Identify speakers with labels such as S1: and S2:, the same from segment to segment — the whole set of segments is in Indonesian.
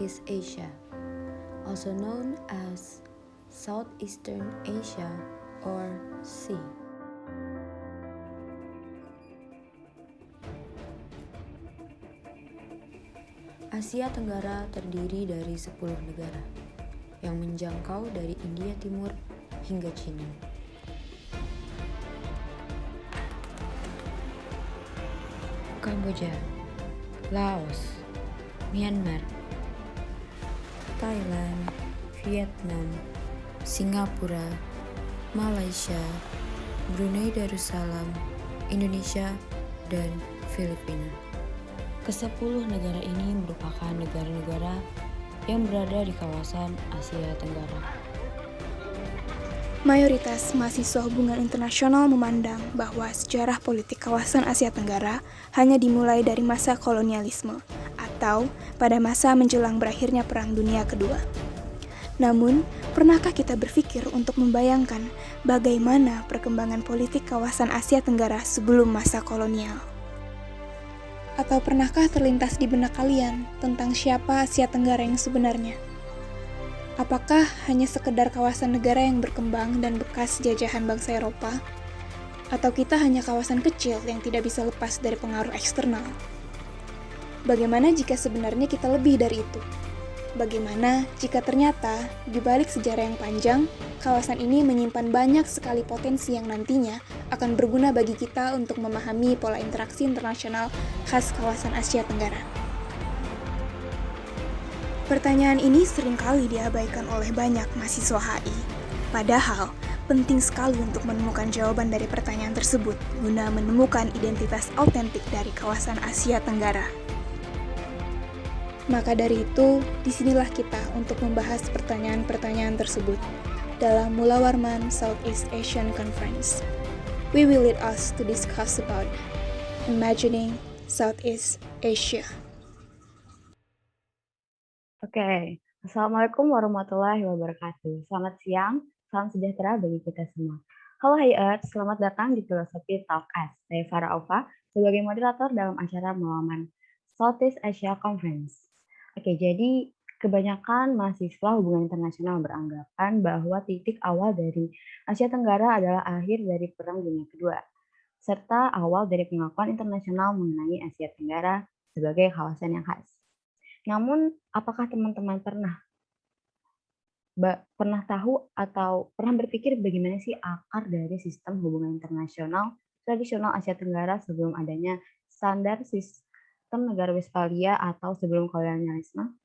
S1: Southeast Asia, also known as Southeastern Asia or SEA. Asia Tenggara terdiri dari 10 negara yang menjangkau dari India Timur hingga Cina. Kamboja, Laos, Myanmar, Thailand, Vietnam, Singapura, Malaysia, Brunei Darussalam, Indonesia, dan Filipina. Ke-10 negara ini merupakan negara-negara yang berada di kawasan Asia Tenggara.
S2: Mayoritas mahasiswa hubungan internasional memandang bahwa sejarah politik kawasan Asia Tenggara hanya dimulai dari masa kolonialisme atau pada masa menjelang berakhirnya Perang Dunia Kedua. Namun, pernahkah kita berpikir untuk membayangkan bagaimana perkembangan politik kawasan Asia Tenggara sebelum masa kolonial? Atau pernahkah terlintas di benak kalian tentang siapa Asia Tenggara yang sebenarnya? Apakah hanya sekedar kawasan negara yang berkembang dan bekas jajahan bangsa Eropa? Atau kita hanya kawasan kecil yang tidak bisa lepas dari pengaruh eksternal? Bagaimana jika sebenarnya kita lebih dari itu? Bagaimana jika ternyata di balik sejarah yang panjang, kawasan ini menyimpan banyak sekali potensi yang nantinya akan berguna bagi kita untuk memahami pola interaksi internasional khas kawasan Asia Tenggara? Pertanyaan ini seringkali diabaikan oleh banyak mahasiswa HI. Padahal, penting sekali untuk menemukan jawaban dari pertanyaan tersebut guna menemukan identitas autentik dari kawasan Asia Tenggara. Maka dari itu, disinilah kita untuk membahas pertanyaan-pertanyaan tersebut dalam Mula Warman Southeast Asian Conference. We will lead us to discuss about imagining Southeast Asia.
S3: Oke, Assalamualaikum warahmatullahi wabarakatuh. Selamat siang, salam sejahtera bagi kita semua. Halo Hai Earth, selamat datang di Philosophy Talk Us. Saya Farah Aufa sebagai moderator dalam acara Mula Warman Southeast Asia Conference. Oke, jadi kebanyakan mahasiswa hubungan internasional beranggapan bahwa titik awal dari Asia Tenggara adalah akhir dari Perang Dunia Kedua, serta awal dari pengakuan internasional mengenai Asia Tenggara sebagai kawasan yang khas. Namun, apakah teman-teman pernah tahu atau pernah berpikir bagaimana sih akar dari sistem hubungan internasional tradisional Asia Tenggara sebelum adanya standar sistem negara Westphalia atau sebelum kolonialisme?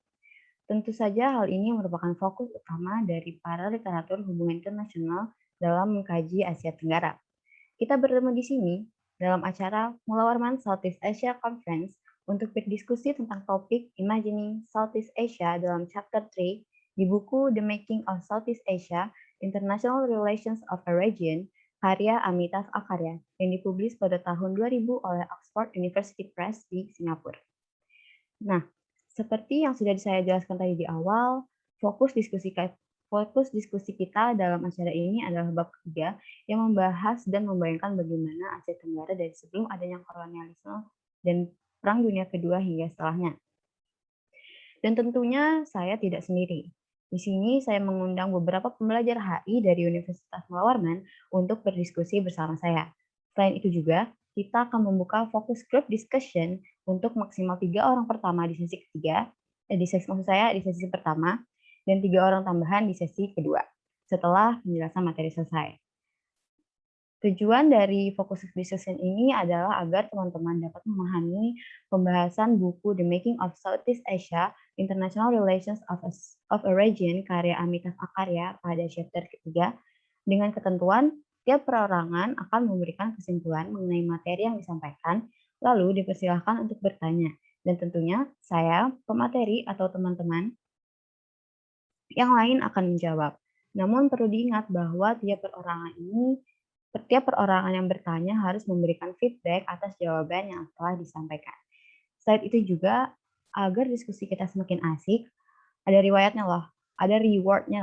S3: Tentu saja hal ini merupakan fokus utama dari para literatur hubungan internasional dalam mengkaji Asia Tenggara. Kita bertemu di sini dalam acara Mula Warman Southeast Asia Conference untuk berdiskusi tentang topik Imagining Southeast Asia dalam chapter 3 di buku The Making of Southeast Asia, International Relations of a Region, karya Amitav Acharya, yang dipublis pada tahun 2000 oleh Oxford University Press di Singapura. Nah, seperti yang sudah saya jelaskan tadi di awal, fokus diskusi kita dalam acara ini adalah bab ketiga yang membahas dan membayangkan bagaimana Asia Tenggara dari sebelum adanya kolonialisme dan Perang Dunia Kedua hingga setelahnya. Dan tentunya saya tidak sendiri. Di sini saya mengundang beberapa pembelajar HI dari Universitas Mula Warman untuk berdiskusi bersama saya. Selain itu juga, kita akan membuka fokus group discussion untuk maksimal 3 orang pertama di sesi ketiga, di sesi pertama, dan 3 orang tambahan di sesi kedua, setelah penjelasan materi selesai. Tujuan dari fokus discussion ini adalah agar teman-teman dapat memahami pembahasan buku The Making of Southeast Asia, International Relations of a Region, karya Amitav Acharya pada chapter ketiga, dengan ketentuan tiap perorangan akan memberikan kesimpulan mengenai materi yang disampaikan, lalu dipersilahkan untuk bertanya. Dan tentunya saya, pemateri atau teman-teman yang lain akan menjawab. Namun perlu diingat bahwa tiap perorangan yang bertanya harus memberikan feedback atas jawaban yang telah disampaikan. Selain itu juga, agar diskusi kita semakin asik, ada rewardnya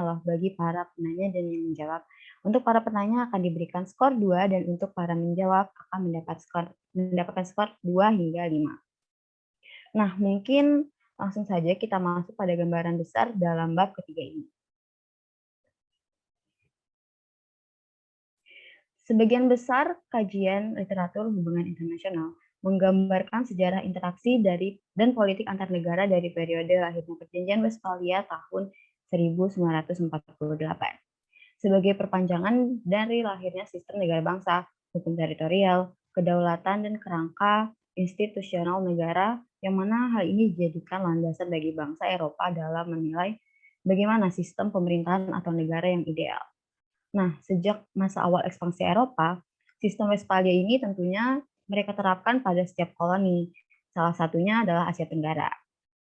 S3: loh bagi para penanya dan yang menjawab. Untuk para penanya akan diberikan skor 2 dan untuk para menjawab akan mendapatkan skor 2 hingga 5. Nah, mungkin Langsung saja kita masuk pada gambaran besar dalam bab ketiga ini. Sebagian besar kajian literatur hubungan internasional menggambarkan sejarah interaksi dan politik antar negara dari periode lahirnya Perjanjian Westphalia tahun 1948 sebagai perpanjangan dari lahirnya sistem negara bangsa, hukum teritorial, kedaulatan, dan kerangka institusional negara, yang mana hal ini dijadikan landasan bagi bangsa Eropa dalam menilai bagaimana sistem pemerintahan atau negara yang ideal. Nah, sejak masa awal ekspansi Eropa, sistem Westphalia ini tentunya mereka terapkan pada setiap koloni. Salah satunya adalah Asia Tenggara.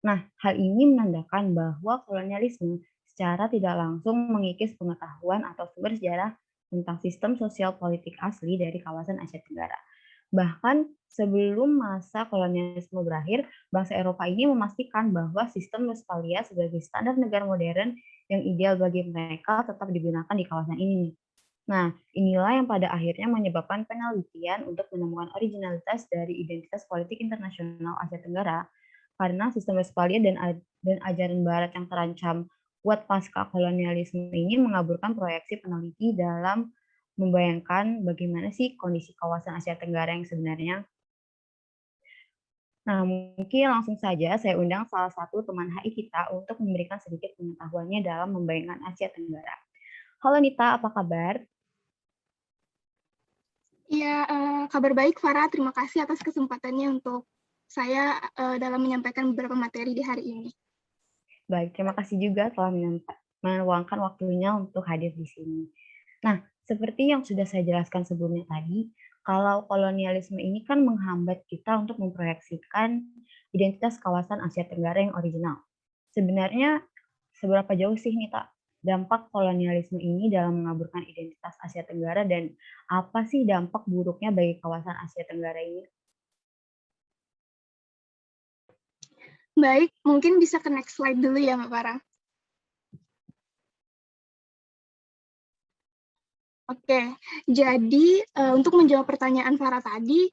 S3: Nah, hal ini menandakan bahwa kolonialisme secara tidak langsung mengikis pengetahuan atau sumber sejarah tentang sistem sosial politik asli dari kawasan Asia Tenggara. Bahkan sebelum masa kolonialisme berakhir, bangsa Eropa ini memastikan bahwa sistem Westphalia sebagai standar negara modern yang ideal bagi mereka tetap digunakan di kawasan ini. Nah, inilah yang pada akhirnya menyebabkan penelitian untuk menemukan originalitas dari identitas politik internasional Asia Tenggara, karena sistem Westphalia dan ajaran Barat yang terancam kuat pasca kolonialisme ini mengaburkan proyeksi peneliti dalam membayangkan bagaimana sih kondisi kawasan Asia Tenggara yang sebenarnya. Nah, mungkin langsung saja saya undang salah satu teman HI kita untuk memberikan sedikit pengetahuannya dalam membayangkan Asia Tenggara. Halo Nita, apa kabar?
S2: Ya, kabar baik Farah. Terima kasih atas kesempatannya untuk saya dalam menyampaikan beberapa materi di hari ini.
S3: Baik, terima kasih juga telah meluangkan waktunya untuk hadir di sini. Nah, seperti yang sudah saya jelaskan sebelumnya tadi, kalau kolonialisme ini kan menghambat kita untuk memproyeksikan identitas kawasan Asia Tenggara yang original. Sebenarnya, seberapa jauh sih nih, Tak, dampak kolonialisme ini dalam mengaburkan identitas Asia Tenggara dan apa sih dampak buruknya bagi kawasan Asia Tenggara ini?
S2: Baik, mungkin bisa ke next slide dulu ya Mbak Farah. Oke, jadi untuk menjawab pertanyaan Farah tadi,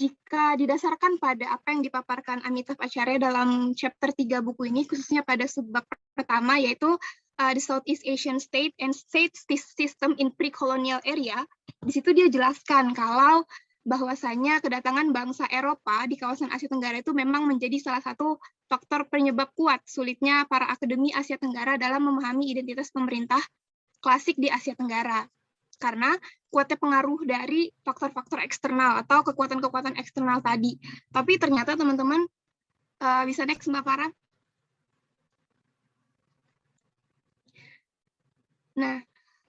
S2: jika didasarkan pada apa yang dipaparkan Amitabh Acharya dalam chapter 3 buku ini, khususnya pada subbab pertama, yaitu The Southeast Asian State and State System in Pre-Colonial Area, di situ dia jelaskan kalau bahwasanya kedatangan bangsa Eropa di kawasan Asia Tenggara itu memang menjadi salah satu faktor penyebab kuat sulitnya para akademi Asia Tenggara dalam memahami identitas pemerintah klasik di Asia Tenggara. Karena kuatnya pengaruh dari faktor-faktor eksternal atau kekuatan-kekuatan eksternal tadi. Tapi ternyata teman-teman, bisa next Mbak Farah. Nah,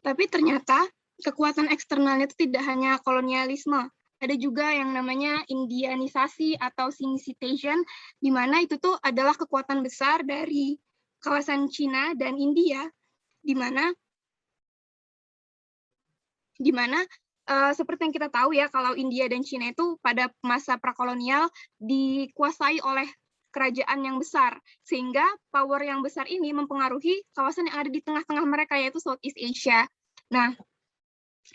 S2: tapi ternyata kekuatan eksternalnya itu tidak hanya kolonialisme. Ada juga yang namanya Indianisasi atau Sinicization, di mana itu tuh adalah kekuatan besar dari kawasan Cina dan India, di mana seperti yang kita tahu ya, kalau India dan Cina itu pada masa prakolonial dikuasai oleh kerajaan yang besar, sehingga power yang besar ini mempengaruhi kawasan yang ada di tengah-tengah mereka, yaitu Southeast Asia. Nah,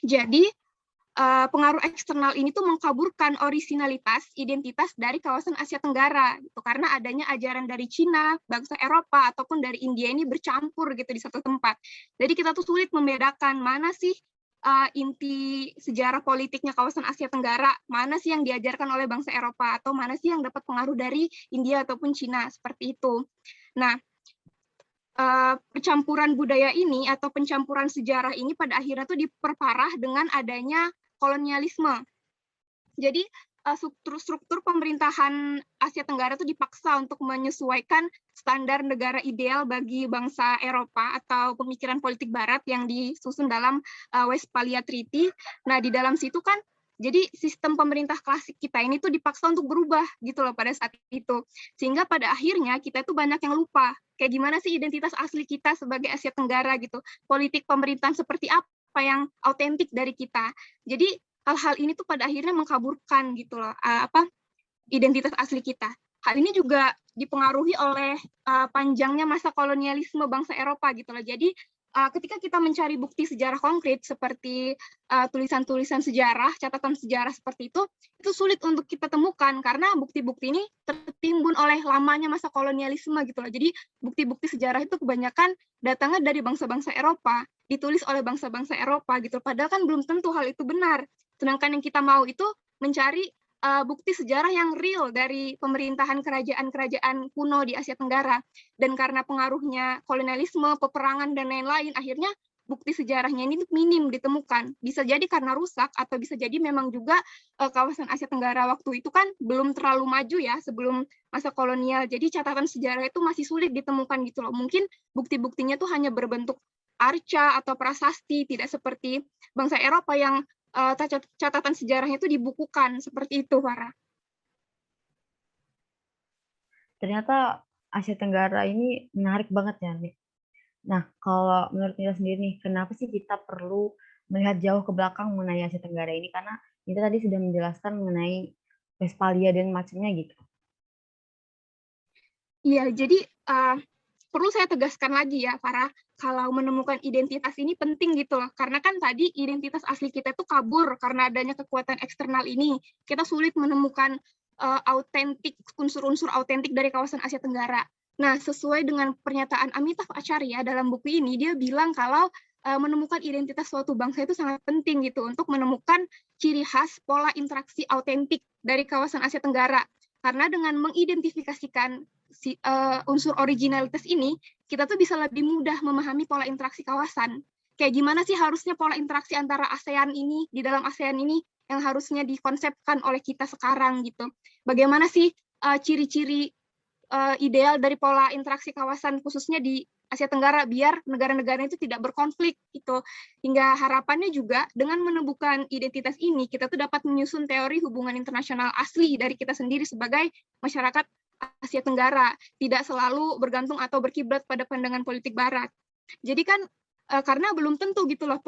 S2: jadi pengaruh eksternal ini tuh mengkaburkan originalitas identitas dari kawasan Asia Tenggara, gitu, karena adanya ajaran dari Cina, bangsa Eropa, ataupun dari India ini bercampur gitu di satu tempat. Jadi kita tuh sulit membedakan mana sih inti sejarah politiknya kawasan Asia Tenggara, mana sih yang diajarkan oleh bangsa Eropa, atau mana sih yang dapat pengaruh dari India ataupun Cina, seperti itu. Nah, percampuran budaya ini atau pencampuran sejarah ini pada akhirnya tuh diperparah dengan adanya kolonialisme. Jadi struktur pemerintahan Asia Tenggara itu dipaksa untuk menyesuaikan standar negara ideal bagi bangsa Eropa atau pemikiran politik Barat yang disusun dalam Westphalia Treaty. Nah, di dalam situ kan, jadi sistem pemerintah klasik kita ini tuh dipaksa untuk berubah gitu loh pada saat itu. Sehingga pada akhirnya kita itu banyak yang lupa. Kayak gimana sih identitas asli kita sebagai Asia Tenggara gitu. Politik pemerintahan seperti apa yang autentik dari kita. Jadi hal-hal ini tuh pada akhirnya mengkaburkan gitu loh identitas asli kita. Hal ini juga dipengaruhi oleh panjangnya masa kolonialisme bangsa Eropa gitu loh. Jadi ketika kita mencari bukti sejarah konkret seperti tulisan-tulisan sejarah, catatan sejarah seperti itu sulit untuk kita temukan karena bukti-bukti ini tertimbun oleh lamanya masa kolonialisme gitu loh. Jadi bukti-bukti sejarah itu kebanyakan datangnya dari bangsa-bangsa Eropa, ditulis oleh bangsa-bangsa Eropa gitu. Padahal kan belum tentu hal itu benar. Sedangkan yang kita mau itu mencari bukti sejarah yang real dari pemerintahan kerajaan-kerajaan kuno di Asia Tenggara. Dan karena pengaruhnya kolonialisme, peperangan, dan lain-lain, akhirnya bukti sejarahnya ini minim ditemukan. Bisa jadi karena rusak, atau bisa jadi memang juga kawasan Asia Tenggara waktu itu kan belum terlalu maju ya, sebelum masa kolonial. Jadi catatan sejarah itu masih sulit ditemukan gitu loh. Mungkin bukti-buktinya tuh hanya berbentuk arca atau prasasti, tidak seperti bangsa Eropa yang catatan sejarahnya itu dibukukan seperti itu, Farah.
S3: Ternyata Asia Tenggara ini menarik banget ya, nih. Nah, kalau menurut Nila sendiri nih, kenapa sih kita perlu melihat jauh ke belakang mengenai Asia Tenggara ini? Karena kita tadi sudah menjelaskan mengenai Westphalia dan macamnya gitu.
S2: Iya, jadi perlu saya tegaskan lagi ya, Farah, kalau menemukan identitas ini penting gitu loh. Karena kan tadi identitas asli kita itu kabur karena adanya kekuatan eksternal ini. Kita sulit menemukan unsur-unsur autentik dari kawasan Asia Tenggara. Nah, sesuai dengan pernyataan Amitav Acharya dalam buku ini, dia bilang kalau menemukan identitas suatu bangsa itu sangat penting gitu untuk menemukan ciri khas pola interaksi autentik dari kawasan Asia Tenggara. Karena dengan mengidentifikasikan unsur originalitas ini, kita tuh bisa lebih mudah memahami pola interaksi kawasan. Kayak gimana sih harusnya pola interaksi antara ASEAN ini, di dalam ASEAN ini, yang harusnya dikonsepkan oleh kita sekarang gitu. Bagaimana sih ciri-ciri ideal dari pola interaksi kawasan, khususnya di Asia Tenggara, biar negara-negara itu tidak berkonflik gitu. Hingga harapannya juga dengan menemukan identitas ini, kita tuh dapat menyusun teori hubungan internasional asli dari kita sendiri sebagai masyarakat Asia Tenggara, tidak selalu bergantung atau berkiblat pada pandangan politik Barat. Jadi kan karena belum tentu gitu loh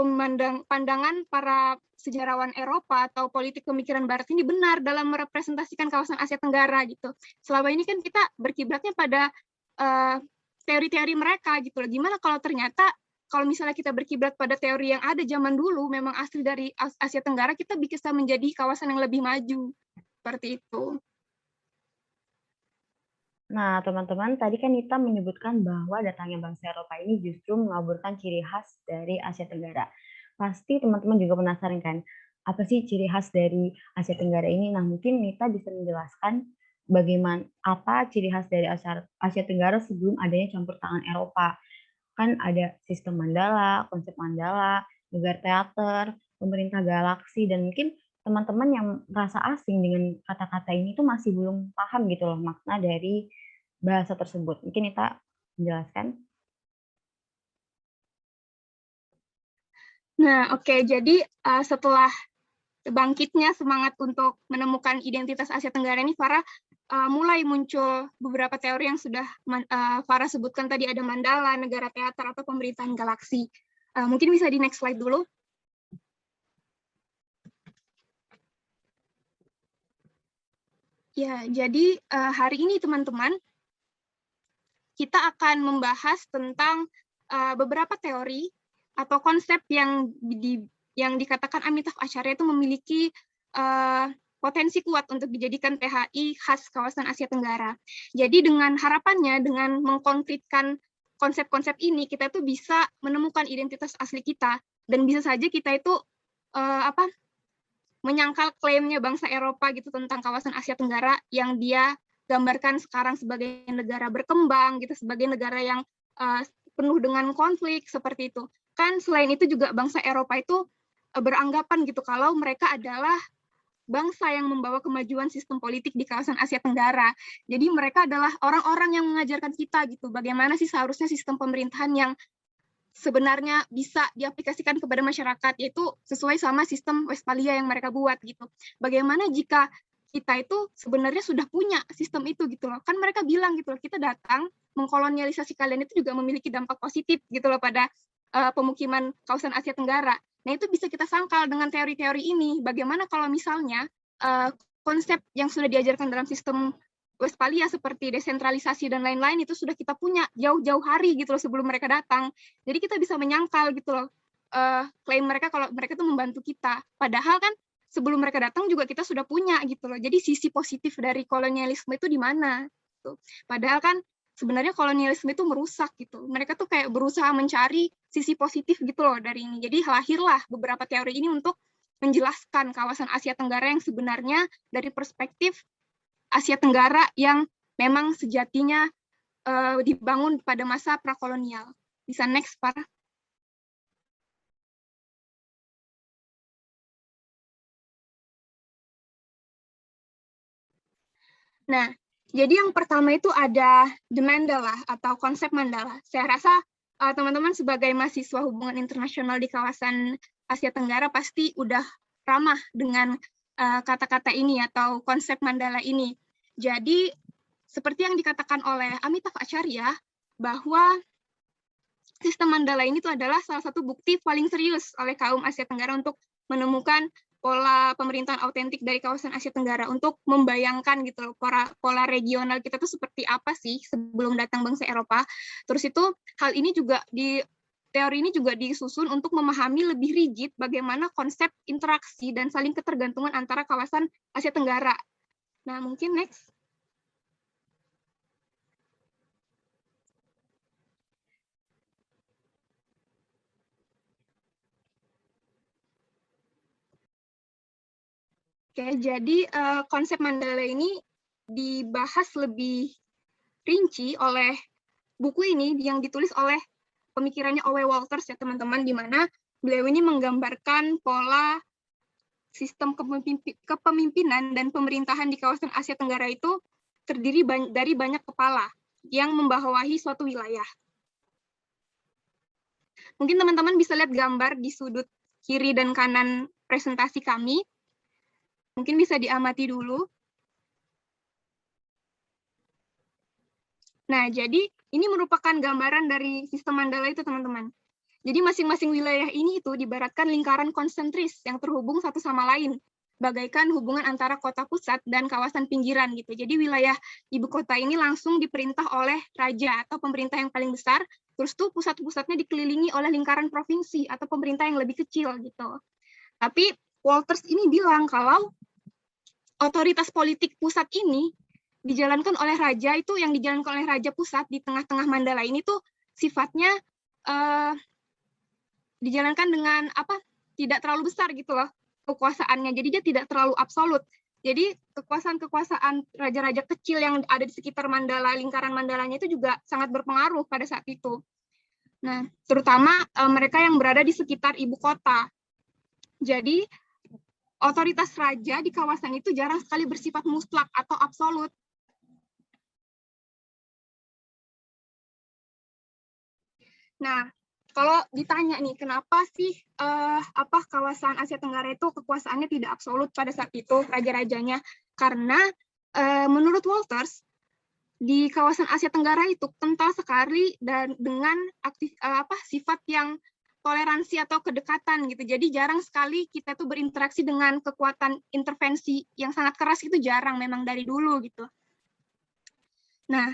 S2: pandangan para sejarawan Eropa atau politik pemikiran Barat ini benar dalam merepresentasikan kawasan Asia Tenggara gitu. Selama ini kan kita berkiblatnya pada teori-teori mereka gitu loh. Gimana kalau ternyata kalau misalnya kita berkiblat pada teori yang ada zaman dulu, memang asli dari Asia Tenggara, kita bisa menjadi kawasan yang lebih maju. Seperti itu.
S3: Nah, teman-teman, tadi kan Nita menyebutkan bahwa datangnya bangsa Eropa ini justru mengaburkan ciri khas dari Asia Tenggara. Pasti teman-teman juga penasaran kan, apa sih ciri khas dari Asia Tenggara ini? Nah, mungkin Nita bisa menjelaskan bagaimana apa ciri khas dari Asia Tenggara sebelum adanya campur tangan Eropa. Kan ada sistem Mandala, konsep Mandala, negara teater, pemerintah galaksi, dan mungkin teman-teman yang merasa asing dengan kata-kata ini tuh masih belum paham gitu loh makna dari bahasa tersebut. Mungkin Nita menjelaskan?
S2: Nah, oke. Jadi setelah bangkitnya semangat untuk menemukan identitas Asia Tenggara ini, Farah mulai muncul beberapa teori yang sudah Farah sebutkan tadi, ada Mandala, negara teater, atau pemerintahan galaksi. Mungkin bisa di next slide dulu. Ya, jadi hari ini teman-teman, kita akan membahas tentang beberapa teori atau konsep yang dikatakan Amitav Acharya itu memiliki potensi kuat untuk dijadikan PHI khas kawasan Asia Tenggara. Jadi dengan harapannya, dengan mengkonkretkan konsep-konsep ini, kita tuh bisa menemukan identitas asli kita, dan bisa saja kita itu menyangkal klaimnya bangsa Eropa gitu tentang kawasan Asia Tenggara yang dia gambarkan sekarang sebagai negara berkembang gitu, sebagai negara yang penuh dengan konflik seperti itu. Kan selain itu juga bangsa Eropa itu beranggapan gitu kalau mereka adalah bangsa yang membawa kemajuan sistem politik di kawasan Asia Tenggara. Jadi mereka adalah orang-orang yang mengajarkan kita gitu bagaimana sih seharusnya sistem pemerintahan yang sebenarnya bisa diaplikasikan kepada masyarakat, yaitu sesuai sama sistem Westphalia yang mereka buat gitu. Bagaimana jika kita itu sebenarnya sudah punya sistem itu gitu loh. Kan mereka bilang gitu loh, kita datang mengkolonialisasi kalian itu juga memiliki dampak positif gitu loh pada pemukiman kawasan Asia Tenggara. Nah, itu bisa kita sangkal dengan teori-teori ini. Bagaimana kalau misalnya konsep yang sudah diajarkan dalam sistem
S4: Westphalia seperti desentralisasi dan lain-lain itu sudah kita punya jauh-jauh hari gitu loh sebelum mereka datang. Jadi kita bisa menyangkal gitu loh klaim mereka kalau mereka itu membantu kita. Padahal kan sebelum mereka datang juga kita sudah punya gitu loh. Jadi sisi positif dari kolonialisme itu di mana? Gitu. Padahal kan sebenarnya kolonialisme itu merusak gitu. Mereka tuh kayak berusaha mencari sisi positif gitu loh dari ini. Jadi lahirlah beberapa teori ini untuk menjelaskan kawasan Asia Tenggara yang sebenarnya dari perspektif Asia Tenggara yang memang sejatinya dibangun pada masa prakolonial. Bisa next, Pak. Nah, jadi yang pertama itu ada the Mandala atau konsep Mandala. Saya rasa teman-teman sebagai mahasiswa hubungan internasional di kawasan Asia Tenggara pasti udah ramah dengan kata-kata ini atau konsep Mandala ini. Jadi seperti yang dikatakan oleh Amitav Acharya bahwa sistem Mandala ini tuh adalah salah satu bukti paling serius oleh kaum Asia Tenggara untuk menemukan pola pemerintahan autentik dari kawasan Asia Tenggara, untuk membayangkan gitu loh pola regional kita tuh seperti apa sih sebelum datang bangsa Eropa. Terus itu hal ini juga teori ini juga disusun untuk memahami lebih rigid bagaimana konsep interaksi dan saling ketergantungan antara kawasan Asia Tenggara. Nah, mungkin next. Oke, jadi konsep Mandala ini dibahas lebih rinci oleh buku ini yang ditulis oleh pemikirannya Owe Walters ya teman-teman, di mana beliau ini menggambarkan pola sistem kepemimpinan dan pemerintahan di kawasan Asia Tenggara itu terdiri dari banyak kepala yang membawahi suatu wilayah. Mungkin teman-teman bisa lihat gambar di sudut kiri dan kanan presentasi kami. Mungkin bisa diamati dulu. Nah, jadi ini merupakan gambaran dari sistem Mandala itu, teman-teman. Jadi masing-masing wilayah ini itu diibaratkan lingkaran konsentris yang terhubung satu sama lain, bagaikan hubungan antara kota pusat dan kawasan pinggiran gitu. Jadi wilayah ibu kota ini langsung diperintah oleh raja atau pemerintah yang paling besar, terus tuh pusat-pusatnya dikelilingi oleh lingkaran provinsi atau pemerintah yang lebih kecil gitu. Tapi Walters ini bilang kalau otoritas politik pusat ini dijalankan oleh raja, itu yang dijalankan oleh raja pusat di tengah-tengah Mandala ini tuh sifatnya dijalankan dengan tidak terlalu besar gitu loh kekuasaannya, jadi dia tidak terlalu absolut. Jadi kekuasaan raja-raja kecil yang ada di sekitar Mandala, lingkaran Mandalanya itu juga sangat berpengaruh pada saat itu. Nah, terutama mereka yang berada di sekitar ibu kota. Jadi otoritas raja di kawasan itu jarang sekali bersifat mutlak atau absolut. Nah, kalau ditanya nih, kenapa sih kawasan Asia Tenggara itu kekuasaannya tidak absolut pada saat itu raja-rajanya? Karena menurut Walters, di kawasan Asia Tenggara itu kental sekali dan dengan sifat yang toleransi atau kedekatan gitu. Jadi jarang sekali kita tuh berinteraksi dengan kekuatan intervensi yang sangat keras, itu jarang memang dari dulu gitu. Nah,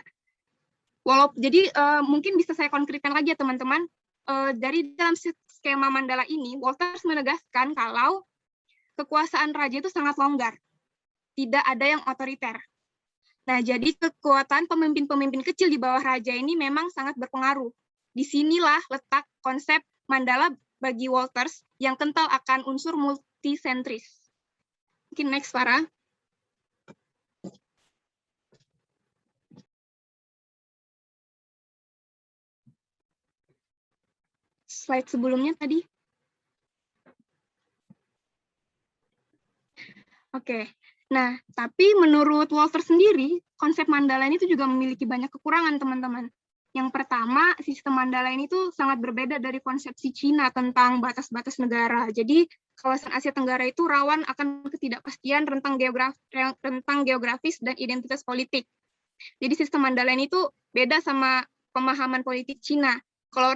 S4: jadi mungkin bisa saya konkretkan lagi ya teman-teman. Dari dalam skema Mandala ini, Walters menegaskan kalau kekuasaan raja itu sangat longgar, tidak ada yang otoriter. Nah, jadi kekuatan pemimpin-pemimpin kecil di bawah raja ini memang sangat berpengaruh. Disinilah letak konsep Mandala bagi Walters yang kental akan unsur multisentris. Mungkin next, Farah. Slide sebelumnya tadi. Oke. Nah, tapi menurut Walters sendiri, konsep Mandala ini tuh juga memiliki banyak kekurangan, teman-teman. Yang pertama, sistem Mandala ini tuh sangat berbeda dari konsepsi Cina tentang batas-batas negara. Jadi, kawasan Asia Tenggara itu rawan akan ketidakpastian rentang geografis dan identitas politik. Jadi, sistem Mandala ini tuh beda sama pemahaman politik Cina. Kalau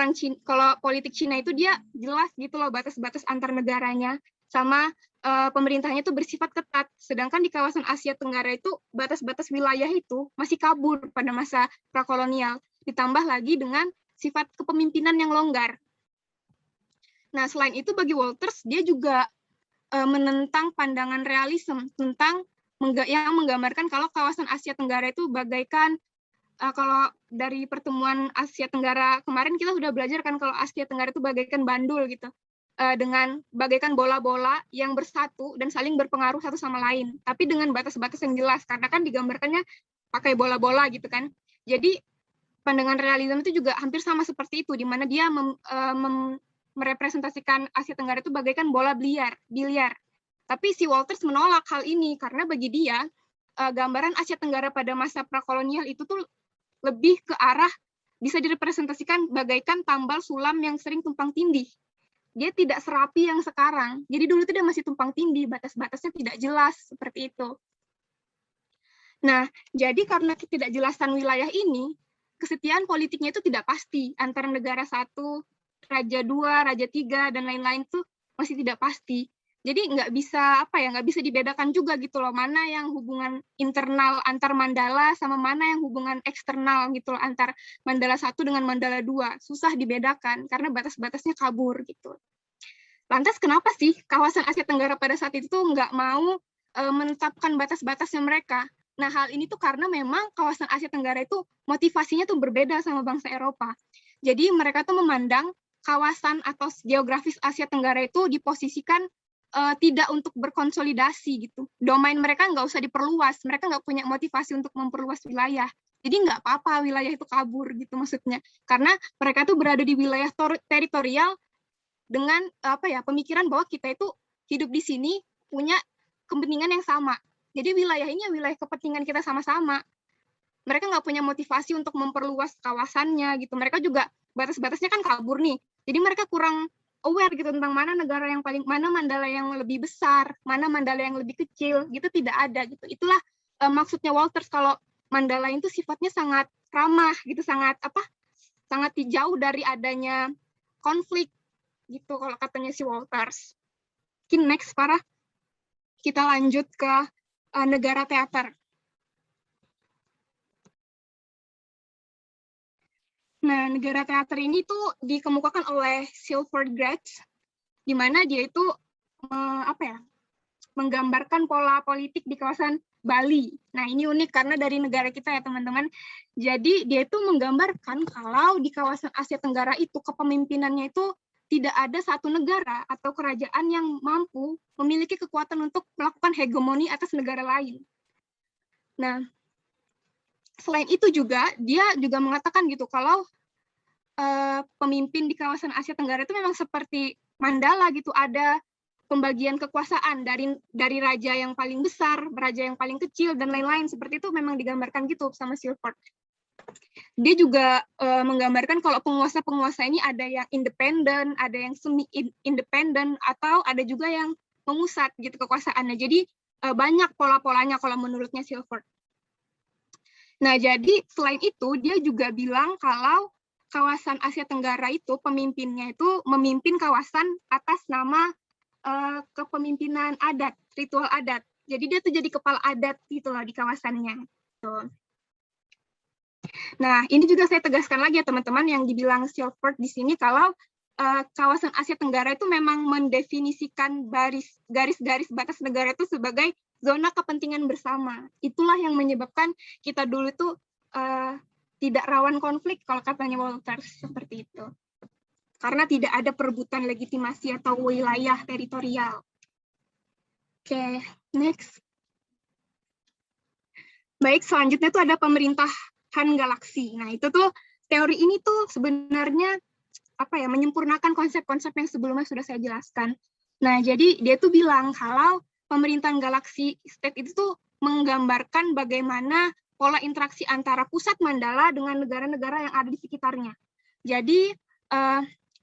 S4: politik Cina itu dia jelas gitu loh batas-batas antar negaranya. sama pemerintahnya itu bersifat ketat. Sedangkan di kawasan Asia Tenggara itu batas-batas wilayah itu masih kabur pada masa prakolonial. Ditambah lagi dengan sifat kepemimpinan yang longgar. Nah, selain itu bagi Wolters, dia juga menentang pandangan realisme tentang yang menggambarkan kalau kawasan Asia Tenggara itu bagaikan kalau dari pertemuan Asia Tenggara kemarin kita sudah belajar kan kalau Asia Tenggara itu bagaikan bandul gitu. Dengan bagaikan bola-bola yang bersatu dan saling berpengaruh satu sama lain, tapi dengan batas-batas yang jelas karena kan digambarkannya pakai bola-bola gitu kan. Jadi pandangan realisme itu juga hampir sama seperti itu, di mana dia merepresentasikan Asia Tenggara itu bagaikan bola biliar. Tapi si Wolters menolak hal ini karena bagi dia gambaran Asia Tenggara pada masa prakolonial itu tuh lebih ke arah bisa direpresentasikan bagaikan tambal sulam yang sering tumpang tindih. Dia tidak serapi yang sekarang. Jadi dulu itu dia masih tumpang tindih, batas-batasnya tidak jelas seperti itu. Nah, jadi karena ketidakjelasan wilayah ini, kesetiaan politiknya itu tidak pasti antara negara satu, raja dua, raja tiga, dan lain-lain itu masih tidak pasti. Jadi nggak bisa nggak bisa dibedakan juga gitu loh, mana yang hubungan internal antar Mandala sama mana yang hubungan eksternal gitu loh antar Mandala 1 dengan Mandala 2. Susah dibedakan karena batas-batasnya kabur gitu. Lantas kenapa sih kawasan Asia Tenggara pada saat itu tuh nggak mau menetapkan batas-batasnya mereka? Nah, hal ini tuh karena memang kawasan Asia Tenggara itu motivasinya tuh berbeda sama bangsa Eropa. Jadi mereka tuh memandang kawasan atau geografis Asia Tenggara itu diposisikan tidak untuk berkonsolidasi gitu. Domain mereka nggak usah diperluas, mereka nggak punya motivasi untuk memperluas wilayah. Jadi nggak apa-apa wilayah itu kabur gitu maksudnya. Karena mereka tuh berada di wilayah teritorial dengan pemikiran bahwa kita itu hidup di sini punya kepentingan yang sama. Jadi wilayah ini wilayah kepentingan kita sama-sama. Mereka nggak punya motivasi untuk memperluas kawasannya gitu. Mereka juga batas-batasnya kan kabur nih. Jadi mereka kurang aware gitu tentang mana negara yang mana Mandala yang lebih besar, mana Mandala yang lebih kecil, gitu tidak ada gitu. Itulah maksudnya Wolters kalau Mandala itu sifatnya sangat ramah gitu, sangat jauh dari adanya konflik gitu kalau katanya si Wolters. Mungkin next Farah, kita lanjut ke negara teater. Nah, negara teater ini tuh dikemukakan oleh Silford Gratz, di mana dia itu menggambarkan pola politik di kawasan Bali. Nah, ini unik karena dari negara kita ya, teman-teman. Jadi, dia itu menggambarkan kalau di kawasan Asia Tenggara itu kepemimpinannya itu tidak ada satu negara atau kerajaan yang mampu memiliki kekuatan untuk melakukan hegemoni atas negara lain. Nah, selain itu juga, dia juga mengatakan gitu, kalau pemimpin di kawasan Asia Tenggara itu memang seperti Mandala gitu, ada pembagian kekuasaan dari raja yang paling besar, raja yang paling kecil, dan lain-lain. Seperti itu memang digambarkan gitu sama Silford. Dia juga menggambarkan kalau penguasa-penguasa ini ada yang independen, ada yang semi-independen, atau ada juga yang memusat gitu kekuasaannya. Jadi banyak pola-polanya kalau menurutnya Silford. Nah, jadi selain itu dia juga bilang kalau kawasan Asia Tenggara itu pemimpinnya itu memimpin kawasan atas nama kepemimpinan adat, ritual adat. Jadi dia tuh jadi kepala adat gitu loh di kawasannya. Tuh. Nah, ini juga saya tegaskan lagi ya teman-teman yang dibilang Silford di sini kalau kawasan Asia Tenggara itu memang mendefinisikan garis-garis batas negara itu sebagai zona kepentingan bersama. Itulah yang menyebabkan kita dulu itu tidak rawan konflik kalau katanya Wolters seperti itu. Karena tidak ada perebutan legitimasi atau wilayah teritorial. Oke, next. Baik, selanjutnya tuh ada pemerintahan galaksi. Nah, itu tuh teori ini tuh sebenarnya menyempurnakan konsep-konsep yang sebelumnya sudah saya jelaskan. Nah, jadi dia tuh bilang kalau pemerintahan galaksi state itu tuh menggambarkan bagaimana pola interaksi antara pusat Mandala dengan negara-negara yang ada di sekitarnya. Jadi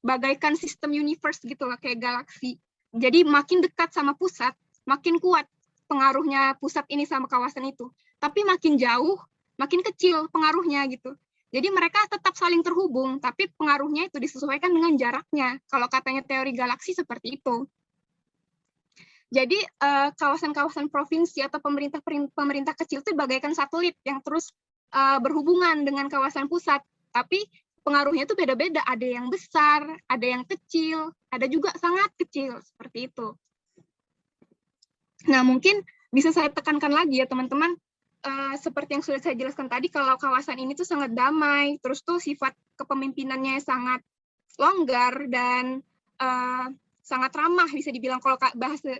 S4: bagaikan sistem universe gitu loh, kayak galaksi. Jadi makin dekat sama pusat, makin kuat pengaruhnya pusat ini sama kawasan itu. Tapi makin jauh, makin kecil pengaruhnya gitu. Jadi mereka tetap saling terhubung, tapi pengaruhnya itu disesuaikan dengan jaraknya. Kalau katanya teori galaksi seperti itu. Jadi kawasan-kawasan provinsi atau pemerintah kecil itu bagaikan satelit yang terus berhubungan dengan kawasan pusat. Tapi pengaruhnya itu beda-beda. Ada yang besar, ada yang kecil, ada juga sangat kecil seperti itu. Nah, mungkin bisa saya tekankan lagi ya teman-teman, seperti yang sudah saya jelaskan tadi, kalau kawasan ini tuh sangat damai, terus tuh sifat kepemimpinannya sangat longgar dan sangat ramah, bisa dibilang kalau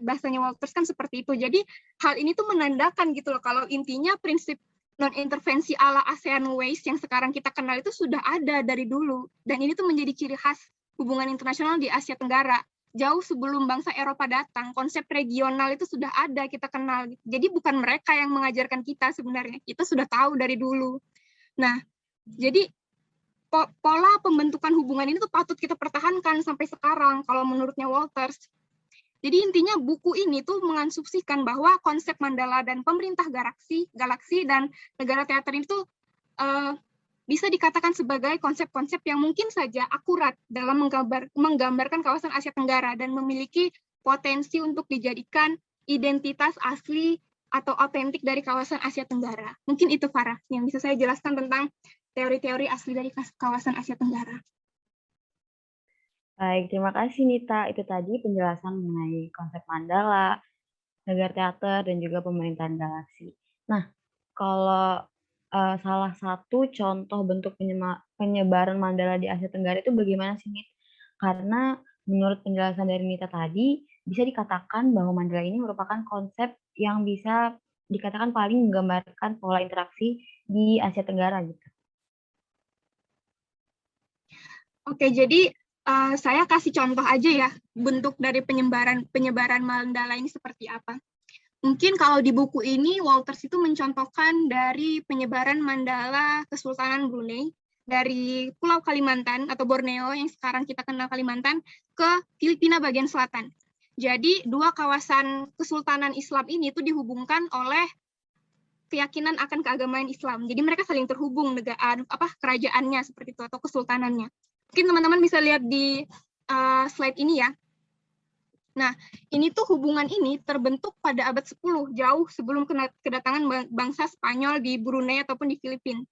S4: bahasanya Walters kan seperti itu. Jadi hal ini tuh menandakan gitu loh, kalau intinya prinsip non-intervensi ala ASEAN Ways yang sekarang kita kenal itu sudah ada dari dulu. Dan ini tuh menjadi ciri khas hubungan internasional di Asia Tenggara. Jauh sebelum bangsa Eropa datang, konsep regional itu sudah ada, kita kenal. Jadi bukan mereka yang mengajarkan kita sebenarnya, kita sudah tahu dari dulu. Nah, jadi pola pembentukan hubungan ini tuh patut kita pertahankan sampai sekarang, kalau menurutnya Walters. Jadi intinya buku ini tuh mengasumsikan bahwa konsep Mandala dan pemerintah galaksi dan negara teater itu bisa dikatakan sebagai konsep-konsep yang mungkin saja akurat dalam menggambarkan kawasan Asia Tenggara dan memiliki potensi untuk dijadikan identitas asli atau otentik dari kawasan Asia Tenggara. Mungkin itu, Farah, yang bisa saya jelaskan tentang teori-teori asli dari kawasan Asia Tenggara.
S3: Baik, terima kasih Nita. Itu tadi penjelasan mengenai konsep Mandala, negara teater, dan juga pemerintahan galaksi. Nah, kalau salah satu contoh bentuk penyebaran Mandala di Asia Tenggara itu bagaimana sih, Nit? Karena menurut penjelasan dari Nita tadi, bisa dikatakan bahwa Mandala ini merupakan konsep yang bisa dikatakan paling menggambarkan pola interaksi di Asia Tenggara gitu.
S4: Oke, jadi saya kasih contoh aja ya, bentuk dari penyebaran Mandala ini seperti apa. Mungkin kalau di buku ini, Walters itu mencontohkan dari penyebaran Mandala Kesultanan Brunei, dari Pulau Kalimantan atau Borneo yang sekarang kita kenal Kalimantan, ke Filipina bagian selatan. Jadi dua kawasan Kesultanan Islam ini itu dihubungkan oleh keyakinan akan keagamaan Islam. Jadi mereka saling terhubung kerajaannya seperti itu atau kesultanannya. Mungkin teman-teman bisa lihat di slide ini ya. Nah, ini tuh hubungan ini terbentuk pada abad 10, jauh sebelum kedatangan bangsa Spanyol di Brunei ataupun di Filipina.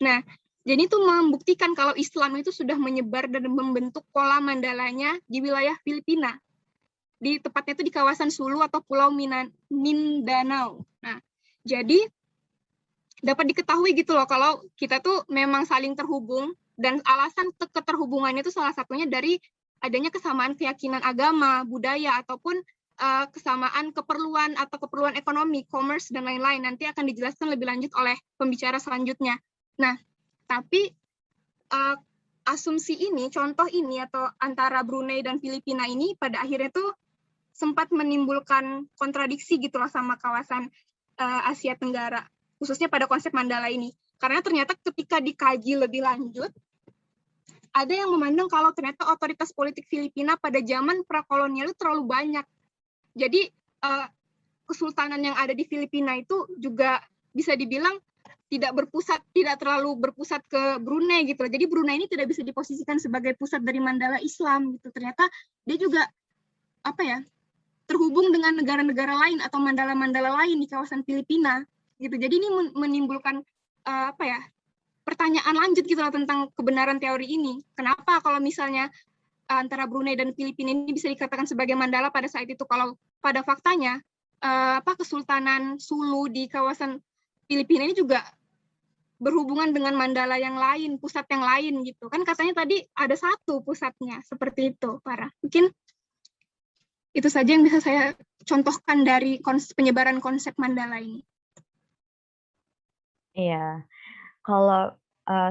S4: Nah, jadi itu membuktikan kalau Islam itu sudah menyebar dan membentuk pola mandalanya di wilayah Filipina. Tepatnya itu di kawasan Sulu atau Pulau Mindanao. Nah, jadi dapat diketahui gitu loh kalau kita tuh memang saling terhubung, dan alasan keterhubungannya itu salah satunya dari adanya kesamaan keyakinan agama, budaya, ataupun kesamaan keperluan atau keperluan ekonomi, commerce, dan lain-lain. Nanti akan dijelaskan lebih lanjut oleh pembicara selanjutnya. Nah, tapi asumsi ini, contoh ini, atau antara Brunei dan Filipina ini pada akhirnya tuh sempat menimbulkan kontradiksi gitu loh sama kawasan Asia Tenggara, khususnya pada konsep Mandala ini. Karena ternyata ketika dikaji lebih lanjut, ada yang memandang kalau ternyata otoritas politik Filipina pada zaman prakolonial itu terlalu banyak. Jadi kesultanan yang ada di Filipina itu juga bisa dibilang tidak terlalu berpusat ke Brunei gitu. Jadi Brunei ini tidak bisa diposisikan sebagai pusat dari Mandala Islam gitu. Ternyata dia juga terhubung dengan negara-negara lain atau mandala-mandala lain di kawasan Filipina gitu. Jadi ini menimbulkan pertanyaan lanjut gitu loh tentang kebenaran teori ini. Kenapa kalau misalnya antara Brunei dan Filipina ini bisa dikatakan sebagai mandala pada saat itu, kalau pada faktanya Kesultanan Sulu di kawasan Filipina ini juga berhubungan dengan mandala yang lain, pusat yang lain gitu. Kan katanya tadi ada satu pusatnya, seperti itu, Farah. Mungkin itu saja yang bisa saya contohkan dari penyebaran konsep mandala ini.
S3: Iya, kalau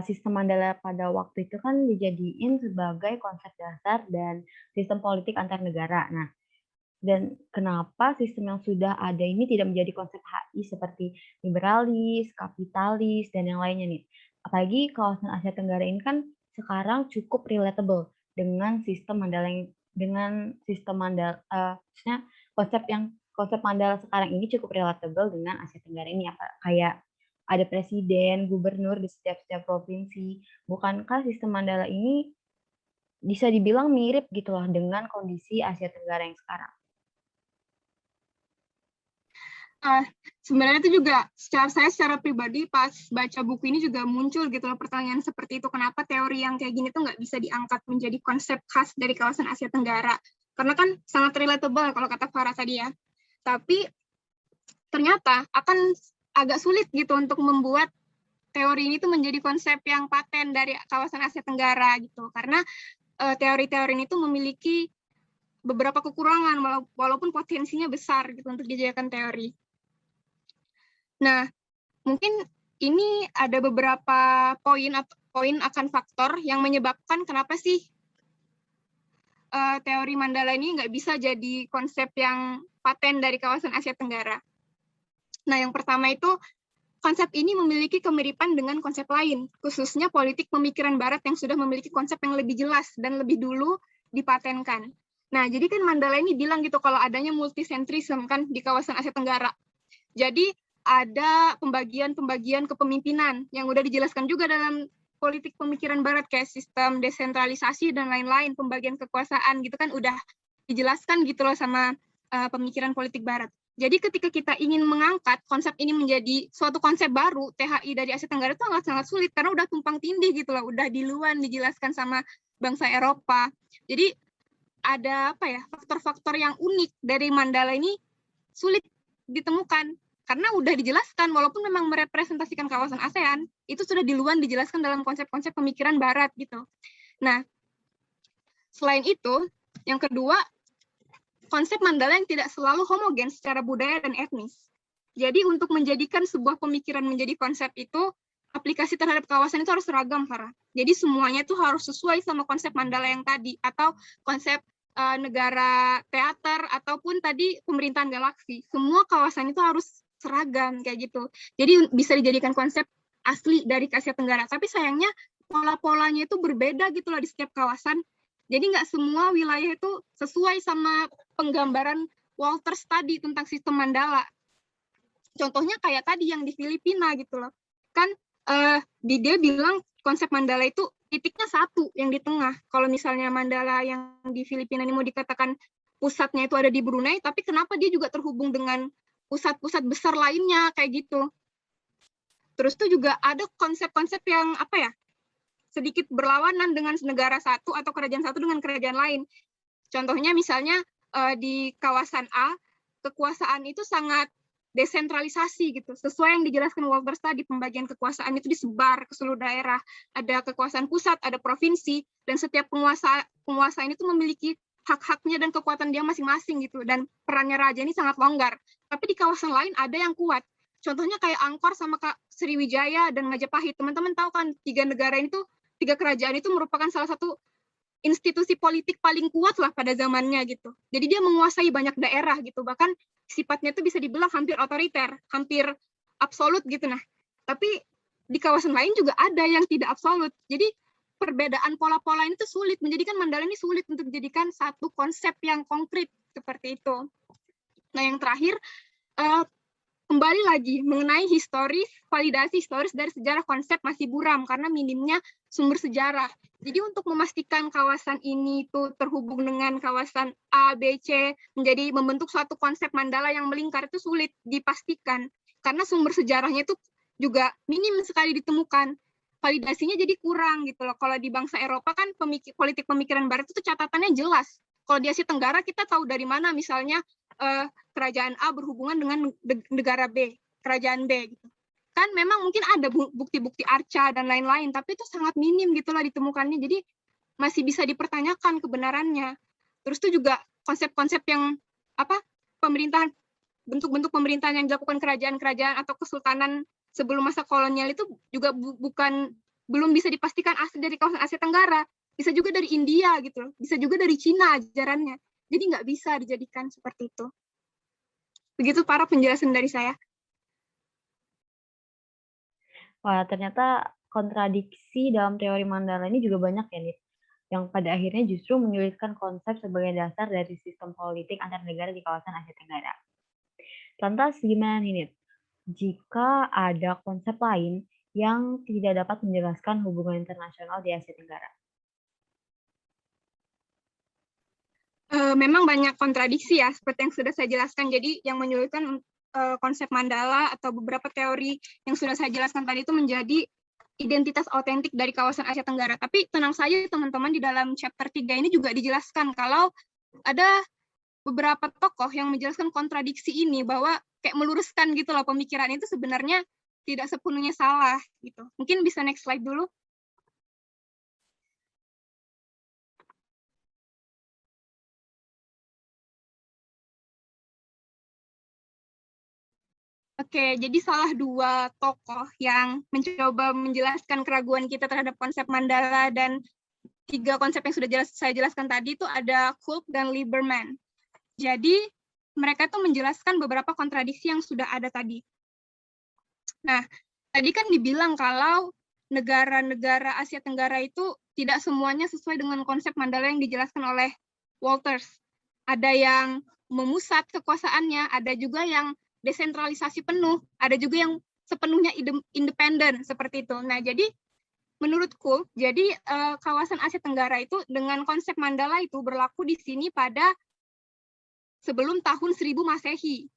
S3: sistem Mandala pada waktu itu kan dijadiin sebagai konsep dasar dan sistem politik antar negara. Nah, dan kenapa sistem yang sudah ada ini tidak menjadi konsep HI seperti liberalis, kapitalis, dan yang lainnya nih? Apalagi kawasan Asia Tenggara ini kan sekarang cukup relatable dengan sistem Mandala maksudnya konsep Mandala sekarang ini cukup relatable dengan Asia Tenggara ini, kayak ada presiden, gubernur di setiap provinsi. Bukankah sistem Mandala ini bisa dibilang mirip gitu loh dengan kondisi Asia Tenggara yang sekarang?
S4: Ah, sebenarnya itu juga secara pribadi pas baca buku ini juga muncul gitu loh pertanyaan seperti itu, kenapa teori yang kayak gini tuh nggak bisa diangkat menjadi konsep khas dari kawasan Asia Tenggara, karena kan sangat relatable kalau kata Farah tadi ya, tapi ternyata akan agak sulit gitu untuk membuat teori ini tuh menjadi konsep yang paten dari kawasan Asia Tenggara gitu, karena teori-teori ini tuh memiliki beberapa kekurangan walaupun potensinya besar gitu untuk dijadikan teori. Nah, mungkin ini ada beberapa poin akan faktor yang menyebabkan kenapa sih teori Mandala ini nggak bisa jadi konsep yang paten dari kawasan Asia Tenggara. Nah, yang pertama itu konsep ini memiliki kemiripan dengan konsep lain, khususnya politik pemikiran Barat yang sudah memiliki konsep yang lebih jelas dan lebih dulu dipatenkan. Nah, jadi kan Mandala ini bilang gitu kalau adanya multisentrisme kan di kawasan Asia Tenggara. Jadi ada pembagian-pembagian kepemimpinan yang udah dijelaskan juga dalam politik pemikiran Barat kayak sistem desentralisasi dan lain-lain, pembagian kekuasaan gitu kan udah dijelaskan gitu loh sama pemikiran politik Barat. Jadi ketika kita ingin mengangkat konsep ini menjadi suatu konsep baru, THI dari Asia Tenggara itu sangat sulit karena udah tumpang tindih gitu loh, udah duluan dijelaskan sama bangsa Eropa. Jadi ada apa ya, faktor-faktor yang unik dari Mandala ini sulit ditemukan karena udah dijelaskan walaupun memang merepresentasikan kawasan ASEAN itu sudah duluan dijelaskan dalam konsep-konsep pemikiran Barat gitu. Nah, selain itu, yang kedua, konsep Mandala yang tidak selalu homogen secara budaya dan etnis. Jadi untuk menjadikan sebuah pemikiran menjadi konsep itu, aplikasi terhadap kawasan itu harus seragam, Farah. Jadi semuanya itu harus sesuai sama konsep Mandala yang tadi, atau konsep negara teater, ataupun tadi pemerintahan galaksi. Semua kawasan itu harus seragam, kayak gitu. Jadi bisa dijadikan konsep asli dari Asia Tenggara. Tapi sayangnya pola-polanya itu berbeda gitu loh di setiap kawasan. Jadi nggak semua wilayah itu sesuai sama penggambaran Walters tadi tentang sistem Mandala. Contohnya kayak tadi yang di Filipina gitu loh. Kan dia bilang konsep Mandala itu titiknya satu yang di tengah. Kalau misalnya Mandala yang di Filipina ini mau dikatakan pusatnya itu ada di Brunei, tapi kenapa dia juga terhubung dengan pusat-pusat besar lainnya kayak gitu. Terus tuh juga ada konsep-konsep yang apa ya, sedikit berlawanan dengan negara satu atau kerajaan satu dengan kerajaan lain. Contohnya misalnya di kawasan A, kekuasaan itu sangat desentralisasi gitu. Sesuai yang dijelaskan Walters tadi, pembagian kekuasaan itu disebar ke seluruh daerah. Ada kekuasaan pusat, ada provinsi, dan setiap penguasa ini tuh memiliki hak-haknya dan kekuatan dia masing-masing gitu. Dan perannya raja ini sangat longgar. Tapi di kawasan lain ada yang kuat. Contohnya kayak Angkor sama Sriwijaya dan Majapahit. Teman-teman tahu kan tiga kerajaan itu merupakan salah satu institusi politik paling kuat lah pada zamannya gitu. Jadi dia menguasai banyak daerah gitu. Bahkan sifatnya itu bisa dibilang hampir otoriter, hampir absolut gitu. Nah, tapi di kawasan lain juga ada yang tidak absolut. Jadi perbedaan pola-pola ini tuh sulit, menjadikan Mandala ini sulit untuk dijadikan satu konsep yang konkret seperti itu. Nah, yang terakhir, kembali lagi mengenai validasi historis dari sejarah konsep masih buram karena minimnya sumber sejarah. Jadi untuk memastikan kawasan ini tuh terhubung dengan kawasan A, B, C, menjadi membentuk suatu konsep Mandala yang melingkar itu sulit dipastikan karena sumber sejarahnya itu juga minim sekali ditemukan. Validasinya jadi kurang gitu loh. Kalau di bangsa Eropa kan politik pemikiran Barat itu catatannya jelas. Kalau di Asia Tenggara kita tahu dari mana misalnya kerajaan A berhubungan dengan negara B, kerajaan B gitu. Kan memang mungkin ada bukti-bukti arca dan lain-lain, tapi itu sangat minim gitulah ditemukannya. Jadi masih bisa dipertanyakan kebenarannya. Terus itu juga konsep-konsep yang pemerintahan, bentuk-bentuk pemerintahan yang dilakukan kerajaan-kerajaan atau kesultanan sebelum masa kolonial itu juga belum bisa dipastikan asli dari kawasan Asia Tenggara. Bisa juga dari India gitu, bisa juga dari Cina ajarannya. Jadi nggak bisa dijadikan seperti itu. Begitu para penjelasan dari saya.
S3: Wah, ternyata kontradiksi dalam teori Mandala ini juga banyak ya, Nit. Yang pada akhirnya justru menyulitkan konsep sebagai dasar dari sistem politik antar negara di kawasan Asia Tenggara. Lantas gimana nih, Nit? Jika ada konsep lain yang tidak dapat menjelaskan hubungan internasional di Asia Tenggara?
S4: Memang banyak kontradiksi ya, seperti yang sudah saya jelaskan. Jadi yang menyulitkan konsep mandala atau beberapa teori yang sudah saya jelaskan tadi itu menjadi identitas otentik dari kawasan Asia Tenggara. Tapi tenang saja teman-teman, di dalam chapter 3 ini juga dijelaskan kalau ada beberapa tokoh yang menjelaskan kontradiksi ini, bahwa kayak meluruskan gitu loh, pemikiran itu sebenarnya tidak sepenuhnya salah gitu. Mungkin bisa next slide dulu. Oke, jadi salah dua tokoh yang mencoba menjelaskan keraguan kita terhadap konsep Mandala dan tiga konsep yang sudah saya jelaskan tadi itu ada Cook dan Lieberman. Jadi mereka itu menjelaskan beberapa kontradiksi yang sudah ada tadi. Nah, tadi kan dibilang kalau negara-negara Asia Tenggara itu tidak semuanya sesuai dengan konsep Mandala yang dijelaskan oleh Walters. Ada yang memusat kekuasaannya, ada juga yang desentralisasi penuh, ada juga yang sepenuhnya independen seperti itu. Nah, jadi menurutku, jadi kawasan Asia Tenggara itu dengan konsep Mandala itu berlaku di sini pada sebelum tahun 1000 Masehi.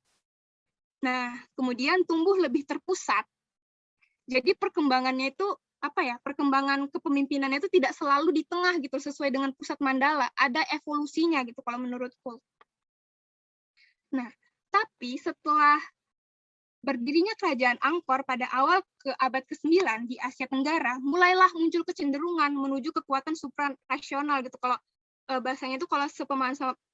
S4: Nah, kemudian tumbuh lebih terpusat. Jadi perkembangannya itu perkembangan kepemimpinannya itu tidak selalu di tengah gitu sesuai dengan pusat Mandala, ada evolusinya gitu kalau menurutku. Nah, tapi setelah berdirinya kerajaan Angkor pada awal abad ke-9 di Asia Tenggara, mulailah muncul kecenderungan menuju kekuatan supranasional gitu. Kalau bahasanya itu kalau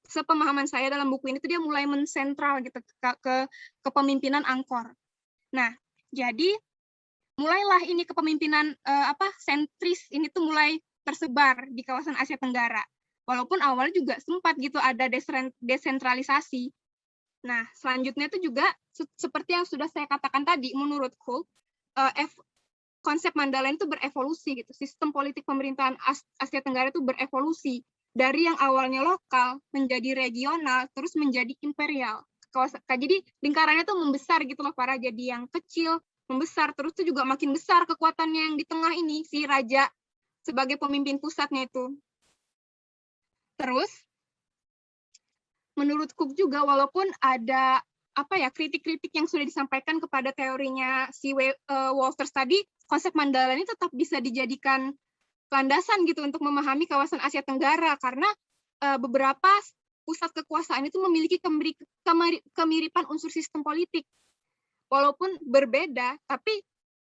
S4: sepemahaman saya dalam buku ini tuh dia mulai mensentral gitu ke kepemimpinan Angkor. Nah, jadi mulailah ini kepemimpinan sentris ini tuh mulai tersebar di kawasan Asia Tenggara. Walaupun awalnya juga sempat gitu ada desentralisasi. Nah, selanjutnya itu juga seperti yang sudah saya katakan tadi, menurutku konsep Mandala itu berevolusi gitu. Sistem politik pemerintahan Asia Tenggara itu berevolusi dari yang awalnya lokal menjadi regional, terus menjadi imperial. Jadi lingkarannya tuh membesar gitu loh, para jadi yang kecil, membesar, terus itu juga makin besar kekuatannya yang di tengah ini, si raja sebagai pemimpin pusatnya itu. Terus, menurut Cook juga, walaupun ada kritik-kritik yang sudah disampaikan kepada teorinya si Walters tadi, konsep Mandala ini tetap bisa dijadikan landasan gitu untuk memahami kawasan Asia Tenggara, karena beberapa pusat kekuasaan itu memiliki kemiripan unsur sistem politik. Walaupun berbeda, tapi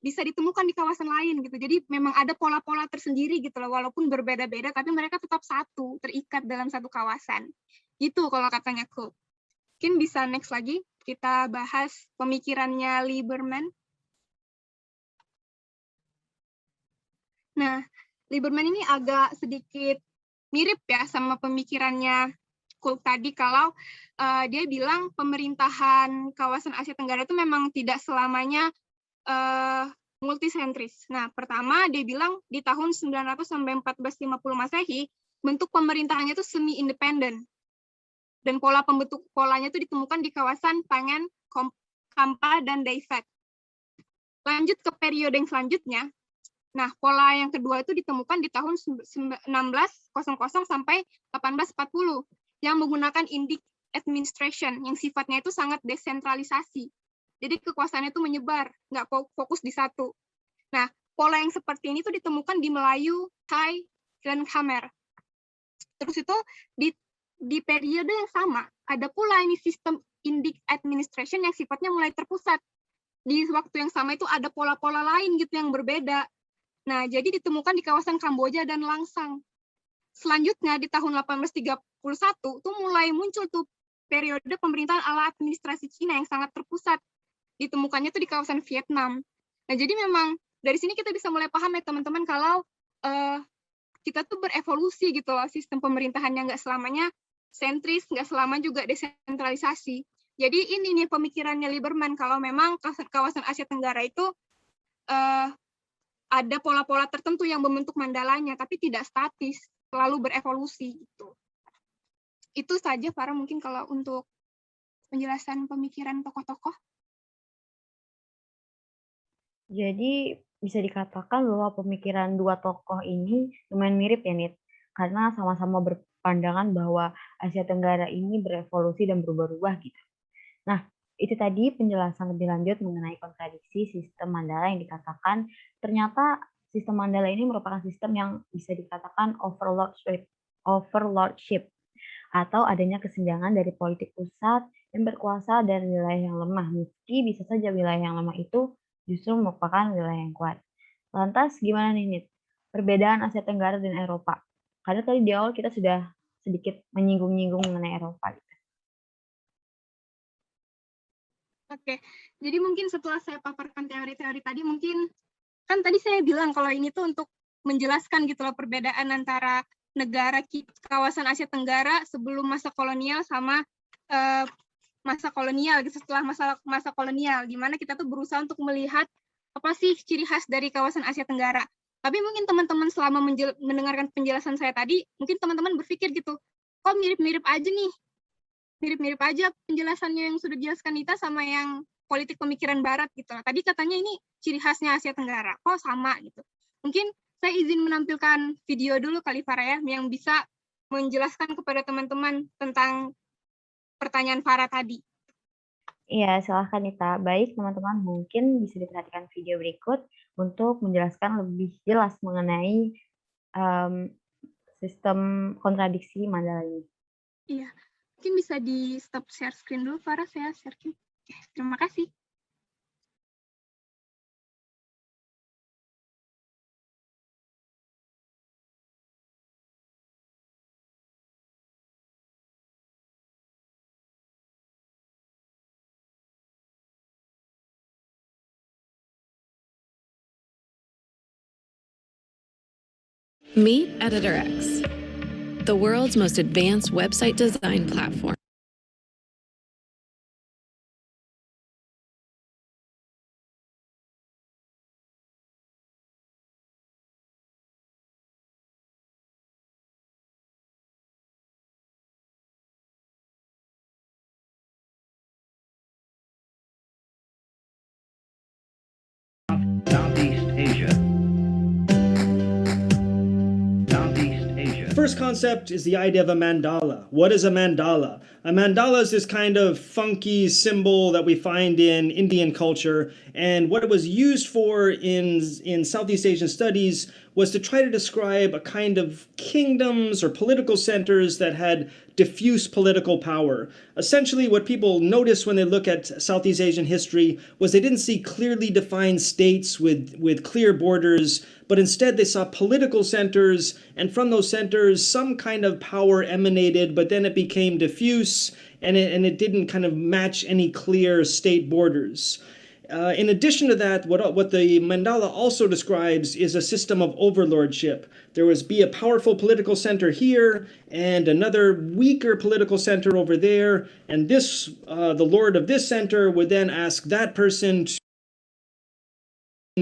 S4: bisa ditemukan di kawasan lain gitu. Jadi memang ada pola-pola tersendiri gitu loh, walaupun berbeda-beda, tapi mereka tetap satu, terikat dalam satu kawasan. Gitu kalau katanya Cook. Mungkin bisa next lagi, kita bahas pemikirannya Lieberman. Nah, Lieberman ini agak sedikit mirip ya sama pemikirannya Cook tadi, kalau dia bilang pemerintahan kawasan Asia Tenggara itu memang tidak selamanya multisentris. Nah, pertama dia bilang di tahun 900 sampai 1450 Masehi, bentuk pemerintahannya itu semi-independen. Dan polanya itu ditemukan di kawasan Pangan, Kampa, dan Daefat. Lanjut ke periode yang selanjutnya. Nah, pola yang kedua itu ditemukan di tahun 1600 sampai 1840 yang menggunakan Indic administration yang sifatnya itu sangat desentralisasi. Jadi kekuasaannya itu menyebar, nggak fokus di satu. Nah, pola yang seperti ini tuh ditemukan di Melayu, Thai, dan Khmer. Terus itu di periode yang sama, ada pula ini sistem Indic administration yang sifatnya mulai terpusat. Di waktu yang sama itu ada pola-pola lain gitu yang berbeda. Nah, jadi ditemukan di kawasan Kamboja dan Langsang. Selanjutnya di tahun 1831 tuh mulai muncul tuh periode pemerintahan ala administrasi Cina yang sangat terpusat. Ditemukannya tuh di kawasan Vietnam. Nah, jadi memang dari sini kita bisa mulai paham ya teman-teman kalau kita tuh berevolusi gitu loh, sistem pemerintahannya nggak selamanya sentris, nggak selama juga desentralisasi. Jadi ini nih pemikirannya Lieberman, kalau memang kawasan Asia Tenggara itu ada pola-pola tertentu yang membentuk mandalanya, tapi tidak statis, selalu berevolusi gitu. Itu saja Farah mungkin kalau untuk penjelasan pemikiran tokoh-tokoh.
S3: Jadi bisa dikatakan bahwa pemikiran dua tokoh ini lumayan mirip ya, Nit. Karena sama-sama berpandangan bahwa Asia Tenggara ini berevolusi dan berubah-ubah gitu. Nah, Itu tadi penjelasan lebih lanjut mengenai kontradiksi sistem Mandala yang dikatakan ternyata sistem Mandala ini merupakan sistem yang bisa dikatakan overlordship atau adanya kesenjangan dari politik pusat yang berkuasa dan wilayah yang lemah, meski bisa saja wilayah yang lemah itu justru merupakan wilayah yang kuat. Lantas gimana nih, Nit? Perbedaan Asia Tenggara dan Eropa? Karena tadi di awal kita sudah sedikit menyinggung-nyinggung mengenai Eropa.
S4: Oke, jadi mungkin setelah saya paparkan teori-teori tadi, mungkin kan tadi saya bilang kalau ini tuh untuk menjelaskan gitu loh perbedaan antara negara kawasan Asia Tenggara sebelum masa kolonial sama masa kolonial gitu, setelah masa kolonial, di mana kita tuh berusaha untuk melihat apa sih ciri khas dari kawasan Asia Tenggara. Tapi mungkin teman-teman selama mendengarkan penjelasan saya tadi, mungkin teman-teman berpikir gitu, kok mirip-mirip aja nih, mirip-mirip aja penjelasannya yang sudah dijelaskan Nita sama yang politik pemikiran Barat gitu. Tadi katanya ini ciri khasnya Asia Tenggara, kok sama gitu. Mungkin saya izin menampilkan video dulu kali Farah ya, yang bisa menjelaskan kepada teman-teman tentang pertanyaan Farah tadi.
S3: Iya, silahkan Nita. Baik, teman-teman, mungkin bisa diperhatikan video berikut untuk menjelaskan lebih jelas mengenai sistem kontradiksi Mandala ini.
S4: Iya, mungkin bisa di stop share screen dulu, Farah, saya share screen. Oke, terima kasih.
S5: Meet Editor X, the world's most advanced website design platform.
S6: Southeast Asia.
S7: First concept is the idea of a mandala. What is a mandala? A mandala is this kind of funky symbol that we find in Indian culture, and what it was used for in Southeast Asian studies was to try to describe a kind of kingdoms or political centers that had diffuse political power. Essentially, what people notice when they look at Southeast Asian history was they didn't see clearly defined states with clear borders, but instead they saw political centers, and from those centers some kind of power emanated, but then it became diffuse, and it didn't kind of match any clear state borders. In addition to that, what the mandala also describes is a system of overlordship. There was be a powerful political center here and another weaker political center over there, and this the lord of this center would then ask that person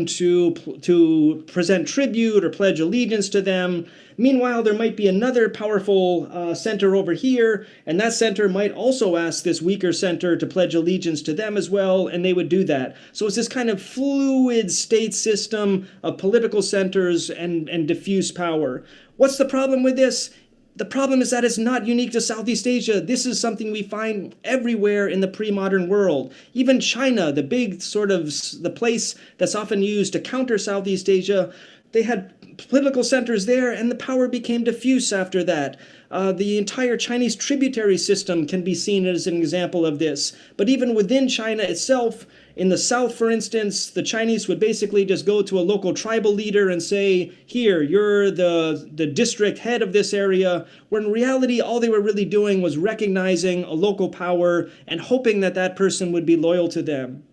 S7: to present tribute or pledge allegiance to them. Meanwhile, there might be another powerful center over here, and that center might also ask this weaker center to pledge allegiance to them as well, and they would do that. So it's this kind of fluid state system of political centers and diffuse power. What's the problem with this? The problem is that it's not unique to Southeast Asia. This is something we find everywhere in the pre-modern world. Even China, the big sort of the place that's often used to counter Southeast Asia, they had political centers there, and the power became diffuse after that. The entire Chinese tributary system can be seen as an example of this. But even within China itself, in the south, for instance, the Chinese would basically just go to a local tribal leader and say, here, you're the district head of this area, when in reality, all they were really doing was recognizing a local power and hoping that that person would be loyal to them.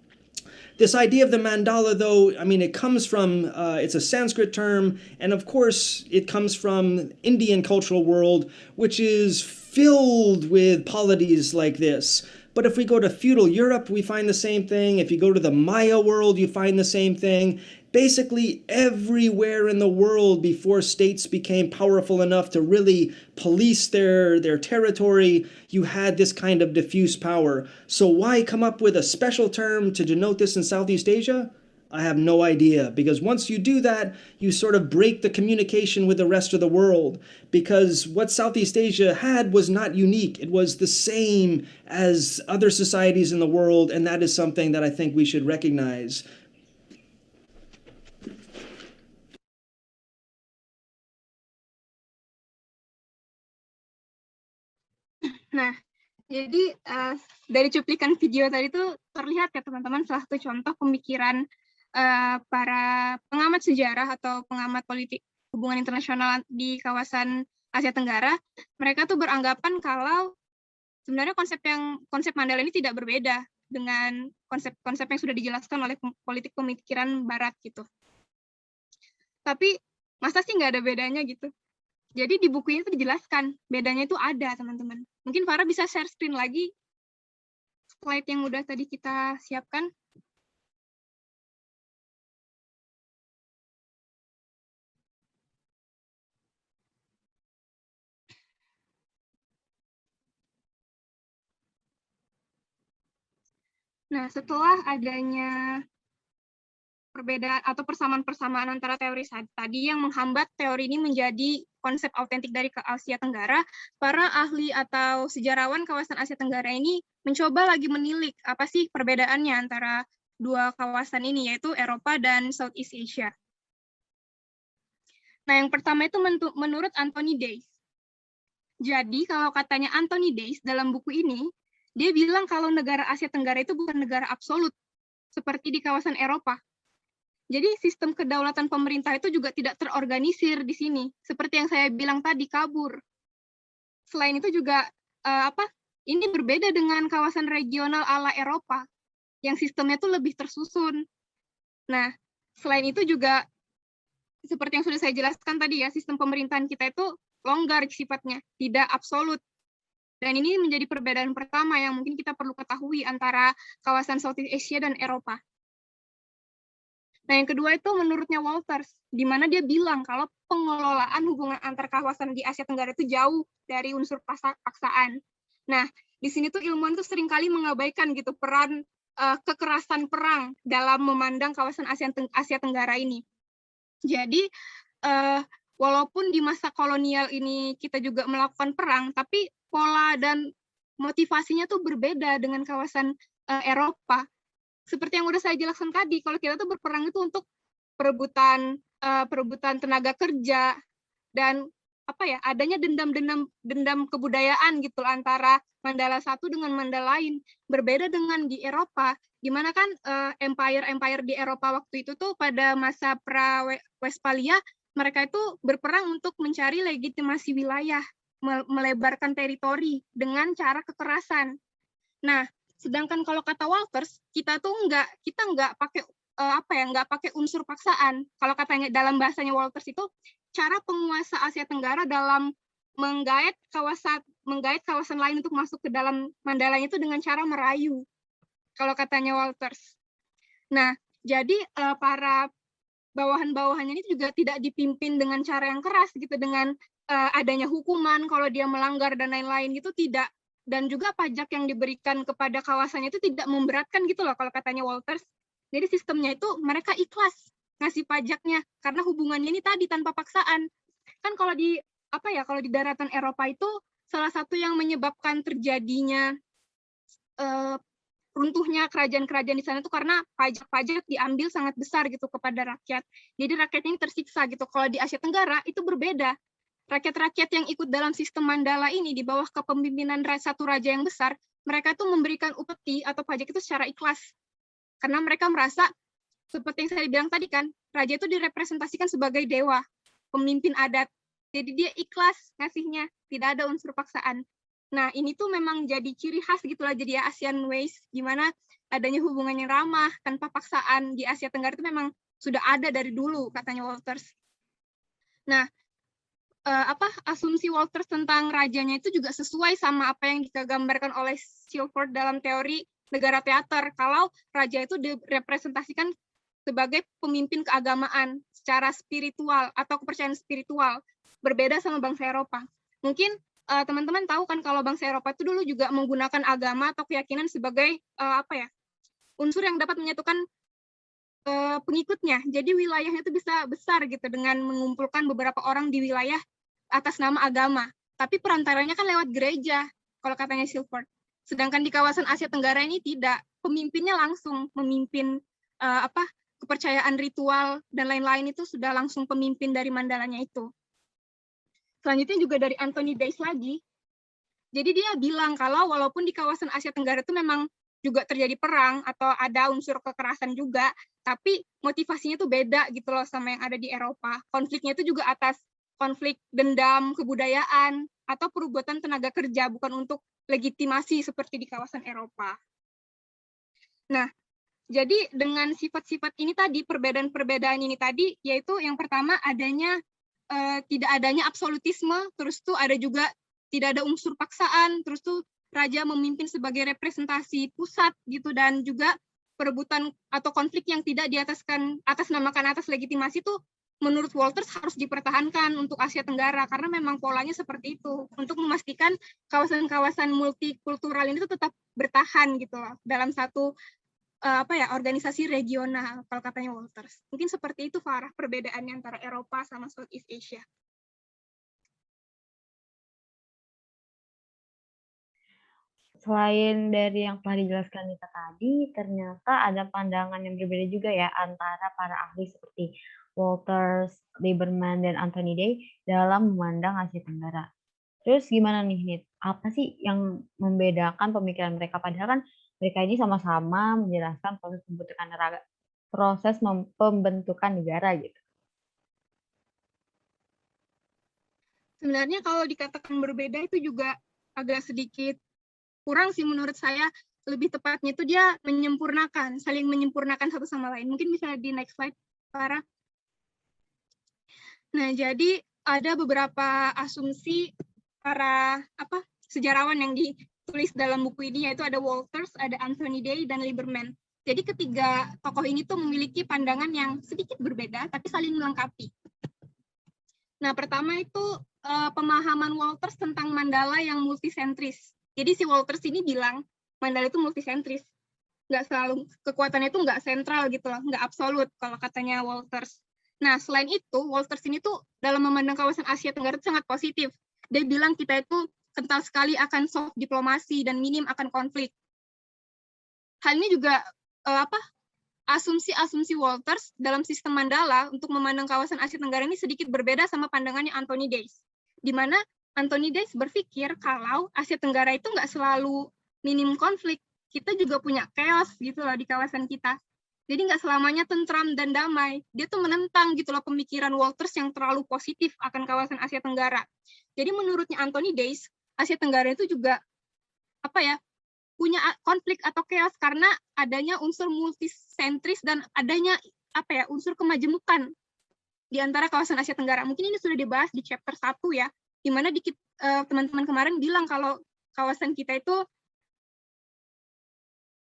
S7: This idea of the mandala, though, I mean, it comes from, it's a Sanskrit term, and of course, it comes from Indian cultural world, which is filled with polities like this. But if we go to feudal Europe, we find the same thing. If you go to the Maya world, you find the same thing. Basically, everywhere in the world before states became powerful enough to really police their territory, you had this kind of diffuse power. So why come up with a special term to denote this in Southeast Asia? I have no idea, because once you do that, you sort of break the communication with the rest of the world, because what Southeast Asia had was not unique. It was the same as other societies in the world, and that is something that I think we should recognize.
S4: Nah, jadi dari cuplikan video tadi itu terlihat ya teman-teman salah satu contoh pemikiran para pengamat sejarah atau pengamat politik hubungan internasional di kawasan Asia Tenggara. Mereka tuh beranggapan kalau sebenarnya konsep Mandala ini tidak berbeda dengan konsep-konsep yang sudah dijelaskan oleh politik pemikiran Barat gitu. Tapi masa sih nggak ada bedanya gitu? Jadi di buku ini tuh dijelaskan bedanya itu ada teman-teman. Mungkin Farah bisa share screen lagi slide yang udah tadi kita siapkan. Nah, setelah adanya perbedaan atau persamaan-persamaan antara teori tadi yang menghambat teori ini menjadi konsep autentik dari ke Asia Tenggara, para ahli atau sejarawan kawasan Asia Tenggara ini mencoba lagi menilik apa sih perbedaannya antara dua kawasan ini, yaitu Eropa dan Southeast Asia. Nah, yang pertama itu menurut Anthony Dace. Jadi, kalau katanya Anthony Dace dalam buku ini, dia bilang kalau negara Asia Tenggara itu bukan negara absolut, seperti di kawasan Eropa. Jadi sistem kedaulatan pemerintah itu juga tidak terorganisir di sini, seperti yang saya bilang tadi, kabur. Selain itu juga ini berbeda dengan kawasan regional ala Eropa, yang sistemnya itu lebih tersusun. Nah, selain itu juga seperti yang sudah saya jelaskan tadi ya, sistem pemerintahan kita itu longgar sifatnya, tidak absolut. Dan ini menjadi perbedaan pertama yang mungkin kita perlu ketahui antara kawasan Southeast Asia dan Eropa. Nah, yang kedua itu menurutnya Walters, di mana dia bilang kalau pengelolaan hubungan antar kawasan di Asia Tenggara itu jauh dari unsur paksaan. Nah, di sini tuh ilmuwan tuh seringkali mengabaikan gitu peran kekerasan perang dalam memandang kawasan Asia Tenggara ini. Jadi, walaupun di masa kolonial ini kita juga melakukan perang, tapi pola dan motivasinya tuh berbeda dengan kawasan Eropa. Seperti yang udah saya jelaskan tadi, kalau kita tuh berperang itu untuk perebutan tenaga kerja dan adanya dendam kebudayaan gitu antara Mandala satu dengan Mandala lain. Berbeda dengan di Eropa, di mana kan empire di Eropa waktu itu tuh pada masa pra-Westphalia mereka itu berperang untuk mencari legitimasi wilayah, melebarkan teritori dengan cara kekerasan. Nah, sedangkan kalau kata Walters, kita tuh nggak pakai unsur paksaan. Kalau katanya dalam bahasanya Walters itu cara penguasa Asia Tenggara dalam menggait kawasan lain untuk masuk ke dalam Mandalanya itu dengan cara merayu. Kalau katanya Walters. Nah, jadi para bawahan-bawahannya ini juga tidak dipimpin dengan cara yang keras gitu, dengan adanya hukuman kalau dia melanggar dan lain-lain gitu, tidak. Dan juga pajak yang diberikan kepada kawasannya itu tidak memberatkan gitu loh kalau katanya Walters. Jadi sistemnya itu mereka ikhlas ngasih pajaknya karena hubungannya ini tadi tanpa paksaan. Kan kalau di daratan Eropa itu salah satu yang menyebabkan terjadinya runtuhnya kerajaan-kerajaan di sana itu karena pajak-pajak diambil sangat besar gitu kepada rakyat. Jadi rakyat ini tersiksa gitu. Kalau di Asia Tenggara itu berbeda. Rakyat-rakyat yang ikut dalam sistem Mandala ini di bawah kepemimpinan satu raja yang besar, mereka tuh memberikan upeti atau pajak itu secara ikhlas. Karena mereka merasa, seperti yang saya bilang tadi kan, raja itu direpresentasikan sebagai dewa, pemimpin adat. Jadi dia ikhlas ngasihnya, tidak ada unsur paksaan. Nah, ini tuh memang jadi ciri khas gitulah jadi Asian Ways, gimana adanya hubungan yang ramah, tanpa paksaan di Asia Tenggara itu memang sudah ada dari dulu, katanya Walters. Nah, asumsi Walters tentang rajanya itu juga sesuai sama apa yang digambarkan oleh Silford dalam teori negara teater, kalau raja itu direpresentasikan sebagai pemimpin keagamaan secara spiritual atau kepercayaan spiritual, berbeda sama bangsa Eropa. Mungkin teman-teman tahu kan kalau bangsa Eropa itu dulu juga menggunakan agama atau keyakinan sebagai unsur yang dapat menyatukan pengikutnya. Jadi wilayahnya itu bisa besar gitu dengan mengumpulkan beberapa orang di wilayah atas nama agama. Tapi perantaranya kan lewat gereja, kalau katanya Silford. Sedangkan di kawasan Asia Tenggara ini tidak, pemimpinnya langsung memimpin kepercayaan ritual dan lain-lain itu sudah langsung pemimpin dari mandalanya itu. Selanjutnya juga dari Anthony Dace lagi. Jadi dia bilang kalau walaupun di kawasan Asia Tenggara itu memang juga terjadi perang atau ada unsur kekerasan juga, tapi motivasinya tuh beda gitu loh sama yang ada di Eropa. Konfliknya itu juga atas konflik dendam, kebudayaan, atau perbuatan tenaga kerja, bukan untuk legitimasi seperti di kawasan Eropa. Nah, jadi dengan sifat-sifat ini tadi, perbedaan-perbedaan ini tadi, yaitu yang pertama adanya tidak adanya absolutisme, terus tuh ada juga tidak ada unsur paksaan, terus tuh raja memimpin sebagai representasi pusat gitu, dan juga perebutan atau konflik yang tidak atasnamakan atas legitimasi tuh menurut Walters harus dipertahankan untuk Asia Tenggara karena memang polanya seperti itu untuk memastikan kawasan-kawasan multikultural ini tuh tetap bertahan gitu loh dalam satu organisasi regional kalau katanya Walters. Mungkin seperti itu Farah perbedaannya antara Eropa sama Southeast Asia.
S3: Selain dari yang telah dijelaskan Nita tadi, ternyata ada pandangan yang berbeda juga ya antara para ahli seperti Walters, Lieberman, dan Anthony Day dalam memandang Asia Tenggara. Terus gimana nih, Nit? Apa sih yang membedakan pemikiran mereka? Padahal kan mereka ini sama-sama menjelaskan proses pembentukan negara gitu.
S4: Sebenarnya kalau dikatakan berbeda itu juga agak sedikit kurang sih menurut saya. Lebih tepatnya itu dia menyempurnakan, saling menyempurnakan satu sama lain. Mungkin bisa di next slide, Farah. Nah, jadi ada beberapa asumsi para sejarawan yang ditulis dalam buku ini, yaitu ada Walters, ada Anthony Day, dan Lieberman. Jadi ketiga tokoh ini tuh memiliki pandangan yang sedikit berbeda, tapi saling melengkapi. Nah, pertama itu pemahaman Walters tentang Mandala yang multisentris. Jadi si Walters ini bilang Mandala itu multisentris. Nggak selalu, kekuatannya itu nggak sentral gitu loh, nggak absolut kalau katanya Walters. Nah, selain itu, Walters ini tuh dalam memandang kawasan Asia Tenggara itu sangat positif. Dia bilang kita itu kental sekali akan soft diplomasi dan minim akan konflik. Hal ini juga asumsi-asumsi Walters dalam sistem Mandala untuk memandang kawasan Asia Tenggara ini sedikit berbeda sama pandangannya Anthony Dace. Di mana Anthony Dace berpikir kalau Asia Tenggara itu nggak selalu minim konflik, kita juga punya chaos gitu loh di kawasan kita. Jadi nggak selamanya tentram dan damai. Dia tuh menentang gitu loh pemikiran Walters yang terlalu positif akan kawasan Asia Tenggara. Jadi menurutnya Anthony Dace, Asia Tenggara itu juga punya konflik atau chaos karena adanya unsur multisentris dan adanya unsur kemajemukan di antara kawasan Asia Tenggara. Mungkin ini sudah dibahas di chapter 1 ya, di mana teman-teman kemarin bilang kalau kawasan kita itu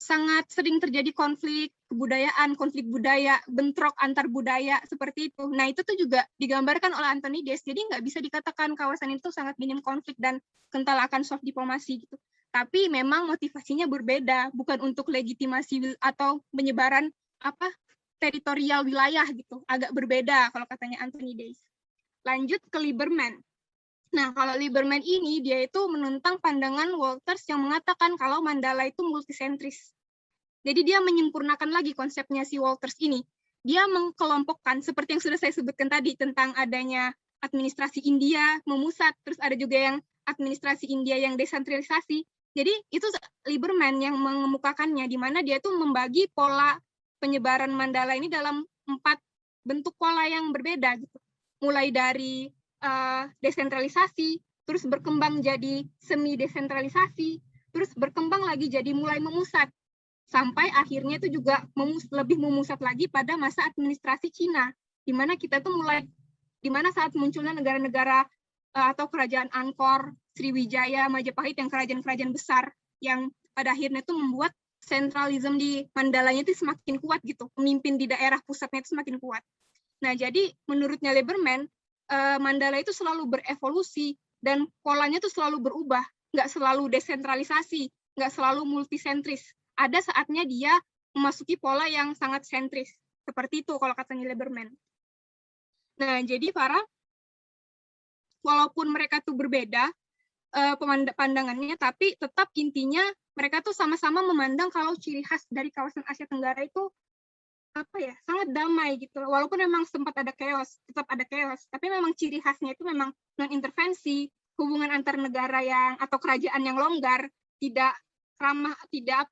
S4: sangat sering terjadi konflik kebudayaan, konflik budaya, bentrok antar budaya, seperti itu. Nah, itu tuh juga digambarkan oleh Anthony Dace. Jadi nggak bisa dikatakan kawasan itu sangat minim konflik dan kental akan soft diplomasi gitu. Tapi memang motivasinya berbeda, bukan untuk legitimasi atau penyebaran teritorial wilayah gitu. Agak berbeda kalau katanya Anthony Dace. Lanjut ke Lieberman. Nah, kalau Lieberman ini, dia itu menentang pandangan Walters yang mengatakan kalau Mandala itu multisentris. Jadi dia menyempurnakan lagi konsepnya si Walters ini. Dia mengkelompokkan, seperti yang sudah saya sebutkan tadi, tentang adanya administrasi India memusat, terus ada juga yang administrasi India yang desentralisasi. Jadi itu Lieberman yang mengemukakannya, di mana dia tuh membagi pola penyebaran Mandala ini dalam 4 bentuk pola yang berbeda gitu. Mulai dari desentralisasi, terus berkembang jadi semi desentralisasi, terus berkembang lagi jadi mulai memusat, sampai akhirnya itu juga lebih memusat lagi pada masa administrasi Cina, di mana kita tuh di mana saat munculnya negara-negara atau kerajaan Angkor, Sriwijaya, Majapahit yang kerajaan-kerajaan besar yang pada akhirnya itu membuat sentralisme di Mandalanya itu semakin kuat gitu, pemimpin di daerah pusatnya itu semakin kuat. Nah, jadi menurutnya Lieberman, Mandala itu selalu berevolusi dan polanya itu selalu berubah, nggak selalu desentralisasi, nggak selalu multisentris. Ada saatnya dia memasuki pola yang sangat sentris. Seperti itu kalau katanya Lieberman. Nah, jadi walaupun mereka tuh berbeda pandangannya, tapi tetap intinya mereka tuh sama-sama memandang kalau ciri khas dari kawasan Asia Tenggara itu sangat damai gitu. Walaupun memang sempat ada chaos, tetap ada chaos, tapi memang ciri khasnya itu memang non-intervensi, hubungan antar negara atau kerajaan yang longgar, tidak ramah, tidak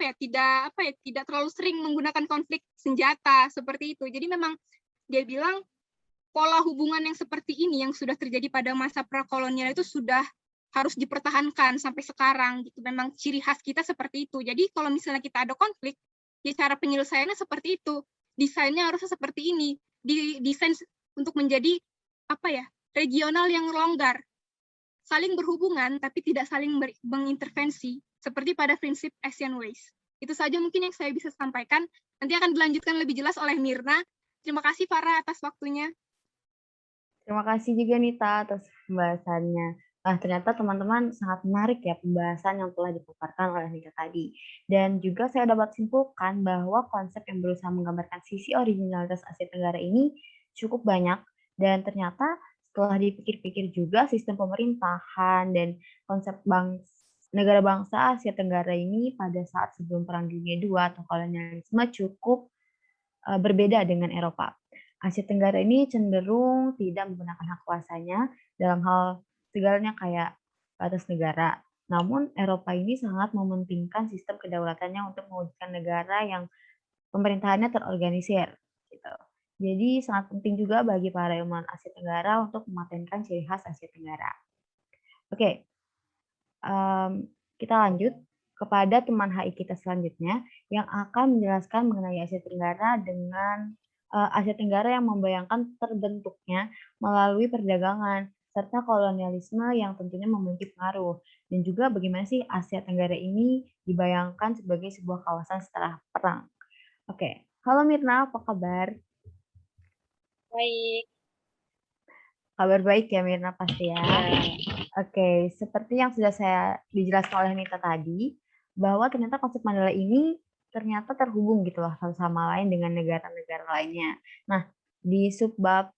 S4: terlalu sering menggunakan konflik senjata seperti itu. Jadi memang dia bilang pola hubungan yang seperti ini yang sudah terjadi pada masa prakolonial itu sudah harus dipertahankan sampai sekarang gitu. Memang ciri khas kita seperti itu. Jadi kalau misalnya kita ada konflik, ya cara penyelesaiannya seperti itu. Desainnya harusnya seperti ini. Desain untuk menjadi regional yang longgar. Saling berhubungan tapi tidak saling mengintervensi seperti pada prinsip Asian Ways. Itu saja mungkin yang saya bisa sampaikan. Nanti akan dilanjutkan lebih jelas oleh Mirna. Terima kasih Farah atas waktunya.
S3: Terima kasih juga Nita atas pembahasannya. Nah, ternyata teman-teman sangat menarik ya pembahasan yang telah dipaparkan oleh Nita tadi. Dan juga saya dapat simpulkan bahwa konsep yang berusaha menggambarkan sisi originalitas Asia Tenggara ini cukup banyak. Dan ternyata setelah dipikir-pikir juga sistem pemerintahan dan konsep negara bangsa Asia Tenggara ini pada saat sebelum Perang Dunia II atau kolonialisme cukup berbeda dengan Eropa. Asia Tenggara ini cenderung tidak menggunakan hak kuasanya dalam hal segalanya kayak batas negara. Namun Eropa ini sangat mementingkan sistem kedaulatannya untuk mewujudkan negara yang pemerintahannya terorganisir. Gitu. Jadi sangat penting juga bagi para ilmuwan Asia Tenggara untuk mematenkan ciri khas Asia Tenggara. Oke, kita lanjut kepada teman HI kita selanjutnya yang akan menjelaskan mengenai Asia Tenggara dengan Asia Tenggara yang membayangkan terbentuknya melalui perdagangan serta kolonialisme yang tentunya memiliki pengaruh, dan juga bagaimana sih Asia Tenggara ini dibayangkan sebagai sebuah kawasan setelah perang. Oke, halo Mirna, apa kabar?
S6: Baik.
S3: Kabar baik ya Mirna pasti ya. Oke, seperti yang sudah saya dijelaskan oleh Nita tadi, bahwa ternyata konsep Mandala ini ternyata terhubung gitu loh satu sama lain dengan negara-negara lainnya. Nah, di subbab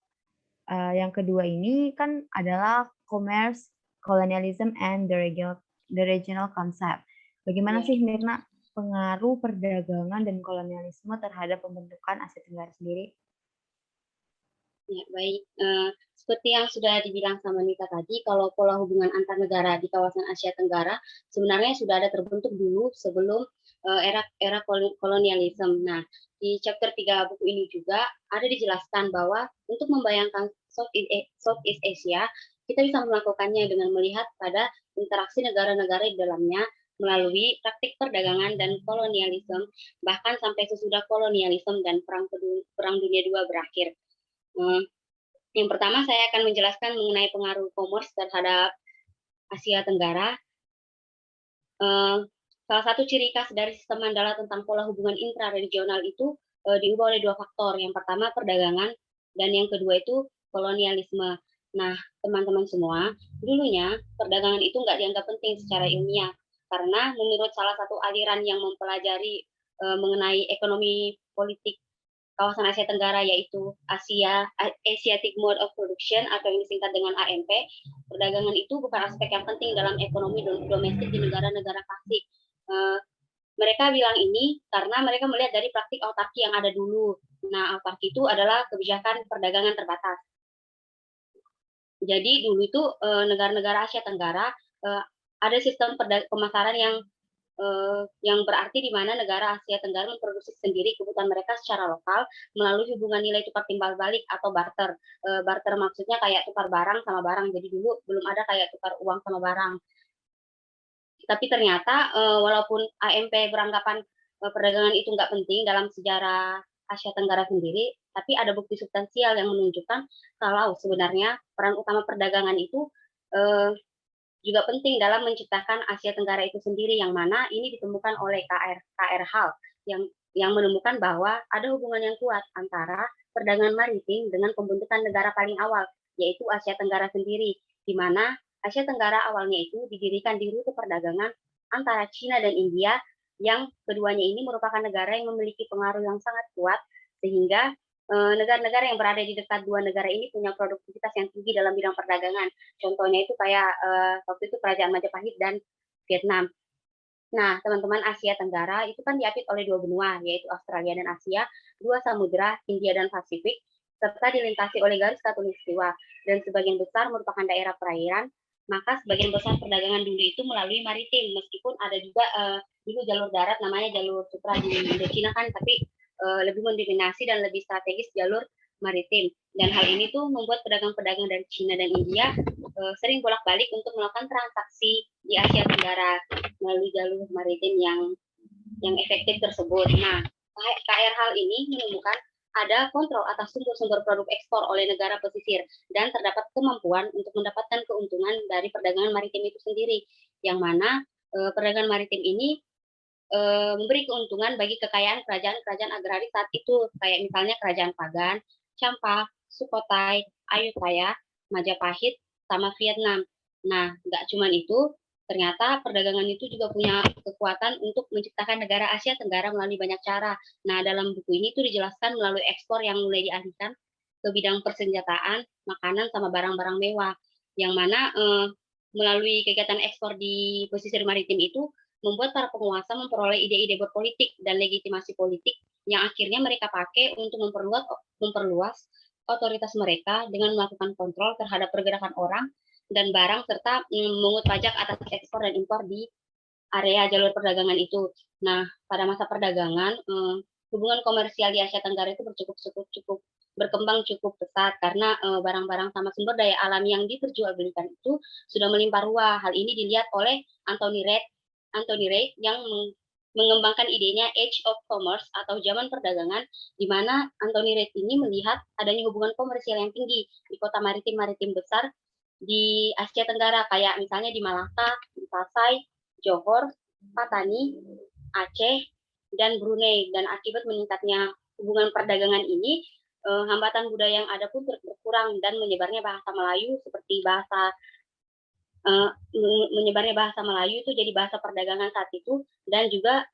S3: yang kedua ini kan adalah commerce, colonialism, and the regional concept. Bagaimana sih Mirna pengaruh perdagangan dan kolonialisme terhadap pembentukan Asia Tenggara sendiri?
S6: Ya, baik. Seperti yang sudah dibilang sama Nita tadi, kalau pola hubungan antar negara di kawasan Asia Tenggara sebenarnya sudah ada terbentuk dulu sebelum era kolonialisme. Nah, di chapter 3 buku ini juga ada dijelaskan bahwa untuk membayangkan Southeast Asia, kita bisa melakukannya dengan melihat pada interaksi negara-negara di dalamnya melalui praktik perdagangan dan kolonialisme, bahkan sampai sesudah kolonialisme dan Perang Dunia II berakhir. Yang pertama saya akan menjelaskan mengenai pengaruh commerce terhadap Asia Tenggara. Salah satu ciri khas dari sistem Mandala tentang pola hubungan intraregional itu diubah oleh dua faktor. Yang pertama perdagangan dan yang kedua itu kolonialisme. Nah, teman-teman semua, dulunya perdagangan itu nggak dianggap penting secara ilmiah karena menurut salah satu aliran yang mempelajari mengenai ekonomi politik kawasan Asia Tenggara yaitu Asiatic Mode of Production atau yang disingkat dengan AMP, perdagangan itu bukan aspek yang penting dalam ekonomi domestik di negara-negara klasik. Mereka bilang ini karena mereka melihat dari praktik autarki yang ada dulu. Nah, autarki itu adalah kebijakan perdagangan terbatas. Jadi dulu itu negara-negara Asia Tenggara ada sistem pemasaran yang berarti di mana negara Asia Tenggara memproduksi sendiri kebutuhan mereka secara lokal melalui hubungan nilai tukar timbal balik atau barter. Barter maksudnya kayak tukar barang sama barang. Jadi dulu belum ada kayak tukar uang sama barang. Tapi ternyata walaupun AMP beranggapan perdagangan itu nggak penting dalam sejarah Asia Tenggara sendiri, tapi ada bukti substansial yang menunjukkan kalau sebenarnya peran utama perdagangan itu juga penting dalam menciptakan Asia Tenggara itu sendiri, yang mana ini ditemukan oleh KR Hall yang menemukan bahwa ada hubungan yang kuat antara perdagangan maritim dengan pembentukan negara paling awal, yaitu Asia Tenggara sendiri, di mana Asia Tenggara awalnya itu didirikan di rute perdagangan antara Cina dan India, yang keduanya ini merupakan negara yang memiliki pengaruh yang sangat kuat, sehingga negara-negara yang berada di dekat dua negara ini punya produktivitas yang tinggi dalam bidang perdagangan. Contohnya itu kayak waktu itu Kerajaan Majapahit dan Vietnam. Nah, teman-teman, Asia Tenggara itu kan diapit oleh dua benua, yaitu Australia dan Asia, dua samudera, India dan Pasifik, serta dilintasi oleh garis khatulistiwa, dan sebagian besar merupakan daerah perairan, maka sebagian besar perdagangan dulu itu melalui maritim, meskipun ada juga dulu jalur darat namanya jalur sutra di Indochina kan, tapi lebih mendominasi dan lebih strategis jalur maritim. Dan hal ini tuh membuat pedagang-pedagang dari Cina dan India sering bolak-balik untuk melakukan transaksi di Asia Tenggara melalui jalur maritim yang efektif tersebut. Nah, KR hal ini menemukan ada kontrol atas sumber-sumber produk ekspor oleh negara pesisir dan terdapat kemampuan untuk mendapatkan keuntungan dari perdagangan maritim itu sendiri, yang mana perdagangan maritim ini memberi keuntungan bagi kekayaan kerajaan-kerajaan agraris saat itu, kayak misalnya Kerajaan Pagan, Champa, Sukhothai, Ayutthaya, Majapahit, sama Vietnam. Nah, nggak cuma itu, ternyata perdagangan itu juga punya kekuatan untuk menciptakan negara Asia Tenggara melalui banyak cara. Nah, dalam buku ini tuh dijelaskan melalui ekspor yang mulai dialihkan ke bidang persenjataan, makanan, sama barang-barang mewah, yang mana melalui kegiatan ekspor di pesisir maritim itu membuat para penguasa memperoleh ide-ide berpolitik dan legitimasi politik yang akhirnya mereka pakai untuk memperluas otoritas mereka dengan melakukan kontrol terhadap pergerakan orang dan barang serta memungut pajak atas ekspor dan impor di area jalur perdagangan itu. Nah, pada masa perdagangan, hubungan komersial di Asia Tenggara itu berkembang cukup pesat karena barang-barang sama sumber daya alam yang diperjualbelikan itu sudah melimpah ruah. Hal ini dilihat oleh Anthony Reid yang mengembangkan idenya Age of Commerce atau zaman perdagangan, di mana Anthony Reid ini melihat adanya hubungan komersial yang tinggi di kota maritim-maritim besar di Asia Tenggara, kayak misalnya di Malaka, di Pasai, Johor, Patani, Aceh, dan Brunei. Dan akibat meningkatnya hubungan perdagangan ini, hambatan budaya yang ada pun berkurang dan menyebarnya bahasa Melayu seperti menyebarnya bahasa Melayu itu jadi bahasa perdagangan saat itu, dan juga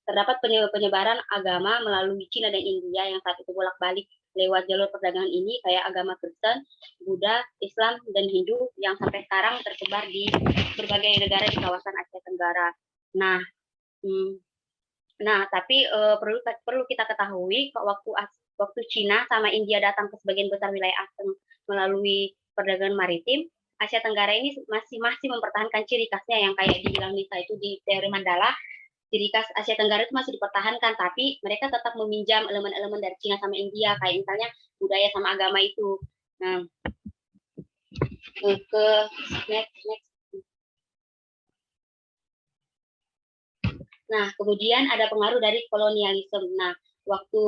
S6: terdapat penyebaran agama melalui Cina dan India yang saat itu bolak-balik lewat jalur perdagangan ini, kayak agama Kristen, Buddha, Islam, dan Hindu yang sampai sekarang tersebar di berbagai negara di kawasan Asia Tenggara. Nah, tapi perlu kita ketahui waktu Cina sama India datang ke sebagian besar wilayah asing melalui perdagangan maritim, Asia Tenggara ini masih mempertahankan ciri khasnya yang kayak dibilang Nisa itu di teori Mandala. Ciri khas Asia Tenggara itu masih dipertahankan, tapi mereka tetap meminjam elemen-elemen dari Cina sama India, kayak misalnya budaya sama agama itu. Nah, ke next. Nah, kemudian ada pengaruh dari kolonialisme. Nah, waktu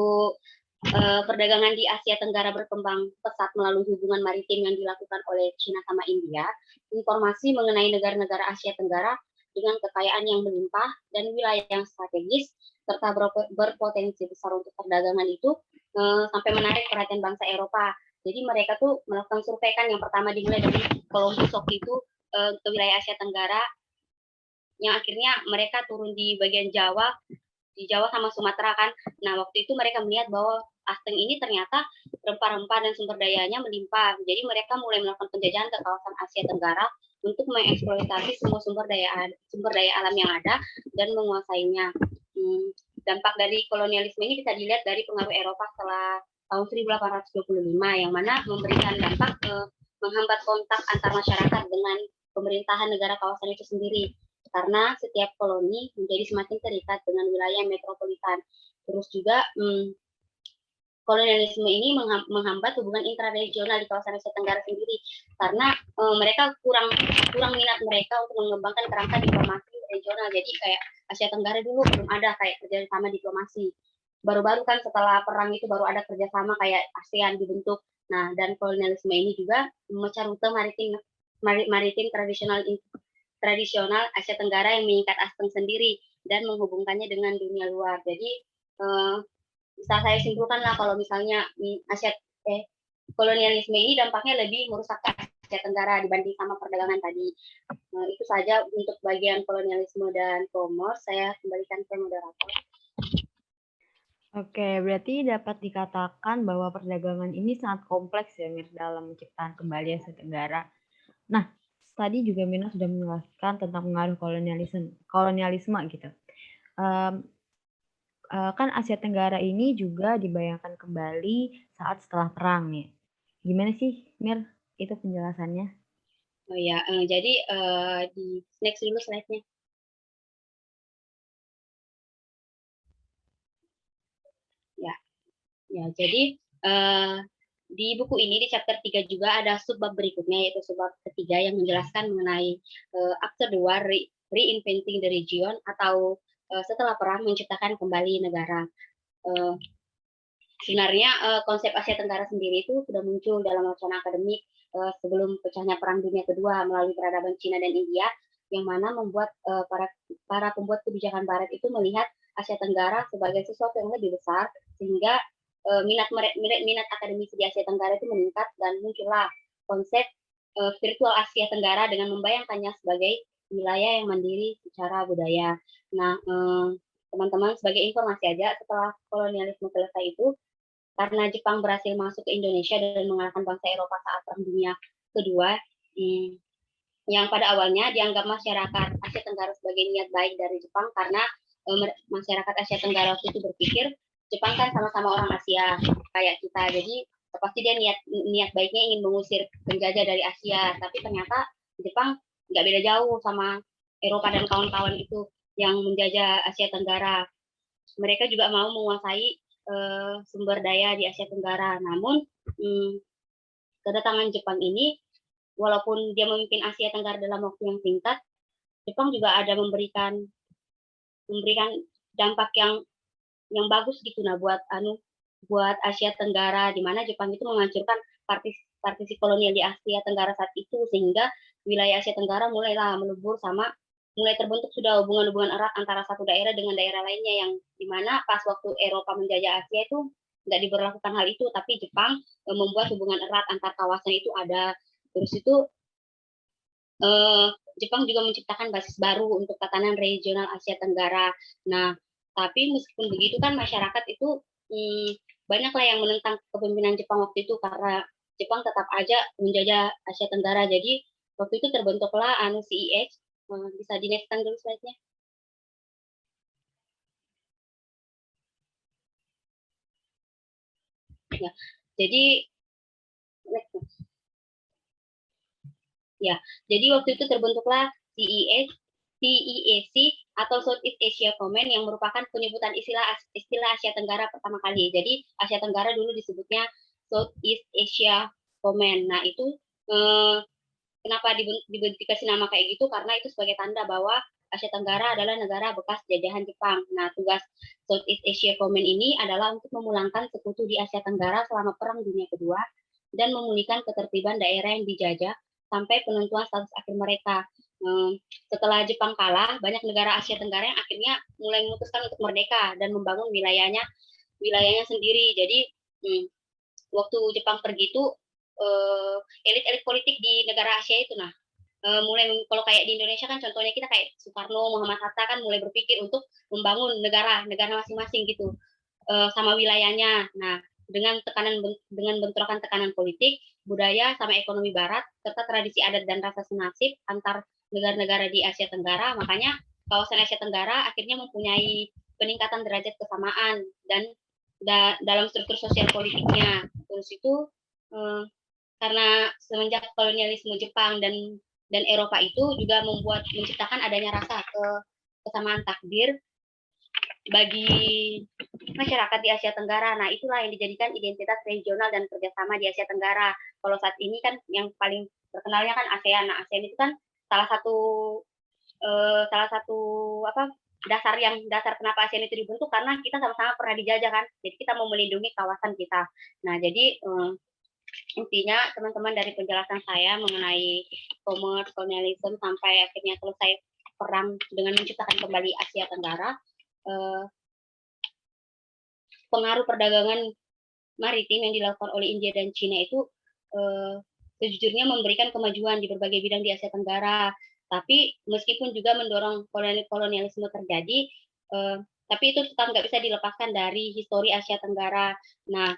S6: perdagangan di Asia Tenggara berkembang pesat melalui hubungan maritim yang dilakukan oleh Cina sama India, informasi mengenai negara-negara Asia Tenggara dengan kekayaan yang melimpah dan wilayah yang strategis serta berpotensi besar untuk perdagangan itu sampai menarik perhatian bangsa Eropa. Jadi mereka tuh melakukan survei kan, yang pertama dimulai dari Columbus waktu itu ke wilayah Asia Tenggara, yang akhirnya mereka turun di bagian Jawa sama Sumatera kan. Nah, waktu itu mereka melihat bahwa Asing ini ternyata rempah-rempah dan sumber dayanya melimpah. Jadi mereka mulai melakukan penjajahan ke kawasan Asia Tenggara untuk mengeksploitasi semua sumber daya alam yang ada dan menguasainya. Dampak dari kolonialisme ini bisa dilihat dari pengaruh Eropa setelah tahun 1825, yang mana memberikan dampak menghambat kontak antar masyarakat dengan pemerintahan negara kawasan itu sendiri, karena setiap koloni menjadi semakin terikat dengan wilayah metropolitan. Terus juga kolonialisme ini menghambat hubungan intraregional di kawasan Asia Tenggara sendiri, karena mereka kurang minat mereka untuk mengembangkan kerangka diplomasi regional. Jadi kayak Asia Tenggara dulu belum ada kayak kerjasama diplomasi. Baru-baru kan setelah perang itu baru ada kerjasama kayak ASEAN dibentuk. Nah, dan kolonialisme ini juga memecah rute maritim tradisional Asia Tenggara yang mengikat Asing sendiri dan menghubungkannya dengan dunia luar. Jadi bisa saya simpulkan lah kalau misalnya kolonialisme ini dampaknya lebih merusak Asia Tenggara dibanding sama perdagangan tadi. Itu saja untuk bagian kolonialisme dan commerce. Saya kembalikan ke moderator.
S3: Oke, berarti dapat dikatakan bahwa perdagangan ini sangat kompleks ya Mir dalam menciptakan kembali Asia Tenggara. Nah, tadi juga Mirna sudah menjelaskan tentang pengaruh kolonialisme gitu. Em, kan Asia Tenggara ini juga dibayangkan kembali saat setelah perang nih. Gimana sih Mir itu penjelasannya?
S6: Oh ya, jadi di next dulu slide-nya. Ya, ya. Jadi di buku ini di chapter 3 juga ada subbab berikutnya, yaitu subbab ketiga yang menjelaskan mengenai after the war reinventing the region, atau setelah perang menciptakan kembali negara. Sebenarnya konsep Asia Tenggara sendiri itu sudah muncul dalam wacana akademik sebelum pecahnya Perang Dunia Kedua melalui peradaban Cina dan India, yang mana membuat para pembuat kebijakan Barat itu melihat Asia Tenggara sebagai sesuatu yang lebih besar, sehingga minat akademisi di Asia Tenggara itu meningkat, dan muncullah konsep virtual Asia Tenggara dengan membayangkannya sebagai wilayah yang mandiri secara budaya. Nah, teman-teman, sebagai informasi aja, setelah kolonialisme selesai itu, karena Jepang berhasil masuk ke Indonesia dan mengalahkan bangsa Eropa saat Perang Dunia Kedua, yang pada awalnya dianggap masyarakat Asia Tenggara sebagai niat baik dari Jepang, karena masyarakat Asia Tenggara itu berpikir Jepang kan sama-sama orang Asia kayak kita, jadi pasti dia niat baiknya ingin mengusir penjajah dari Asia. Tapi ternyata Jepang nggak beda jauh sama Eropa dan kawan-kawan itu yang menjajah Asia Tenggara. Mereka juga mau menguasai sumber daya di Asia Tenggara. Namun kedatangan Jepang ini, walaupun dia memimpin Asia Tenggara dalam waktu yang singkat, Jepang juga ada memberikan dampak yang bagus gitu, nah, buat Asia Tenggara, di mana Jepang itu menghancurkan partisi kolonial di Asia Tenggara saat itu, sehingga wilayah Asia Tenggara mulailah melebur mulai terbentuk sudah hubungan-hubungan erat antara satu daerah dengan daerah lainnya, yang dimana pas waktu Eropa menjajah Asia itu nggak diberlakukan hal itu, tapi Jepang membuat hubungan erat antar kawasan itu ada. Terus itu Jepang juga menciptakan basis baru untuk tatanan regional Asia Tenggara. Nah, tapi meskipun begitu kan masyarakat itu banyaklah yang menentang kepemimpinan Jepang waktu itu, karena Jepang tetap aja menjajah Asia Tenggara. Jadi waktu itu terbentuklah CIH. Bisa di next dulu slide-nya. Ya, jadi ya, jadi waktu itu terbentuklah CEAC atau Southeast Asia Command, yang merupakan penyebutan istilah Asia Tenggara pertama kali. Jadi Asia Tenggara dulu disebutnya Southeast Asia Command. Nah, itu kenapa dikasih nama kayak gitu? Karena itu sebagai tanda bahwa Asia Tenggara adalah negara bekas jajahan Jepang. Nah, tugas Southeast Asia Command ini adalah untuk memulangkan sekutu di Asia Tenggara selama Perang Dunia Kedua dan memulihkan ketertiban daerah yang dijajah sampai penentuan status akhir mereka. Setelah Jepang kalah, banyak negara Asia Tenggara yang akhirnya mulai memutuskan untuk merdeka dan membangun wilayahnya sendiri. Jadi waktu Jepang pergi itu elit-elit politik di negara Asia itu, nah, mulai, kalau kayak di Indonesia kan contohnya kita kayak Soekarno, Muhammad Hatta kan mulai berpikir untuk membangun negara masing-masing gitu, sama wilayahnya. Nah, dengan bentrokan tekanan politik, budaya, sama ekonomi Barat, serta tradisi adat dan rasa senasib antar negara-negara di Asia Tenggara, makanya kawasan Asia Tenggara akhirnya mempunyai peningkatan derajat kesamaan dan dalam struktur sosial politiknya. Terus itu karena semenjak kolonialisme Jepang dan Eropa itu juga menciptakan adanya rasa kesamaan takdir bagi masyarakat di Asia Tenggara. Nah, itulah yang dijadikan identitas regional dan kerjasama di Asia Tenggara. Kalau saat ini kan yang paling terkenalnya kan ASEAN. Nah, ASEAN itu kan salah satu dasar kenapa ASEAN itu dibentuk, karena kita sama-sama pernah dijajah kan. Jadi kita mau melindungi kawasan kita. Nah, jadi intinya teman-teman, dari penjelasan saya mengenai commerce, kolonialisme, sampai akhirnya selesai perang dengan menciptakan kembali Asia Tenggara, pengaruh perdagangan maritim yang dilakukan oleh India dan Cina itu sejujurnya memberikan kemajuan di berbagai bidang di Asia Tenggara. Tapi meskipun juga mendorong kolonialisme terjadi, tapi itu tetap nggak bisa dilepaskan dari histori Asia Tenggara. Nah,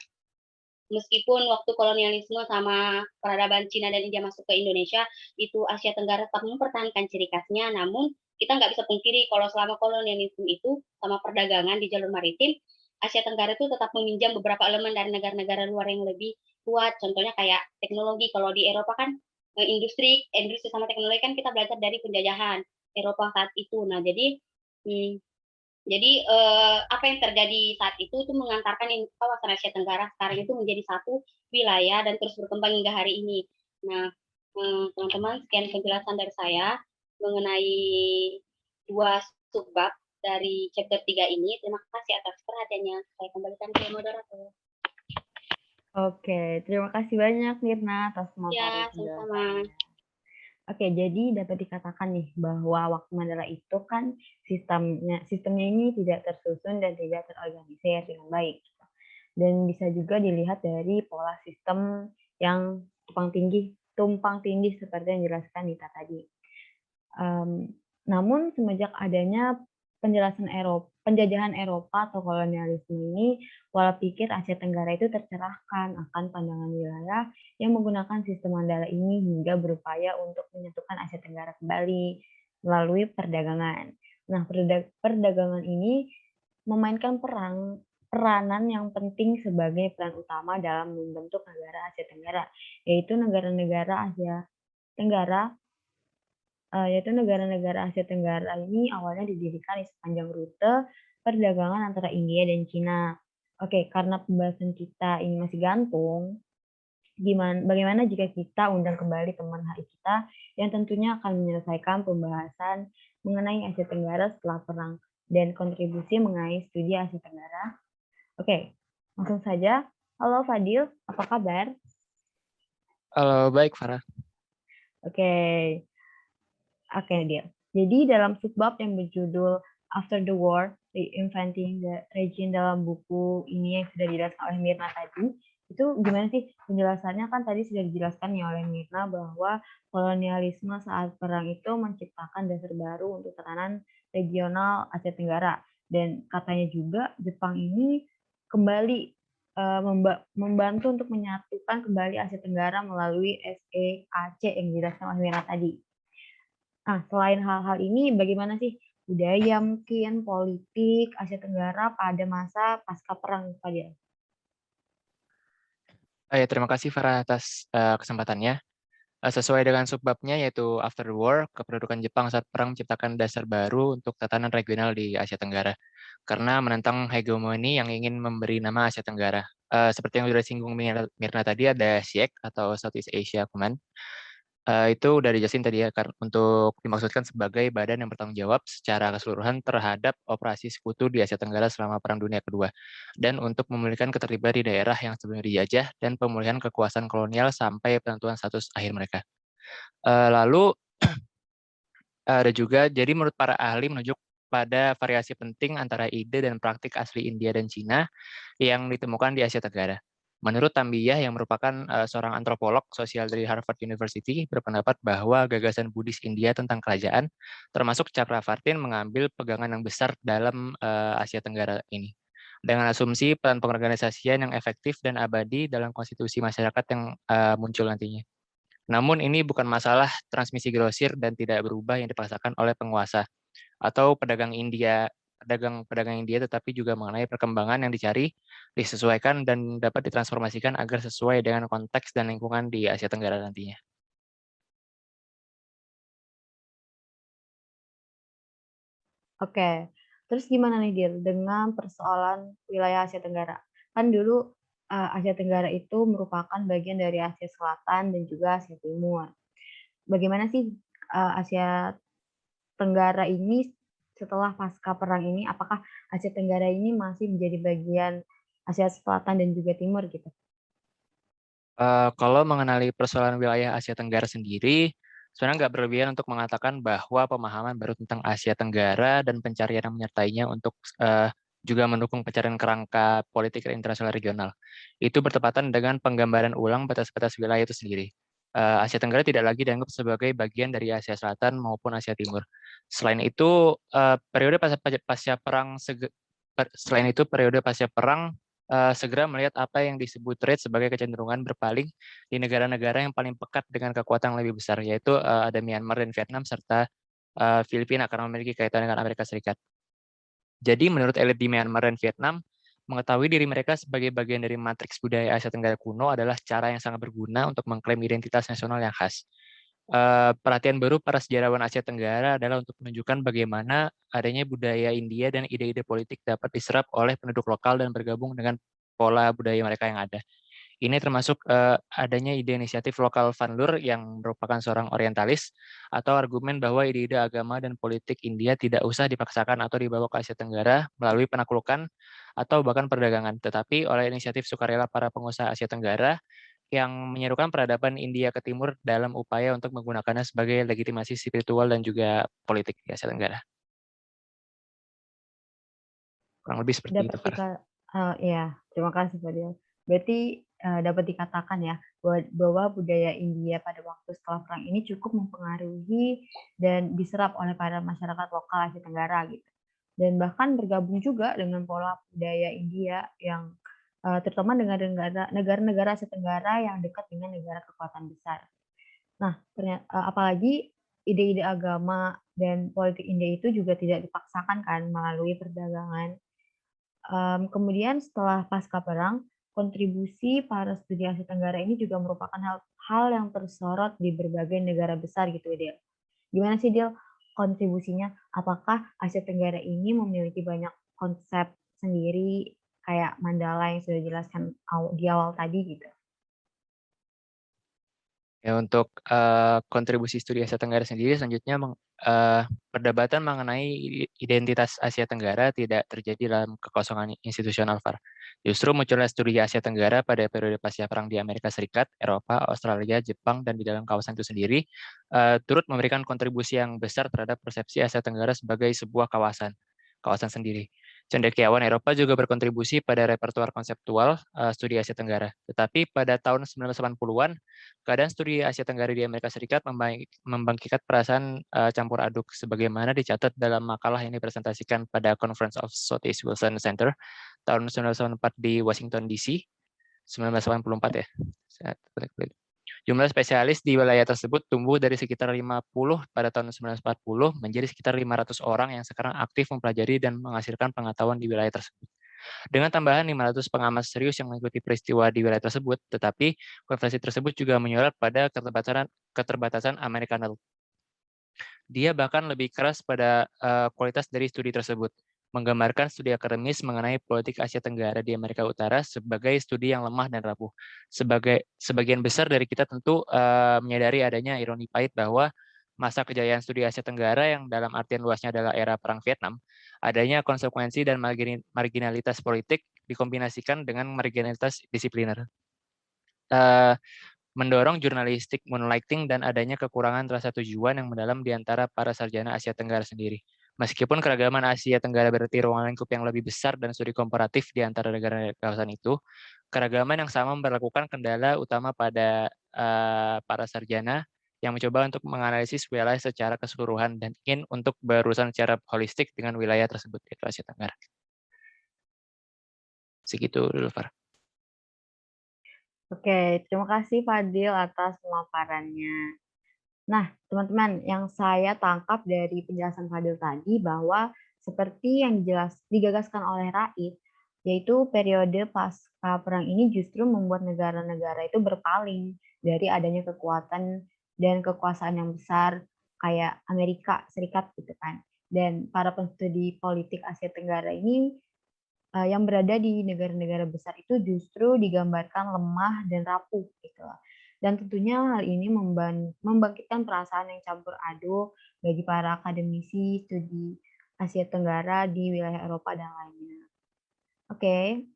S6: meskipun waktu kolonialisme sama peradaban Cina dan India masuk ke Indonesia, itu Asia Tenggara tetap mempertahankan ciri khasnya, namun kita nggak bisa pungkiri kalau selama kolonialisme itu sama perdagangan di jalur maritim, Asia Tenggara itu tetap meminjam beberapa elemen dari negara-negara luar yang lebih kuat. Contohnya kayak teknologi. Kalau di Eropa kan industri sama teknologi kan kita belajar dari penjajahan Eropa saat itu. Nah, hmm, apa yang terjadi saat itu mengantarkan kawasan Asia Tenggara sekarang itu menjadi satu wilayah dan terus berkembang hingga hari ini. Nah, teman-teman, sekian penjelasan dari saya mengenai 2 subbab dari chapter 3 ini. Terima kasih atas perhatiannya. Saya kembalikan ke moderator.
S3: Oke, terima kasih banyak Mirna atas
S6: Ya,
S3: materi
S6: sama-sama.
S3: penjelasannya. Oke, jadi dapat dikatakan nih bahwa waktu Mandala itu kan sistemnya ini tidak tersusun dan tidak terorganisir dengan baik. Dan bisa juga dilihat dari pola sistem yang tumpang tindih seperti yang dijelaskan Dita tadi. Namun semenjak adanya penjajahan Eropa atau kolonialisme ini, pola pikir Asia Tenggara itu tercerahkan akan pandangan wilayah yang menggunakan sistem Mandala ini hingga berupaya untuk menyatukan Asia Tenggara kembali melalui perdagangan. Nah, perdagangan ini memainkan peranan yang penting sebagai peran utama dalam membentuk negara Asia Tenggara, yaitu negara-negara Asia Tenggara Asia Tenggara ini awalnya didirikan di sepanjang rute perdagangan antara India dan Cina. Oke, karena pembahasan kita ini masih gantung, bagaimana jika kita undang kembali teman HI kita yang tentunya akan menyelesaikan pembahasan mengenai Asia Tenggara setelah perang dan kontribusi mengenai studi Asia Tenggara. Oke, langsung saja. Halo Fadil, apa kabar?
S8: Halo, baik Farah.
S3: Oke, Deal. Jadi dalam subbab yang berjudul After the War, Reinventing the Region dalam buku ini yang sudah dijelaskan oleh Mirna tadi, itu gimana sih penjelasannya? Kan tadi sudah dijelaskan nih oleh Mirna bahwa kolonialisme saat perang itu menciptakan dasar baru untuk tatanan regional Asia Tenggara. Dan katanya juga Jepang ini kembali membantu untuk menyatukan kembali Asia Tenggara melalui SEAC yang dijelaskan oleh Mirna tadi. Nah, selain hal-hal ini, bagaimana sih budaya mungkin, politik Asia Tenggara pada masa pasca perang, Pak Dia?
S8: Ya, terima kasih Farah atas kesempatannya. Sesuai dengan subbabnya yaitu After the War, kependudukan Jepang saat perang menciptakan dasar baru untuk tatanan regional di Asia Tenggara. Karena menentang hegemoni yang ingin memberi nama Asia Tenggara. Seperti yang sudah disinggung Mirna tadi, ada SIEC atau Southeast Asia Command. Itu udah dijelasin tadi ya, untuk dimaksudkan sebagai badan yang bertanggung jawab secara keseluruhan terhadap operasi sekutu di Asia Tenggara selama Perang Dunia Kedua, dan untuk memulihkan keterlibatan di daerah yang sebelumnya dijajah dan pemulihan kekuasaan kolonial sampai penentuan status akhir mereka. Lalu ada juga, jadi menurut para ahli menunjuk pada variasi penting antara ide dan praktik asli India dan Cina yang ditemukan di Asia Tenggara. Menurut Tambiyah yang merupakan seorang antropolog sosial dari Harvard University berpendapat bahwa gagasan Buddhis India tentang kerajaan, termasuk Chakravartin, mengambil pegangan yang besar dalam Asia Tenggara ini. Dengan asumsi peran pengorganisasian yang efektif dan abadi dalam konstitusi masyarakat yang muncul nantinya. Namun ini bukan masalah transmisi grosir dan tidak berubah yang dipaksakan oleh penguasa atau pedagang India, tetapi juga mengenai perkembangan yang dicari, disesuaikan, dan dapat ditransformasikan agar sesuai dengan konteks dan lingkungan di Asia Tenggara nantinya.
S3: Oke, terus gimana nih Dil dengan persoalan wilayah Asia Tenggara? Kan dulu Asia Tenggara itu merupakan bagian dari Asia Selatan dan juga Asia Timur. Bagaimana sih Asia Tenggara ini setelah pasca perang ini, apakah Asia Tenggara ini masih menjadi bagian Asia Selatan dan juga Timur gitu?
S8: Kalau mengenali persoalan wilayah Asia Tenggara sendiri, sebenarnya nggak berlebihan untuk mengatakan bahwa pemahaman baru tentang Asia Tenggara dan pencarian yang menyertainya untuk juga mendukung pencarian kerangka politik internasional regional. Itu bertepatan dengan penggambaran ulang batas-batas wilayah itu sendiri. Asia Tenggara tidak lagi dianggap sebagai bagian dari Asia Selatan maupun Asia Timur. Selain itu, periode pasca perang segera melihat apa yang disebut trade sebagai kecenderungan berpaling di negara-negara yang paling pekat dengan kekuatan yang lebih besar, yaitu ada Myanmar dan Vietnam serta Filipina karena memiliki kaitan dengan Amerika Serikat. Jadi menurut elit di Myanmar dan Vietnam, mengetahui diri mereka sebagai bagian dari matriks budaya Asia Tenggara kuno adalah cara yang sangat berguna untuk mengklaim identitas nasional yang khas. Perhatian baru para sejarawan Asia Tenggara adalah untuk menunjukkan bagaimana adanya budaya India dan ide-ide politik dapat diserap oleh penduduk lokal dan bergabung dengan pola budaya mereka yang ada. Ini termasuk adanya ide inisiatif lokal Van Lur yang merupakan seorang orientalis, atau argumen bahwa ide-ide agama dan politik India tidak usah dipaksakan atau dibawa ke Asia Tenggara melalui penaklukan atau bahkan perdagangan, tetapi oleh inisiatif sukarela para pengusaha Asia Tenggara yang menyerukan peradaban India ke timur dalam upaya untuk menggunakannya sebagai legitimasi spiritual dan juga politik di Asia Tenggara. Kurang lebih seperti itu,
S3: Dapat
S8: Farah.
S3: ya, terima kasih Fadil. Berarti dapat dikatakan ya bahwa budaya India pada waktu setelah perang ini cukup mempengaruhi dan diserap oleh para masyarakat lokal Asia Tenggara gitu. Dan bahkan bergabung juga dengan pola budaya India yang terutama dengan negara-negara Asia Tenggara yang dekat dengan negara kekuatan besar. Nah, apalagi ide-ide agama dan politik India itu juga tidak dipaksakan kan melalui perdagangan. Kemudian setelah pasca perang, kontribusi para studi Asia Tenggara ini juga merupakan hal yang tersorot di berbagai negara besar gitu ya, Del. Gimana sih, Del, kontribusinya? Apakah Asia Tenggara ini memiliki banyak konsep sendiri kayak Mandala yang sudah dijelaskan di awal tadi gitu?
S8: Ya, untuk kontribusi studi Asia Tenggara sendiri, selanjutnya perdebatan mengenai identitas Asia Tenggara tidak terjadi dalam kekosongan institusional, Far. Justru munculnya studi Asia Tenggara pada periode pasca perang di Amerika Serikat, Eropa, Australia, Jepang, dan di dalam kawasan itu sendiri, turut memberikan kontribusi yang besar terhadap persepsi Asia Tenggara sebagai sebuah kawasan sendiri. Cendekiawan Eropa juga berkontribusi pada repertuar konseptual studi Asia Tenggara. Tetapi pada tahun 1980-an, keadaan studi Asia Tenggara di Amerika Serikat membangkitkan perasaan campur aduk, sebagaimana dicatat dalam makalah yang dipresentasikan pada Conference of Southeast Wilson Center tahun 1984 di Washington DC, 1984 ya. Jumlah spesialis di wilayah tersebut tumbuh dari sekitar 50 pada tahun 1940 menjadi sekitar 500 orang yang sekarang aktif mempelajari dan menghasilkan pengetahuan di wilayah tersebut. Dengan tambahan 500 pengamat serius yang mengikuti peristiwa di wilayah tersebut, tetapi konferensi tersebut juga menyorot pada keterbatasan Amerikaner. Dia bahkan lebih keras pada kualitas dari studi tersebut, menggambarkan studi akademis mengenai politik Asia Tenggara di Amerika Utara sebagai studi yang lemah dan rapuh. Sebagian besar dari kita tentu menyadari adanya ironi pahit bahwa masa kejayaan studi Asia Tenggara yang dalam artian luasnya adalah era Perang Vietnam, adanya konsekuensi dan marginalitas politik dikombinasikan dengan marginalitas disipliner. Mendorong jurnalistik moonlighting dan adanya kekurangan rasa tujuan yang mendalam di antara para sarjana Asia Tenggara sendiri. Meskipun keragaman Asia Tenggara berarti ruang lingkup yang lebih besar dan studi komparatif di antara negara kawasan itu, keragaman yang sama memperlakukan kendala utama pada para sarjana yang mencoba untuk menganalisis wilayah secara keseluruhan dan ingin untuk berurusan secara holistik dengan wilayah tersebut, yaitu Asia Tenggara. Segitu dulu, Farah.
S3: Oke, terima kasih Fadil atas pemaparannya. Nah, teman-teman, yang saya tangkap dari penjelasan Fadil tadi bahwa seperti yang digagaskan oleh Raid, yaitu periode pasca perang ini justru membuat negara-negara itu berpaling dari adanya kekuatan dan kekuasaan yang besar kayak Amerika Serikat gitu kan. Dan para penstudi politik Asia Tenggara ini yang berada di negara-negara besar itu justru digambarkan lemah dan rapuh gitu. Dan tentunya hal ini membangkitkan perasaan yang campur aduk bagi para akademisi studi Asia Tenggara di wilayah Eropa dan lainnya. Oke.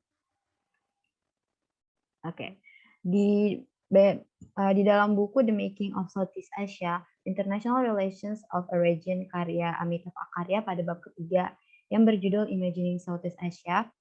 S3: Di dalam buku The Making of Southeast Asia, International Relations of a Region karya Amitav Acharya pada bab ketiga yang berjudul Imagining Southeast Asia,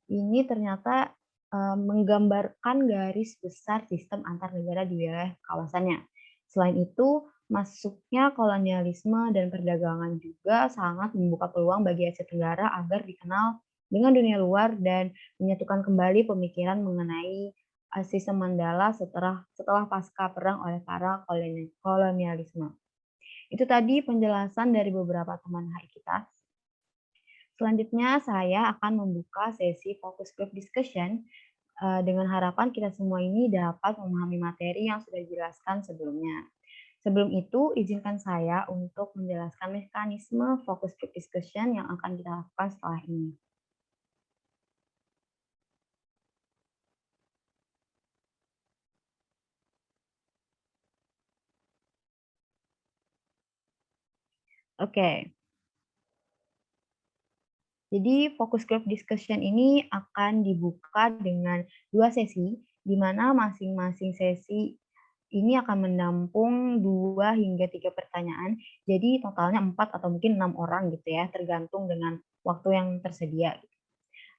S3: ini ternyata menggambarkan garis besar sistem antar negara di wilayah kawasannya. Selain itu, masuknya kolonialisme dan perdagangan juga sangat membuka peluang bagi Asia Tenggara agar dikenal dengan dunia luar dan menyatukan kembali pemikiran mengenai sistem Mandala setelah pasca perang oleh para kolonialisme. Itu tadi penjelasan dari beberapa teman hari kita. Selanjutnya saya akan membuka sesi focus group discussion dengan harapan kita semua ini dapat memahami materi yang sudah dijelaskan sebelumnya. Sebelum itu, izinkan saya untuk menjelaskan mekanisme focus group discussion yang akan kita lakukan setelah ini. Oke. Jadi focus group discussion ini akan dibuka dengan 2 sesi, di mana masing-masing sesi ini akan menampung 2 hingga 3 pertanyaan. Jadi totalnya 4 atau mungkin 6 orang gitu ya, tergantung dengan waktu yang tersedia.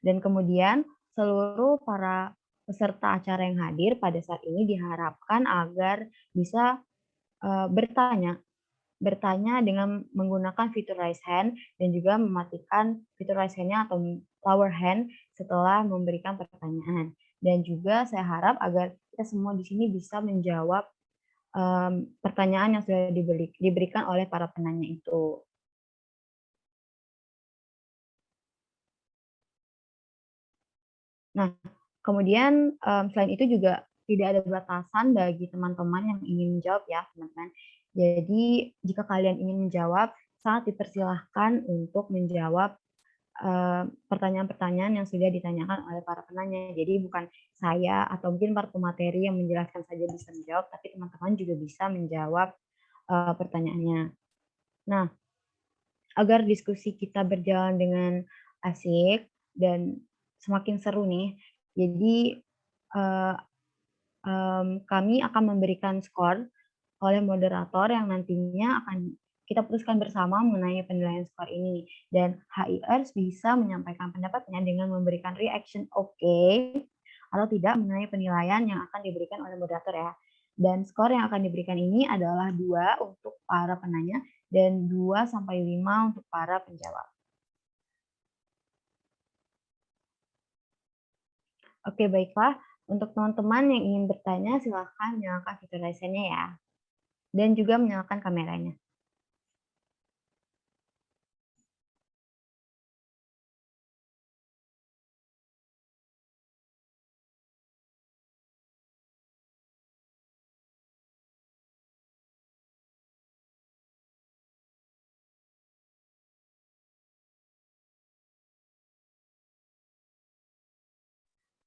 S3: Dan kemudian seluruh para peserta acara yang hadir pada saat ini diharapkan agar bisa bertanya dengan menggunakan fitur raise hand dan juga mematikan fitur raise hand-nya atau lower hand setelah memberikan pertanyaan. Dan juga saya harap agar kita semua di sini bisa menjawab pertanyaan yang sudah diberikan oleh para penanya itu. Nah, kemudian selain itu juga tidak ada batasan bagi teman-teman yang ingin menjawab ya, teman-teman. Jadi, jika kalian ingin menjawab, sangat dipersilahkan untuk menjawab pertanyaan-pertanyaan yang sudah ditanyakan oleh para penanya. Jadi bukan saya atau mungkin para pemateri yang menjelaskan saja bisa menjawab, tapi teman-teman juga bisa menjawab pertanyaannya. Nah, agar diskusi kita berjalan dengan asik dan semakin seru nih, jadi kami akan memberikan skor oleh moderator yang nantinya akan kita putuskan bersama mengenai penilaian skor ini. Dan HIers bisa menyampaikan pendapatnya dengan memberikan reaction oke atau tidak mengenai penilaian yang akan diberikan oleh moderator ya. Dan skor yang akan diberikan ini adalah 2 untuk para penanya dan 2-5 untuk para penjawab. Oke, baiklah. Untuk teman-teman yang ingin bertanya, silakan nyalakan fitur raise hand-nya ya. Dan juga menyalakan kameranya.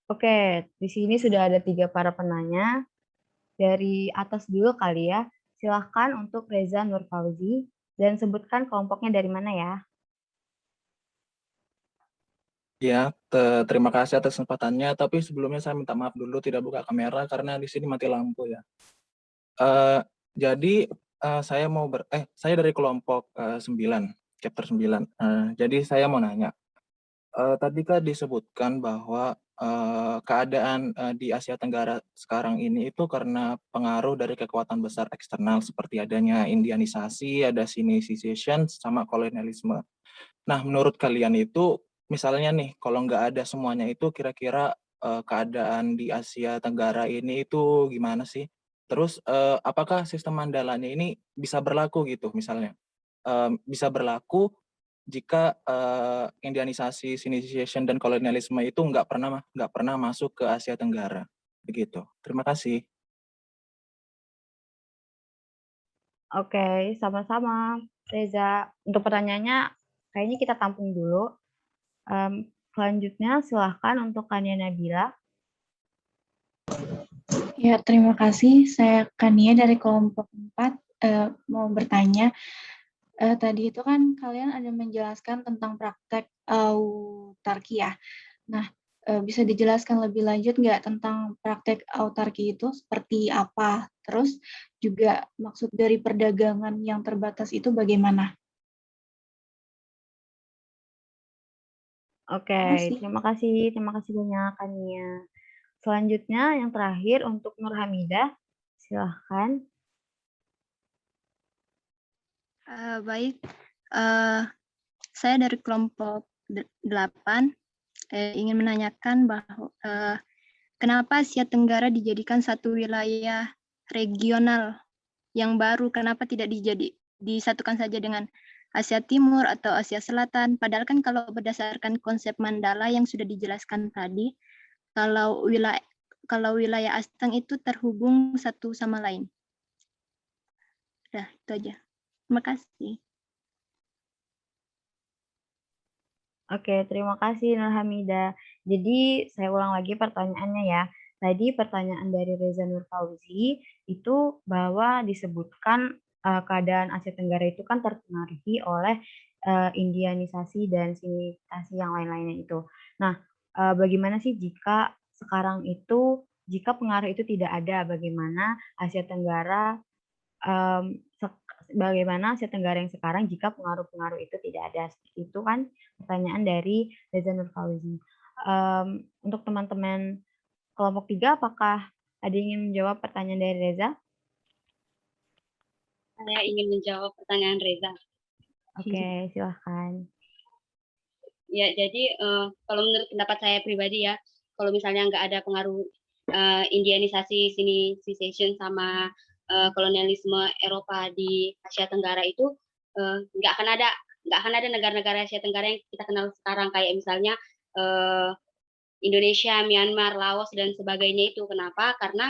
S3: Oke, di sini sudah ada 3 para penanya. Dari atas dulu kali ya. Silahkan untuk Reza Nur Fauzi dan sebutkan kelompoknya dari mana ya.
S9: Ya, terima kasih atas kesempatannya. Tapi sebelumnya saya minta maaf dulu tidak buka kamera karena di sini mati lampu ya. Jadi saya dari kelompok 9, chapter 9. Jadi saya mau nanya. Tadi kan disebutkan bahwa keadaan di Asia Tenggara sekarang ini itu karena pengaruh dari kekuatan besar eksternal seperti adanya Indianisasi, ada Sinicization, sama kolonialisme. Nah, menurut kalian itu, misalnya nih, kalau nggak ada semuanya itu, kira-kira keadaan di Asia Tenggara ini itu gimana sih? Terus apakah sistem Mandalanya ini bisa berlaku gitu, misalnya? Bisa berlaku jika Indianisasi, Sinicization, dan kolonialisme itu nggak pernah masuk ke Asia Tenggara, begitu. Terima kasih.
S3: Oke, sama-sama Reza. Untuk pertanyaannya, kayaknya kita tampung dulu. Selanjutnya silahkan untuk Kania Nabila.
S10: Ya, terima kasih. Saya Kania dari kelompok 4 mau bertanya. Tadi itu kan kalian ada menjelaskan tentang praktek autarki ya. Nah, bisa dijelaskan lebih lanjut nggak tentang praktek autarki itu seperti apa? Terus juga maksud dari perdagangan yang terbatas itu bagaimana?
S3: Oke, terima kasih banyak Kania. Selanjutnya yang terakhir untuk Nur Hamidah, silahkan.
S11: Baik, saya dari kelompok 8 ingin menanyakan bahwa kenapa Asia Tenggara dijadikan satu wilayah regional yang baru? Kenapa tidak disatukan saja dengan Asia Timur atau Asia Selatan? Padahal kan kalau berdasarkan konsep Mandala yang sudah dijelaskan tadi, kalau wilayah ASEAN itu terhubung satu sama lain. Udah, itu aja. Terima kasih.
S3: Oke, terima kasih Nur Hamida. Jadi saya ulang lagi pertanyaannya ya. Tadi pertanyaan dari Reza Nur Fauzi itu bahwa disebutkan keadaan Asia Tenggara itu kan terpengaruhi oleh indianisasi dan sinitisasi yang lain-lainnya itu. Nah, bagaimana sih jika sekarang itu, jika pengaruh itu tidak ada, bagaimana Asia Tenggara Asia Tenggara yang sekarang jika pengaruh-pengaruh itu tidak ada? Seperti itu kan pertanyaan dari Reza Nur Fauzi. Untuk teman-teman kelompok 3, apakah ada yang ingin menjawab pertanyaan dari Reza?
S6: Saya ingin menjawab pertanyaan Reza.
S3: Oke, silahkan.
S6: Ya, jadi kalau menurut pendapat saya pribadi ya, kalau misalnya nggak ada pengaruh indianisasi, sinicization sama kolonialisme Eropa di Asia Tenggara itu nggak akan ada negara-negara Asia Tenggara yang kita kenal sekarang, kayak misalnya Indonesia, Myanmar, Laos dan sebagainya itu. Kenapa? Karena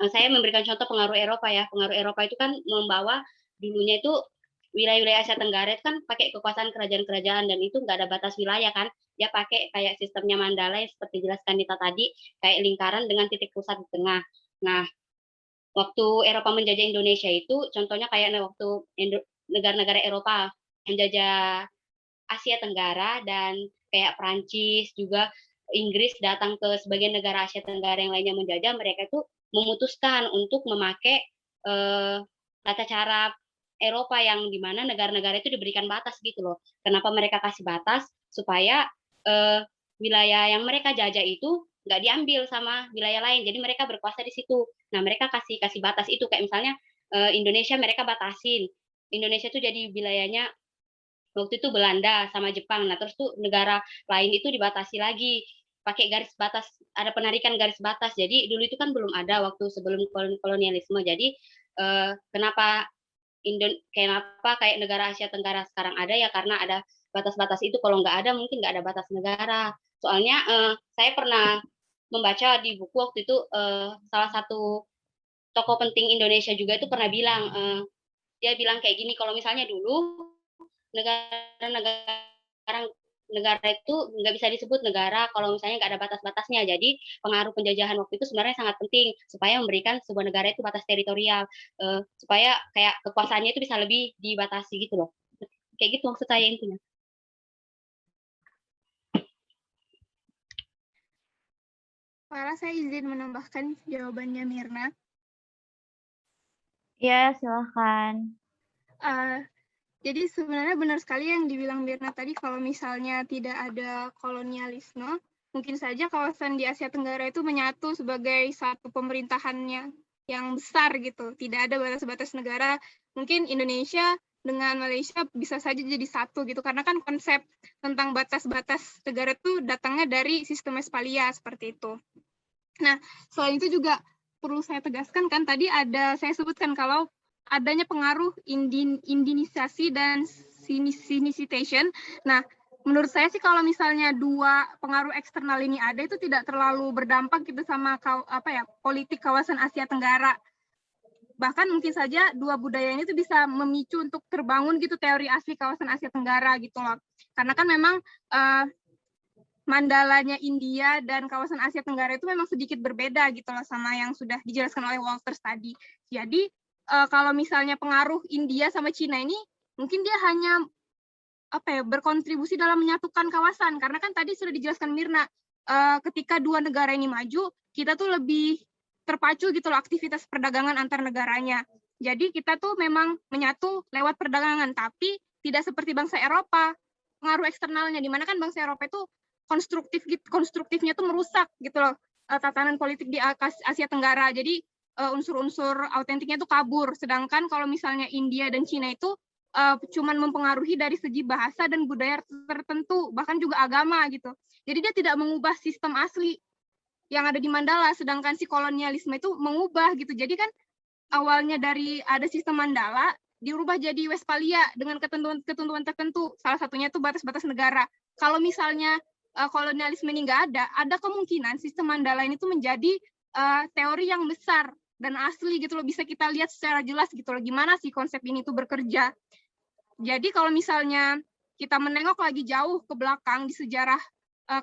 S6: saya memberikan contoh pengaruh Eropa ya. Pengaruh Eropa itu kan membawa dulunya itu wilayah-wilayah Asia Tenggara itu kan pakai kekuasaan kerajaan-kerajaan dan itu nggak ada batas wilayah kan. Dia pakai kayak sistemnya Mandala yang seperti jelaskan Dita tadi, kayak lingkaran dengan titik pusat di tengah. Nah, waktu Eropa menjajah Indonesia itu contohnya kayak waktu negara-negara Eropa menjajah Asia Tenggara dan kayak Prancis juga Inggris datang ke sebagian negara Asia Tenggara yang lainnya menjajah, mereka itu memutuskan untuk memakai tata cara Eropa yang dimana negara-negara itu diberikan batas gitu loh. Kenapa mereka kasih batas? Supaya wilayah yang mereka jajah itu nggak diambil sama wilayah lain. Jadi mereka berkuasa di situ. Nah, mereka kasih batas itu kayak misalnya Indonesia mereka batasin. Indonesia tuh jadi wilayahnya waktu itu Belanda sama Jepang. Nah, terus tuh negara lain itu dibatasi lagi pakai garis batas, ada penarikan garis batas. Jadi dulu itu kan belum ada waktu sebelum kolonialisme. Jadi kenapa kayak negara Asia Tenggara sekarang ada ya karena ada batas-batas itu. Kalau nggak ada mungkin nggak ada batas negara. Soalnya saya pernah membaca di buku waktu itu salah satu tokoh penting Indonesia juga itu pernah bilang, dia bilang kayak gini, kalau misalnya dulu negara itu nggak bisa disebut negara kalau misalnya nggak ada batas-batasnya. Jadi pengaruh penjajahan waktu itu sebenarnya sangat penting supaya memberikan sebuah negara itu batas teritorial, supaya kayak kekuasaannya itu bisa lebih dibatasi gitu loh. Kayak gitu maksud saya intinya.
S4: Farah, saya izin menambahkan jawabannya Mirna.
S3: Ya, silahkan.
S4: Jadi sebenarnya benar sekali yang dibilang Mirna tadi, kalau misalnya tidak ada kolonialisme, mungkin saja kawasan di Asia Tenggara itu menyatu sebagai satu pemerintahannya yang besar gitu. Tidak ada batas-batas negara. Mungkin Indonesia dengan Malaysia bisa saja jadi satu gitu, karena kan konsep tentang batas-batas negara itu datangnya dari sistem Westphalia seperti itu. Nah, selain itu juga perlu saya tegaskan kan tadi saya sebutkan kalau adanya pengaruh indianisasi dan sinicization. Nah, menurut saya sih kalau misalnya dua pengaruh eksternal ini ada itu tidak terlalu berdampak gitu sama politik kawasan Asia Tenggara. Bahkan mungkin saja dua budaya ini tuh bisa memicu untuk terbangun gitu teori asli kawasan Asia Tenggara gitu loh. Karena kan memang mandalanya India dan kawasan Asia Tenggara itu memang sedikit berbeda gitu loh sama yang sudah dijelaskan oleh Walters tadi. Jadi kalau misalnya pengaruh India sama Cina ini mungkin dia hanya berkontribusi dalam menyatukan kawasan, karena kan tadi sudah dijelaskan Mirna, ketika dua negara ini maju, kita tuh lebih terpacu gitu loh aktivitas perdagangan antar negaranya. Jadi kita tuh memang menyatu lewat perdagangan, tapi tidak seperti bangsa Eropa, pengaruh eksternalnya, di mana kan bangsa Eropa itu konstruktifnya tuh merusak gitu loh tatanan politik di Asia Tenggara. Jadi unsur-unsur autentiknya itu kabur. Sedangkan kalau misalnya India dan Cina itu cuman mempengaruhi dari segi bahasa dan budaya tertentu, bahkan juga agama gitu. Jadi dia tidak mengubah sistem asli yang ada di Mandala, sedangkan si kolonialisme itu mengubah gitu. Jadi kan awalnya dari ada sistem Mandala dirubah jadi Westphalia dengan ketentuan tertentu. Salah satunya itu batas-batas negara. Kalau misalnya kolonialisme ini nggak ada kemungkinan sistem Mandala ini tuh menjadi teori yang besar dan asli gitu loh, bisa kita lihat secara jelas gitu loh gimana sih konsep ini tuh bekerja. Jadi kalau misalnya kita menengok lagi jauh ke belakang di sejarah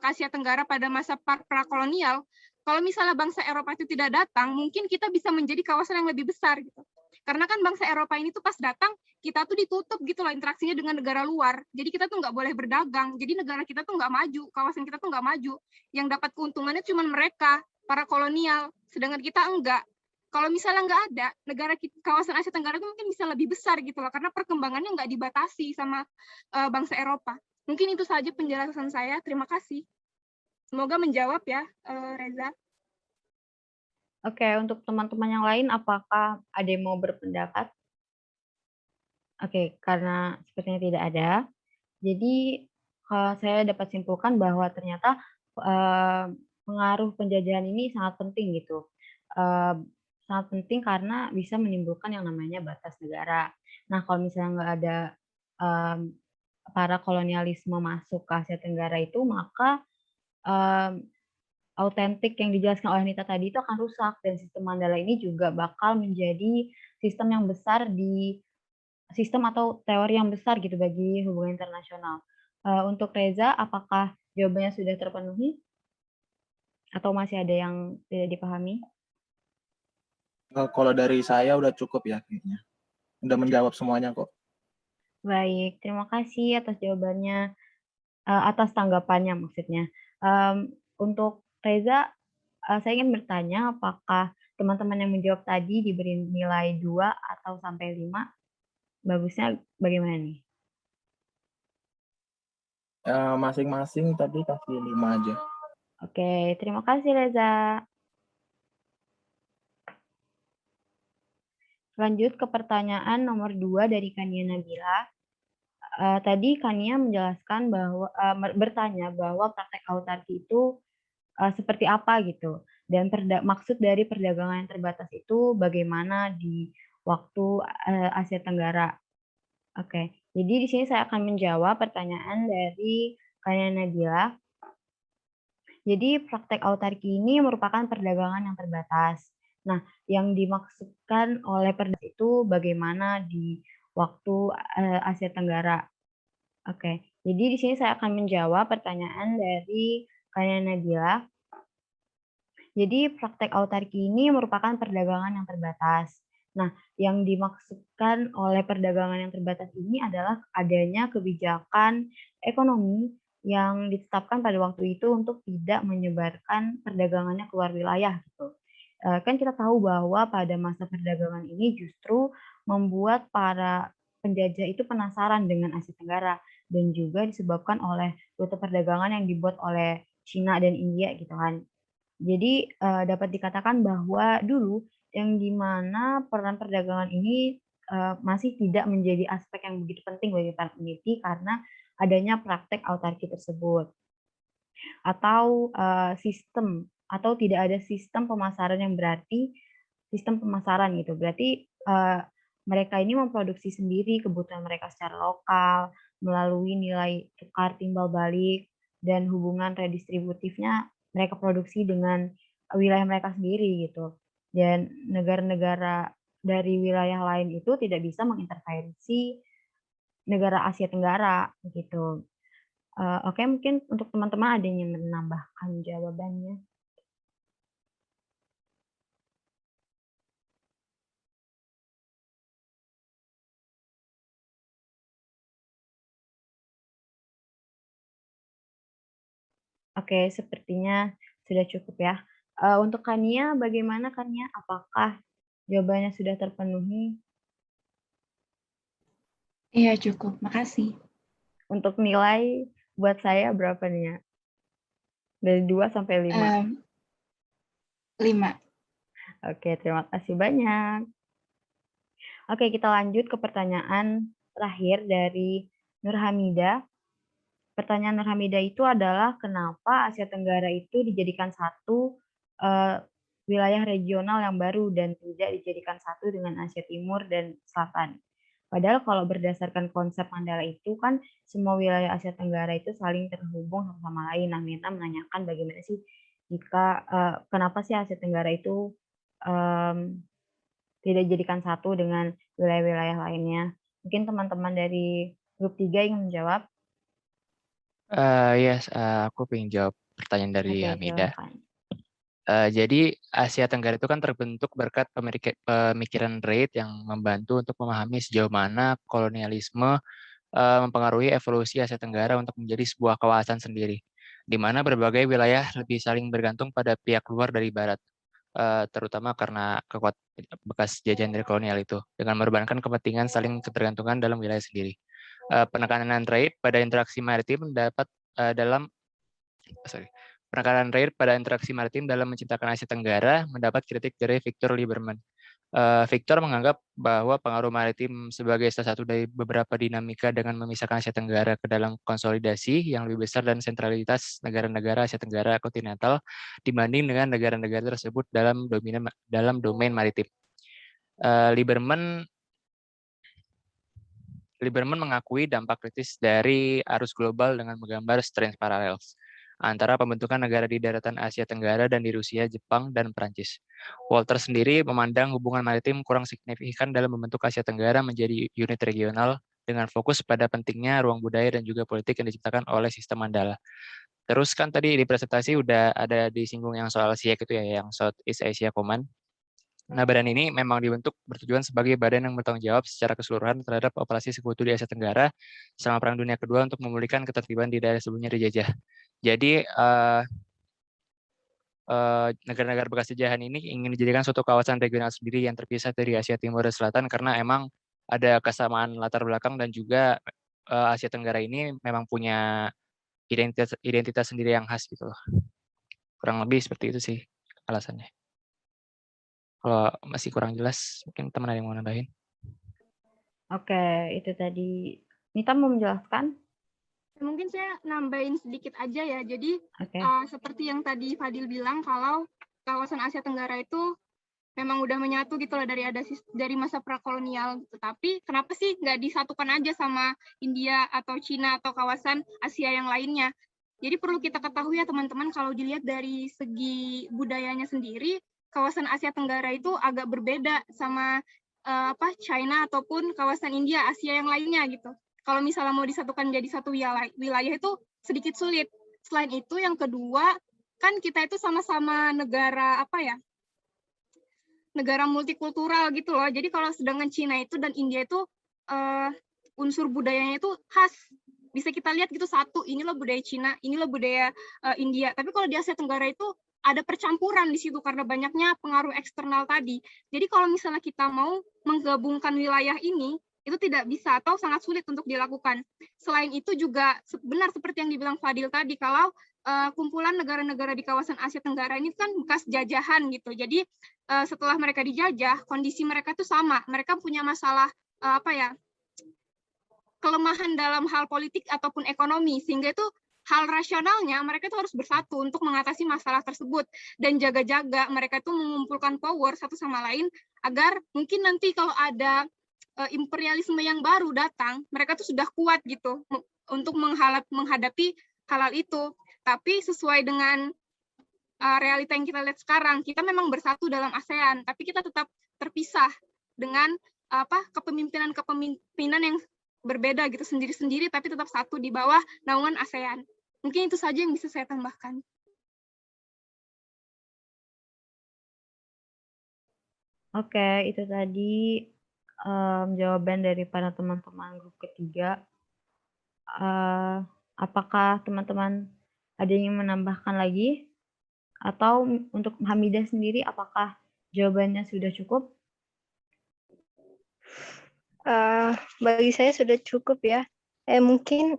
S4: Asia Tenggara pada masa prakolonial, kalau misalnya bangsa Eropa itu tidak datang, mungkin kita bisa menjadi kawasan yang lebih besar gitu. Karena kan bangsa Eropa ini tuh pas datang, kita tuh ditutup gitu loh interaksinya dengan negara luar. Jadi kita tuh nggak boleh berdagang. Jadi negara kita tuh nggak maju, kawasan kita tuh nggak maju. Yang dapat keuntungannya cuma mereka, para kolonial. Sedangkan kita enggak. Kalau misalnya nggak ada, negara kita, kawasan Asia Tenggara itu mungkin bisa lebih besar gitu loh, karena perkembangannya nggak dibatasi sama bangsa Eropa. Mungkin itu saja penjelasan saya. Terima kasih. Semoga menjawab ya, Reza.
S3: Oke, untuk teman-teman yang lain, apakah ada yang mau berpendapat? Oke, karena sepertinya tidak ada. Jadi, saya dapat simpulkan bahwa ternyata pengaruh penjajahan ini sangat penting gitu. Sangat penting karena bisa menimbulkan yang namanya batas negara. Nah, kalau misalnya nggak ada para kolonialisme masuk ke Asia Tenggara itu, maka autentik yang dijelaskan oleh Nita tadi itu akan rusak, dan sistem Mandala ini juga bakal menjadi sistem yang besar di sistem atau teori yang besar gitu bagi hubungan internasional. Untuk Reza, apakah jawabannya sudah terpenuhi atau masih ada yang tidak dipahami?
S9: Kalau dari saya udah cukup ya kayaknya. Udah menjawab semuanya kok.
S3: Baik, terima kasih atas jawabannya, atas tanggapannya maksudnya. Untuk Reza, saya ingin bertanya apakah teman-teman yang menjawab tadi diberi nilai 2 atau sampai 5? Bagusnya bagaimana nih?
S9: Masing-masing tadi kasih 5 aja.
S3: Oke, terima kasih Reza. Lanjut ke pertanyaan nomor 2 dari Kania Nabila. Tadi Kania menjelaskan bahwa bertanya bahwa praktek autarki itu seperti apa gitu, dan maksud dari perdagangan yang terbatas itu bagaimana di waktu Asia Tenggara. Oke, jadi di sini saya akan menjawab pertanyaan dari Kania Nabila. Jadi praktek autarki ini merupakan perdagangan yang terbatas. Nah, yang dimaksudkan oleh perdagangan itu bagaimana di waktu Asia Tenggara. Oke, jadi di sini saya akan menjawab pertanyaan dari Kania Nabila. Jadi praktek autarki ini merupakan perdagangan yang terbatas. Nah, yang dimaksudkan oleh perdagangan yang terbatas ini adalah adanya kebijakan ekonomi yang ditetapkan pada waktu itu untuk tidak menyebarkan perdagangannya keluar wilayah gitu. Kan kita tahu bahwa pada masa perdagangan ini justru membuat para penjajah itu penasaran dengan Asia Tenggara, dan juga disebabkan oleh rute perdagangan yang dibuat oleh Cina dan India gitu kan. Jadi dapat dikatakan bahwa dulu yang dimana peran perdagangan ini masih tidak menjadi aspek yang begitu penting bagi para peneliti karena adanya praktek autarki tersebut, atau sistem, atau tidak ada sistem pemasaran yang berarti sistem pemasaran gitu. Berarti mereka ini memproduksi sendiri kebutuhan mereka secara lokal melalui nilai tukar timbal balik, dan hubungan redistributifnya mereka produksi dengan wilayah mereka sendiri gitu. Dan negara-negara dari wilayah lain itu tidak bisa mengintervensi negara Asia Tenggara gitu. Oke, mungkin untuk teman-teman ada yang menambahkan jawabannya. Oke, sepertinya sudah cukup ya. Untuk Kania, bagaimana Kania? Apakah jawabannya sudah terpenuhi?
S10: Iya, cukup. Makasih.
S3: Untuk nilai buat saya berapa nih ya? Dari 2 sampai 5?
S10: 5.
S3: Oke, terima kasih banyak. Oke, kita lanjut ke pertanyaan terakhir dari Nur Hamida. Pertanyaan Nur Hamida itu adalah kenapa Asia Tenggara itu dijadikan satu wilayah regional yang baru dan tidak dijadikan satu dengan Asia Timur dan Selatan. Padahal kalau berdasarkan konsep Mandala itu kan semua wilayah Asia Tenggara itu saling terhubung satu sama lain. Nah, Mirna menanyakan bagaimana sih jika kenapa sih Asia Tenggara itu tidak dijadikan satu dengan wilayah-wilayah lainnya. Mungkin teman-teman dari grup 3 ingin menjawab.
S8: Yes, aku pengen jawab pertanyaan dari
S3: Oke,
S8: Hamida.
S3: silakan.
S8: Jadi Asia Tenggara itu kan terbentuk berkat pemikiran Reid yang membantu untuk memahami sejauh mana kolonialisme mempengaruhi evolusi Asia Tenggara untuk menjadi sebuah kawasan sendiri, di mana berbagai wilayah lebih saling bergantung pada pihak luar dari Barat, terutama karena bekas jajahan dari kolonial itu, dengan merupakan kepentingan saling ketergantungan dalam wilayah sendiri. Penekanan Reid pada interaksi maritim dalam menciptakan Asia Tenggara mendapat kritik dari Victor Lieberman. Victor menganggap bahwa pengaruh maritim sebagai salah satu dari beberapa dinamika dengan memisahkan Asia Tenggara ke dalam konsolidasi yang lebih besar dan sentralitas negara-negara Asia Tenggara kontinental dibanding dengan negara-negara tersebut dalam domain maritim. Lieberman mengakui dampak kritis dari arus global dengan menggambar strength parallels antara pembentukan negara di daratan Asia Tenggara dan di Rusia, Jepang, dan Perancis. Walter sendiri memandang hubungan maritim kurang signifikan dalam membentuk Asia Tenggara menjadi unit regional dengan fokus pada pentingnya ruang budaya dan juga politik yang diciptakan oleh sistem Mandala. Terus kan tadi di presentasi udah ada disinggung yang soal SIAC itu ya, yang Southeast Asia Command. Nah, badan ini memang dibentuk bertujuan sebagai badan yang bertanggung jawab secara keseluruhan terhadap operasi sekutu di Asia Tenggara selama Perang Dunia Kedua untuk memulihkan ketertiban di daerah sebelumnya dijajah. Jadi, negara-negara bekas jajahan ini ingin dijadikan suatu kawasan regional sendiri yang terpisah dari Asia Timur dan Selatan karena emang ada kesamaan latar belakang dan juga Asia Tenggara ini memang punya identitas sendiri yang khas gitu loh. Kurang lebih seperti itu sih alasannya. Kalau masih kurang jelas, mungkin teman ada yang mau nambahin.
S3: Oke, itu tadi. Nita mau menjelaskan?
S4: Mungkin saya nambahin sedikit aja ya. Jadi seperti yang tadi Fadil bilang, kalau kawasan Asia Tenggara itu memang udah menyatu gitu loh dari masa prakolonial. Tetapi kenapa sih nggak disatukan aja sama India atau Cina atau kawasan Asia yang lainnya? Jadi perlu kita ketahui ya teman-teman, kalau dilihat dari segi budayanya sendiri, kawasan Asia Tenggara itu agak berbeda sama China ataupun kawasan India, Asia yang lainnya gitu. Kalau misalnya mau disatukan jadi satu wilayah itu sedikit sulit. Selain itu yang kedua, kan kita itu sama-sama negara negara multikultural gitu loh. Jadi kalau sedangkan Cina itu dan India itu unsur budayanya itu khas. Bisa kita lihat gitu satu, ini loh budaya Cina, ini loh budaya India. Tapi kalau di Asia Tenggara itu ada percampuran di situ karena banyaknya pengaruh eksternal tadi. Jadi kalau misalnya kita mau menggabungkan wilayah ini, itu tidak bisa atau sangat sulit untuk dilakukan. Selain itu juga benar seperti yang dibilang Fadil tadi, kalau kumpulan negara-negara di kawasan Asia Tenggara ini kan bekas jajahan gitu. Jadi setelah mereka dijajah, kondisi mereka itu sama. Mereka punya masalah kelemahan dalam hal politik ataupun ekonomi, sehingga itu hal rasionalnya mereka itu harus bersatu untuk mengatasi masalah tersebut dan jaga-jaga mereka itu mengumpulkan power satu sama lain agar mungkin nanti kalau ada imperialisme yang baru datang, mereka tuh sudah kuat gitu untuk menghadapi hal itu. Tapi sesuai dengan realita yang kita lihat sekarang, kita memang bersatu dalam ASEAN, tapi kita tetap terpisah dengan kepemimpinan yang berbeda gitu, sendiri-sendiri tapi tetap satu di bawah naungan ASEAN. Mungkin itu saja yang bisa saya tambahkan.
S3: Oke, itu tadi jawaban dari para teman-teman grup ketiga. Apakah teman-teman ada yang menambahkan lagi? Atau untuk Hamidah sendiri, apakah jawabannya sudah cukup?
S11: Bagi saya sudah cukup ya. Mungkin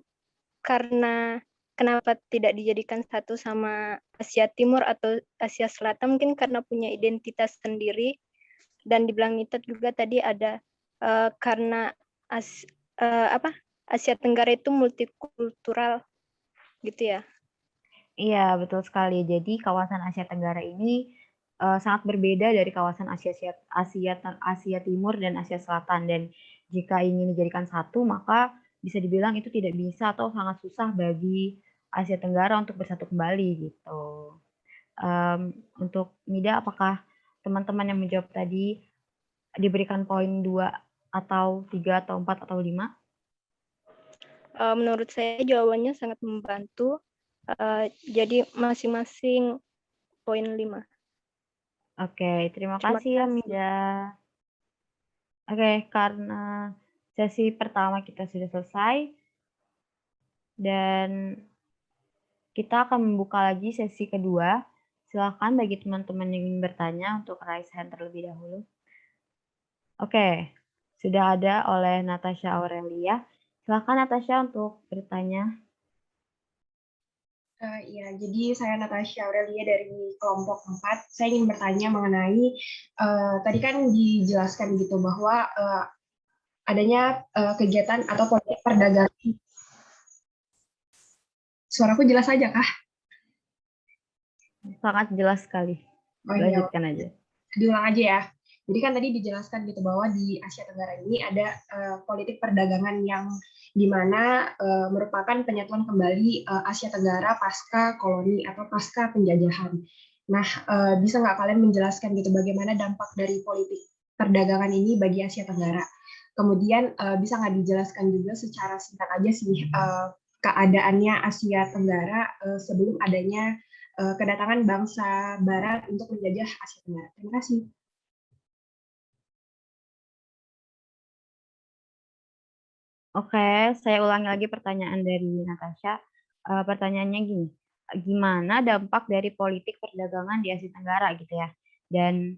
S11: karena kenapa tidak dijadikan satu sama Asia Timur atau Asia Selatan, mungkin karena punya identitas sendiri. Dan di bilang Nitat juga tadi ada karena Asia Tenggara itu multikultural gitu ya.
S3: Iya, betul sekali. Jadi kawasan Asia Tenggara ini sangat berbeda dari kawasan Asia Timur dan Asia Selatan. Dan jika ingin dijadikan satu, maka bisa dibilang itu tidak bisa atau sangat susah bagi Asia Tenggara untuk bersatu kembali gitu. Untuk Mida, apakah teman-teman yang menjawab tadi diberikan poin 2 atau 3 atau 4 atau 5?
S11: Menurut saya jawabannya sangat membantu. Jadi masing-masing poin 5.
S3: Oke, terima kasih ya Mida. Oke, karena sesi pertama kita sudah selesai dan kita akan membuka lagi sesi kedua. Silakan bagi teman-teman yang ingin bertanya untuk raise hand terlebih dahulu. Oke, sudah ada oleh Natasha Aurelia. Silakan Natasha untuk bertanya.
S12: Iya, jadi saya Natasha Aurelia dari kelompok 4. Saya ingin bertanya mengenai tadi kan dijelaskan gitu bahwa adanya kegiatan atau politik perdagangan. Suaraku jelas aja kah?
S3: Sangat jelas sekali. Lanjutkan aja.
S12: Diulang aja ya. Jadi kan tadi dijelaskan gitu bahwa di Asia Tenggara ini ada politik perdagangan yang dimana merupakan penyatuan kembali Asia Tenggara pasca koloni atau pasca penjajahan. Nah, bisa nggak kalian menjelaskan gitu bagaimana dampak dari politik perdagangan ini bagi Asia Tenggara? Kemudian bisa nggak dijelaskan juga secara singkat aja sih keadaannya Asia Tenggara sebelum adanya kedatangan bangsa Barat untuk menjajah Asia Tenggara. Terima kasih.
S3: Oke, saya ulangi lagi pertanyaan dari Natasha. Pertanyaannya gini, gimana dampak dari politik perdagangan di Asia Tenggara gitu ya? Dan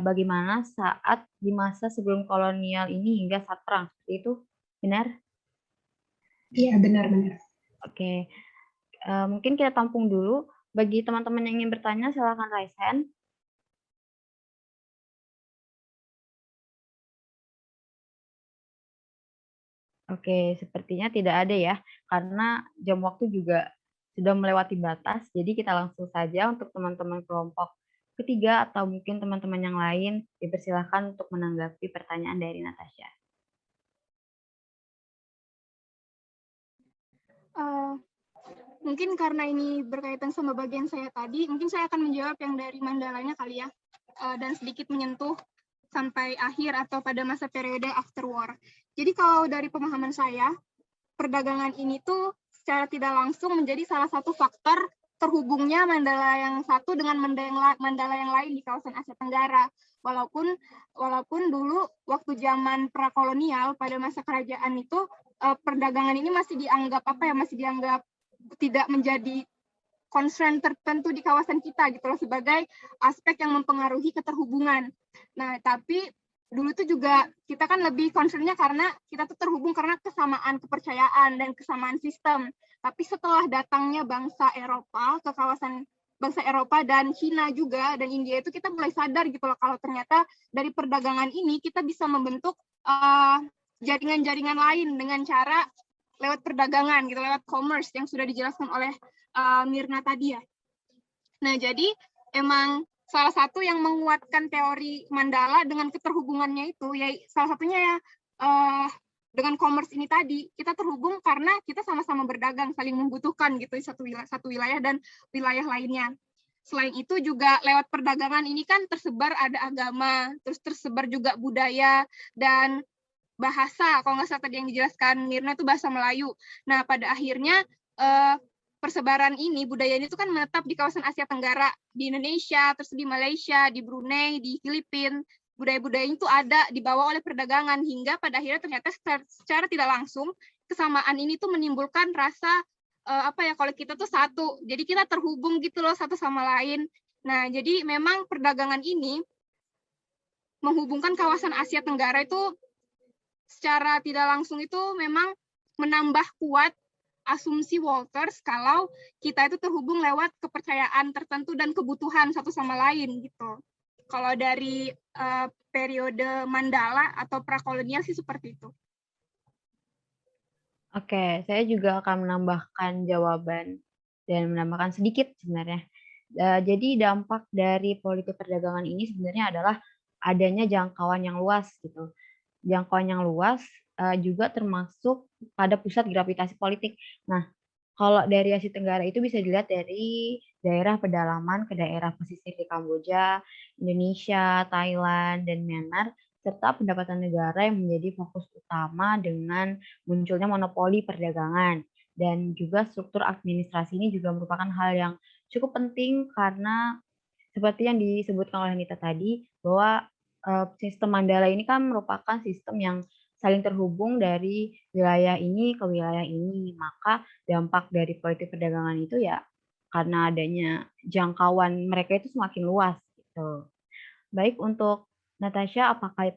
S3: bagaimana saat di masa sebelum kolonial ini hingga saat perang, seperti itu? Benar?
S12: Iya, benar-benar.
S3: Oke, mungkin kita tampung dulu. Bagi teman-teman yang ingin bertanya, silakan raise hand. Oke, sepertinya tidak ada ya, karena jam waktu juga sudah melewati batas, jadi kita langsung saja untuk teman-teman kelompok ketiga atau mungkin teman-teman yang lain dipersilahkan untuk menanggapi pertanyaan dari Natasha.
S4: Mungkin karena ini berkaitan sama bagian saya tadi, mungkin saya akan menjawab yang dari Mandalanya kali ya, dan sedikit menyentuh sampai akhir atau pada masa periode after war. Jadi kalau dari pemahaman saya, perdagangan ini tuh secara tidak langsung menjadi salah satu faktor terhubungnya Mandala yang satu dengan Mandala yang lain di kawasan Asia Tenggara. Walaupun dulu waktu zaman prakolonial pada masa kerajaan itu perdagangan ini masih dianggap tidak menjadi concern tertentu di kawasan kita gitu loh, sebagai aspek yang mempengaruhi keterhubungan. Nah, tapi dulu tuh juga kita kan lebih concernnya karena kita tuh terhubung karena kesamaan kepercayaan dan kesamaan sistem. Tapi setelah datangnya bangsa Eropa ke kawasan bangsa Eropa dan Cina juga dan India itu kita mulai sadar gitu loh kalau ternyata dari perdagangan ini kita bisa membentuk jaringan-jaringan lain dengan cara lewat perdagangan gitu, lewat commerce yang sudah dijelaskan oleh Mirna tadi ya. Nah, jadi emang salah satu yang menguatkan teori Mandala dengan keterhubungannya itu, ya salah satunya ya dengan commerce ini tadi, kita terhubung karena kita sama-sama berdagang, saling membutuhkan gitu satu wilayah dan wilayah lainnya. Selain itu juga lewat perdagangan ini kan tersebar ada agama, terus tersebar juga budaya dan bahasa, kalau nggak salah tadi yang dijelaskan Mirna itu bahasa Melayu. Nah, pada akhirnya persebaran ini, budaya ini tuh kan menetap di kawasan Asia Tenggara, di Indonesia, terus di Malaysia, di Brunei, di Filipina. Budaya-budaya itu ada dibawa oleh perdagangan hingga pada akhirnya ternyata secara tidak langsung kesamaan ini tuh menimbulkan rasa kalau kita tuh satu. Jadi kita terhubung gitu loh satu sama lain. Nah, jadi memang perdagangan ini menghubungkan kawasan Asia Tenggara itu secara tidak langsung itu memang menambah kuat asumsi Walters kalau kita itu terhubung lewat kepercayaan tertentu dan kebutuhan satu sama lain gitu. Kalau dari periode Mandala atau prakolonial sih seperti itu.
S3: Oke, saya juga akan menambahkan jawaban dan menambahkan sedikit sebenarnya. Jadi dampak dari politik perdagangan ini sebenarnya adalah adanya jangkauan yang luas gitu. Jangkauan yang luas juga termasuk pada pusat gravitasi politik. Nah, kalau dari Asia Tenggara itu bisa dilihat dari daerah pedalaman ke daerah pesisir di Kamboja, Indonesia, Thailand, dan Myanmar, serta pendapatan negara yang menjadi fokus utama dengan munculnya monopoli perdagangan. Dan juga struktur administrasi ini juga merupakan hal yang cukup penting karena seperti yang disebutkan oleh Anita tadi, bahwa sistem Mandala ini kan merupakan sistem yang saling terhubung dari wilayah ini ke wilayah ini. Maka dampak dari politik perdagangan itu ya karena adanya jangkauan mereka itu semakin luas gitu. Baik, untuk Natasha, apakah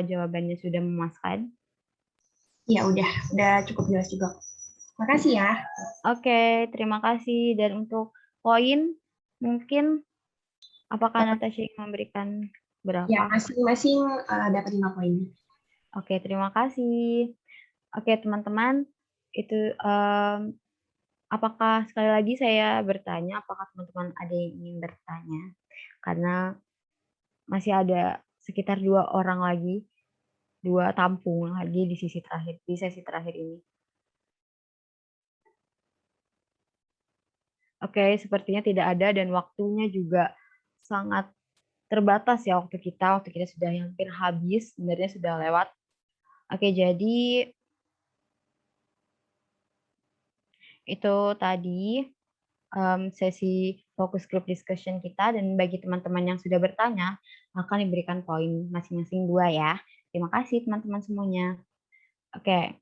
S3: jawabannya sudah memuaskan?
S12: Ya udah cukup jelas juga. Makasih ya.
S3: Oke, terima kasih. Dan untuk poin, mungkin apakah Natasha ingin memberikan berapa?
S12: Ya, masing-masing dapat 5 poin.
S3: Oke, terima kasih. Oke, teman-teman, itu apakah sekali lagi saya bertanya, apakah teman-teman ada yang ingin bertanya? Karena masih ada sekitar 2 orang lagi, 2 tampung lagi di sesi terakhir ini. Oke, sepertinya tidak ada dan waktunya juga sangat terbatas ya waktu kita sudah hampir habis, sebenarnya sudah lewat. Oke, jadi itu tadi sesi fokus group discussion kita, dan bagi teman-teman yang sudah bertanya akan diberikan poin masing-masing 2 ya. Terima kasih teman-teman semuanya. Oke,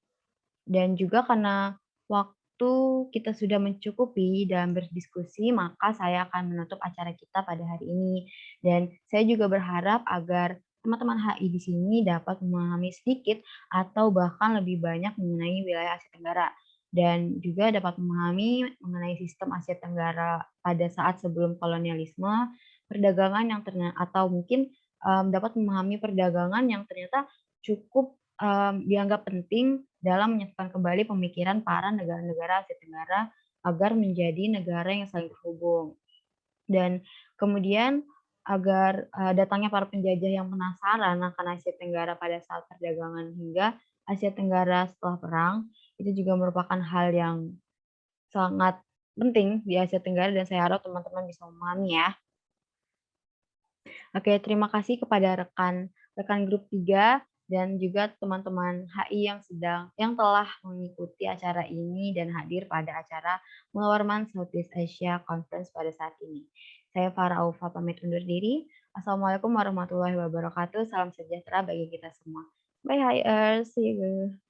S3: dan juga karena waktu kita sudah mencukupi dalam berdiskusi, maka saya akan menutup acara kita pada hari ini. Dan saya juga berharap agar teman-teman HI di sini dapat memahami sedikit atau bahkan lebih banyak mengenai wilayah Asia Tenggara, dan juga dapat memahami mengenai sistem Asia Tenggara pada saat sebelum kolonialisme, perdagangan yang atau mungkin dapat memahami perdagangan yang ternyata cukup dianggap penting dalam menyatukan kembali pemikiran para negara-negara Asia Tenggara agar menjadi negara yang saling terhubung. Dan kemudian agar datangnya para penjajah yang penasaran akan Asia Tenggara pada saat perdagangan hingga Asia Tenggara setelah perang, itu juga merupakan hal yang sangat penting di Asia Tenggara, dan saya harap teman-teman bisa memahami ya. Oke, terima kasih kepada rekan grup 3 dan juga teman-teman HI yang telah mengikuti acara ini dan hadir pada acara Mulawarman Southeast Asia Conference pada saat ini. Saya Farah Aufa pamit undur diri. Assalamualaikum warahmatullahi wabarakatuh. Salam sejahtera bagi kita semua. Bye HIers, see you.